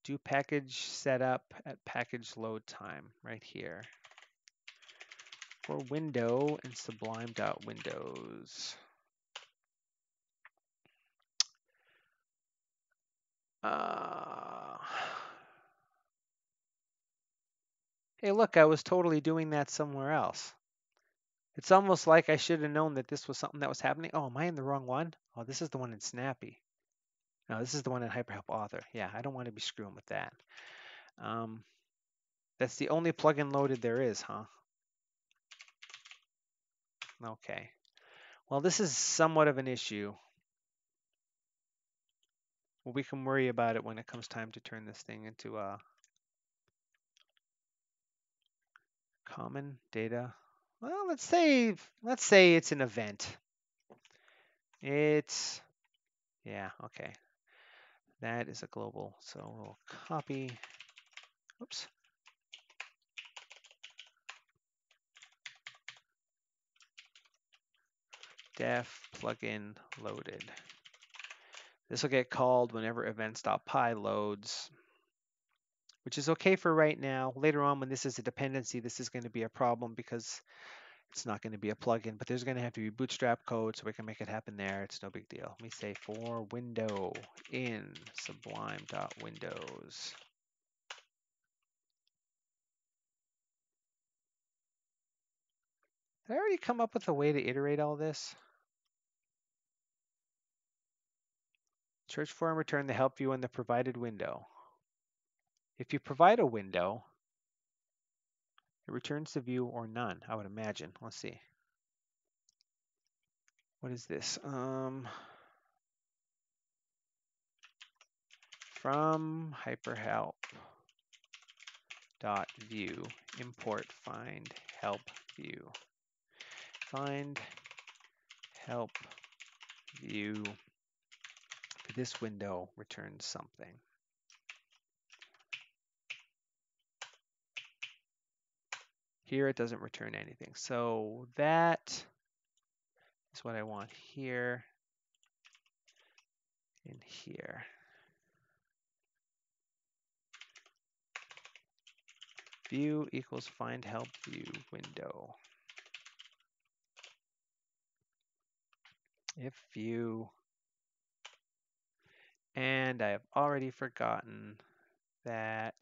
[SPEAKER 1] Do package setup at package load time right here. For window and sublime.windows. Hey, look, I was totally doing that somewhere else. It's almost like I should have known that this was something that was happening. Oh, am I in the wrong one? Oh, this is the one in Snappy. No, this is the one in hyperhelp author. Yeah, I don't want to be screwing with that. That's the only plugin loaded there is, huh? Okay. Well, this is somewhat of an issue. Well, we can worry about it when it comes time to turn this thing into a common data. Well, let's say it's an event. Yeah, okay. That is a global. So we'll copy. Oops. Def plugin loaded. This will get called whenever events.py loads, which is okay for right now. Later on, when this is a dependency, this is going to be a problem because it's not going to be a plugin, but there's going to have to be bootstrap code so we can make it happen there. It's no big deal. Let me say for window in sublime.windows. Did I already come up with a way to iterate all this? Search for and return the help view in the provided window. If you provide a window, it returns the view or none, I would imagine. Let's see. What is this? From hyperhelp dot view import find help view. Find help view for this window returns something. Here it doesn't return anything. So that is what I want here and here. view equals find help view window. If view, and I have already forgotten that.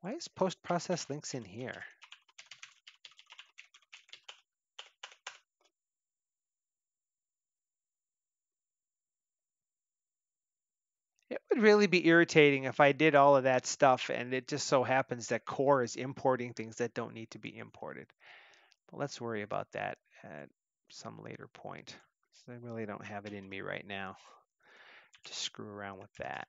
[SPEAKER 1] Why is post-process links in here? It would really be irritating if I did all of that stuff and it just so happens that core is importing things that don't need to be imported. But let's worry about that at some later point. So I really don't have it in me right now to screw around with that.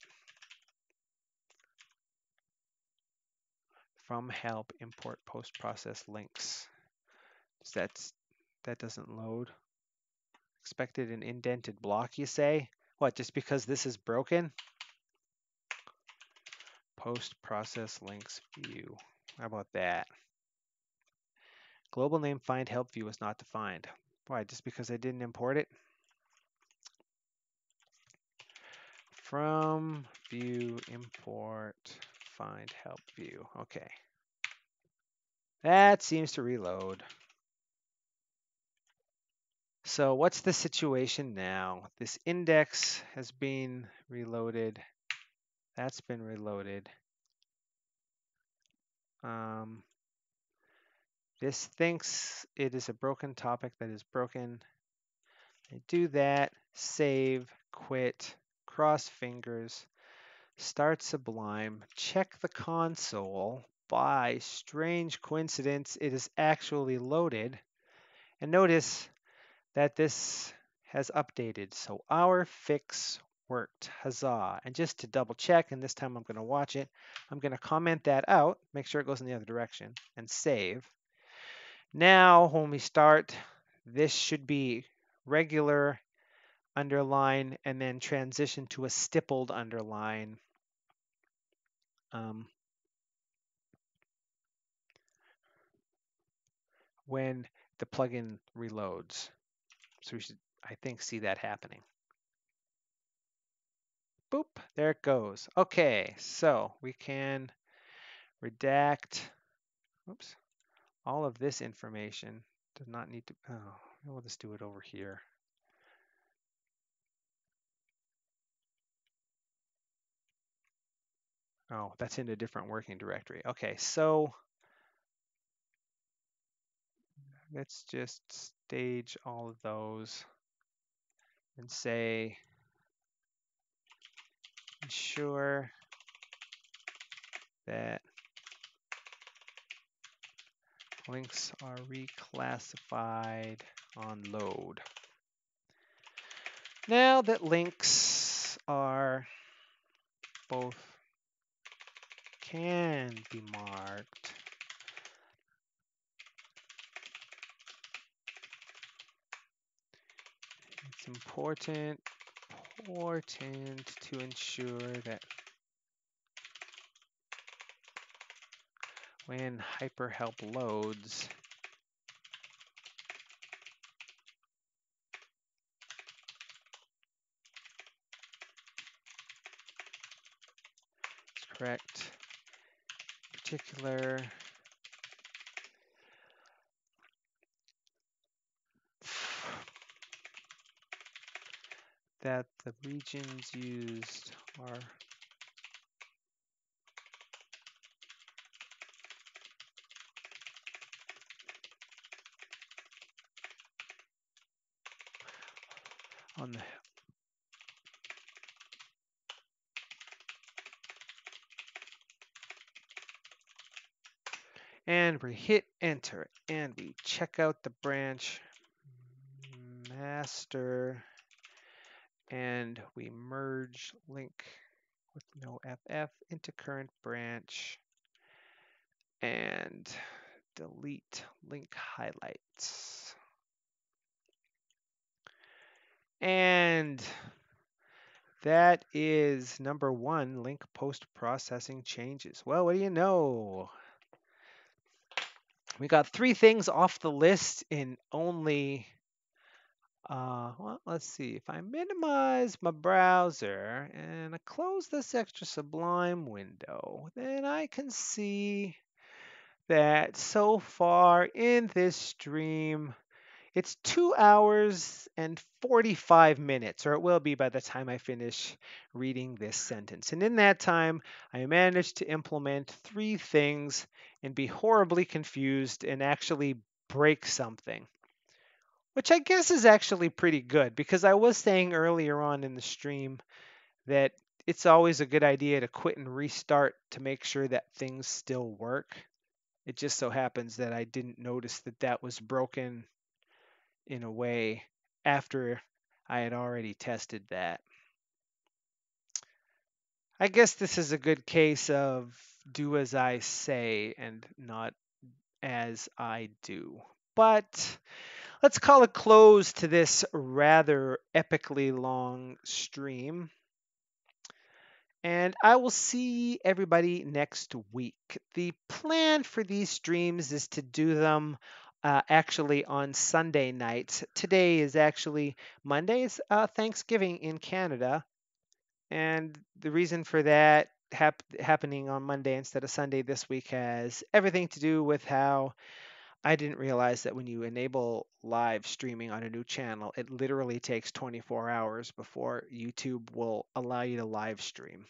[SPEAKER 1] From help, import post-process links. So that doesn't load. Expected an indented block, you say? What, just because this is broken? Post-process links view. How about that? Global name find help view was not defined. Why, just because I didn't import it? From view import find help view. Okay. That seems to reload. So what's the situation now? This index has been reloaded. That's been reloaded. This thinks it is a broken topic that is broken. I do that, save, quit, cross fingers, start Sublime, check the console. By strange coincidence, it is actually loaded. And notice that this has updated. So our fix worked. Huzzah. And just to double check, and this time I'm going to watch it, I'm going to comment that out, make sure it goes in the other direction, and save. Now, when we start, this should be regular underline and then transition to a stippled underline. When the plugin reloads. So we should, I think, see that happening. Boop, there it goes. Okay, so we can redact, oops, all of this information. Does not need to, oh, we'll just do it over here. Oh, that's in a different working directory. Okay, so let's just stage all of those and say, ensure that links are reclassified on load. Now that links are both can be marked, it's important to ensure that when hyperhelp loads, it's correct. Particular that the regions used are on the and we hit enter and we check out the branch master and we merge link with no FF into current branch and delete link highlights. And that is number 1, link post-processing changes. Well, what do you know? We got 3 things off the list in only Well, let's see. If I minimize my browser and I close this extra Sublime window, then I can see that so far in this stream, it's 2 hours and 45 minutes, or it will be by the time I finish reading this sentence. And in that time, I managed to implement three things and be horribly confused and actually break something, which I guess is actually pretty good because I was saying earlier on in the stream that it's always a good idea to quit and restart to make sure that things still work. It just so happens that I didn't notice that that was broken in a way after I had already tested that. I guess this is a good case of do as I say and not as I do. But let's call a close to this rather epically long stream. And I will see everybody next week. The plan for these streams is to do them actually on Sunday nights. Today is actually Monday, is Thanksgiving in Canada. And the reason for that happening on Monday instead of Sunday this week has everything to do with how I didn't realize that when you enable live streaming on a new channel, it literally takes 24 hours before YouTube will allow you to live stream.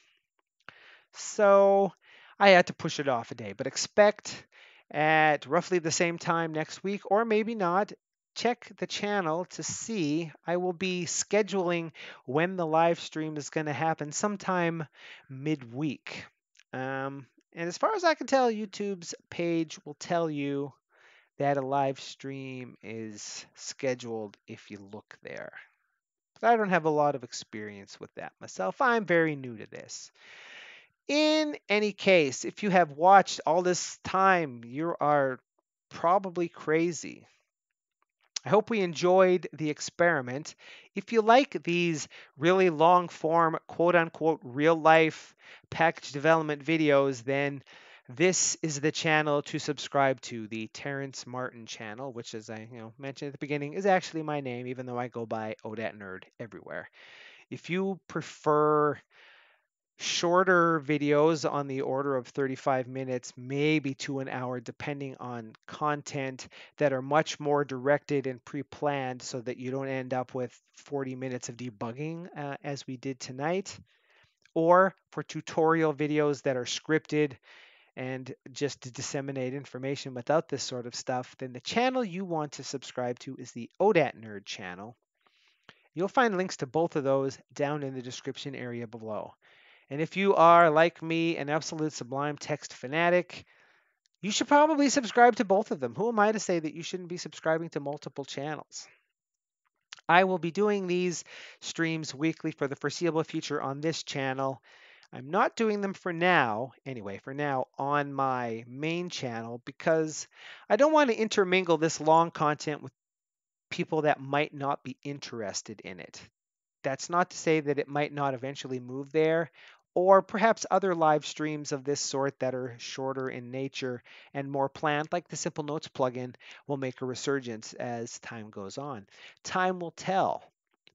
[SPEAKER 1] So I had to push it off a day, but expect at roughly the same time next week, or maybe not. Check the channel to see. I will be scheduling when the live stream is going to happen sometime midweek. And as far as I can tell, YouTube's page will tell you that a live stream is scheduled if you look there. But I don't have a lot of experience with that myself. I'm very new to this. In any case, if you have watched all this time, you are probably crazy. I hope we enjoyed the experiment. If you like these really long form, quote unquote, real life package development videos, then this is the channel to subscribe to, the Terrence Martin channel, which, as I mentioned at the beginning, is actually my name, even though I go by OdatNurd everywhere. If you prefer shorter videos on the order of 35 minutes, maybe to an hour, depending on content that are much more directed and pre planned so that you don't end up with 40 minutes of debugging as we did tonight, or for tutorial videos that are scripted and just to disseminate information without this sort of stuff, then the channel you want to subscribe to is the OdatNurd channel. You'll find links to both of those down in the description area below. And if you are, like me, an absolute Sublime Text fanatic, you should probably subscribe to both of them. Who am I to say that you shouldn't be subscribing to multiple channels? I will be doing these streams weekly for the foreseeable future on this channel. I'm not doing them for now, anyway, for now on my main channel because I don't want to intermingle this long content with people that might not be interested in it. That's not to say that it might not eventually move there, or perhaps other live streams of this sort that are shorter in nature and more planned, like the Simple Notes plugin, will make a resurgence as time goes on. Time will tell.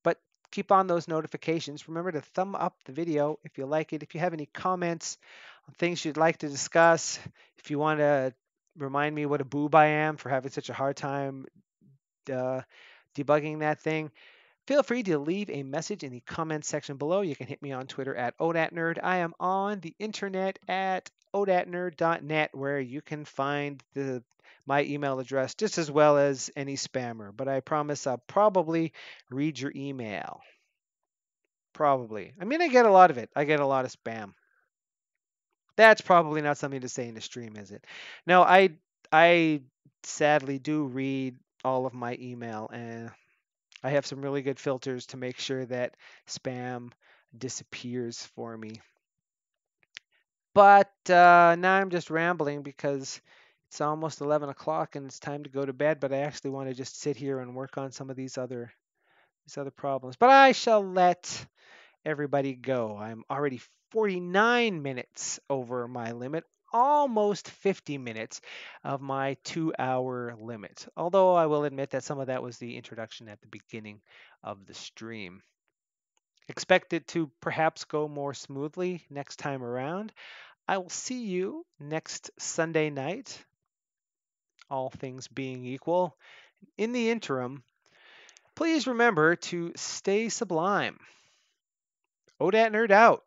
[SPEAKER 1] But keep on those notifications. Remember to thumb up the video if you like it. If you have any comments on things you'd like to discuss, if you want to remind me what a boob I am for having such a hard time debugging that thing, feel free to leave a message in the comments section below. You can hit me on Twitter at OdatNurd. I am on the internet at odatnurd.net, where you can find my email address just as well as any spammer. But I promise I'll probably read your email. Probably. I mean, I get a lot of it. I get a lot of spam. That's probably not something to say in the stream, is it? No, I sadly do read all of my email, and I have some really good filters to make sure that spam disappears for me. But now I'm just rambling because it's almost 11 o'clock and it's time to go to bed. But I actually want to just sit here and work on some of these other problems. But I shall let everybody go. I'm already 49 minutes over my limit. almost 50 minutes of my 2-hour limit. Although I will admit that some of that was the introduction at the beginning of the stream. Expect it to perhaps go more smoothly next time around. I will see you next Sunday night, all things being equal. In the interim, please remember to stay sublime. OdatNurd out.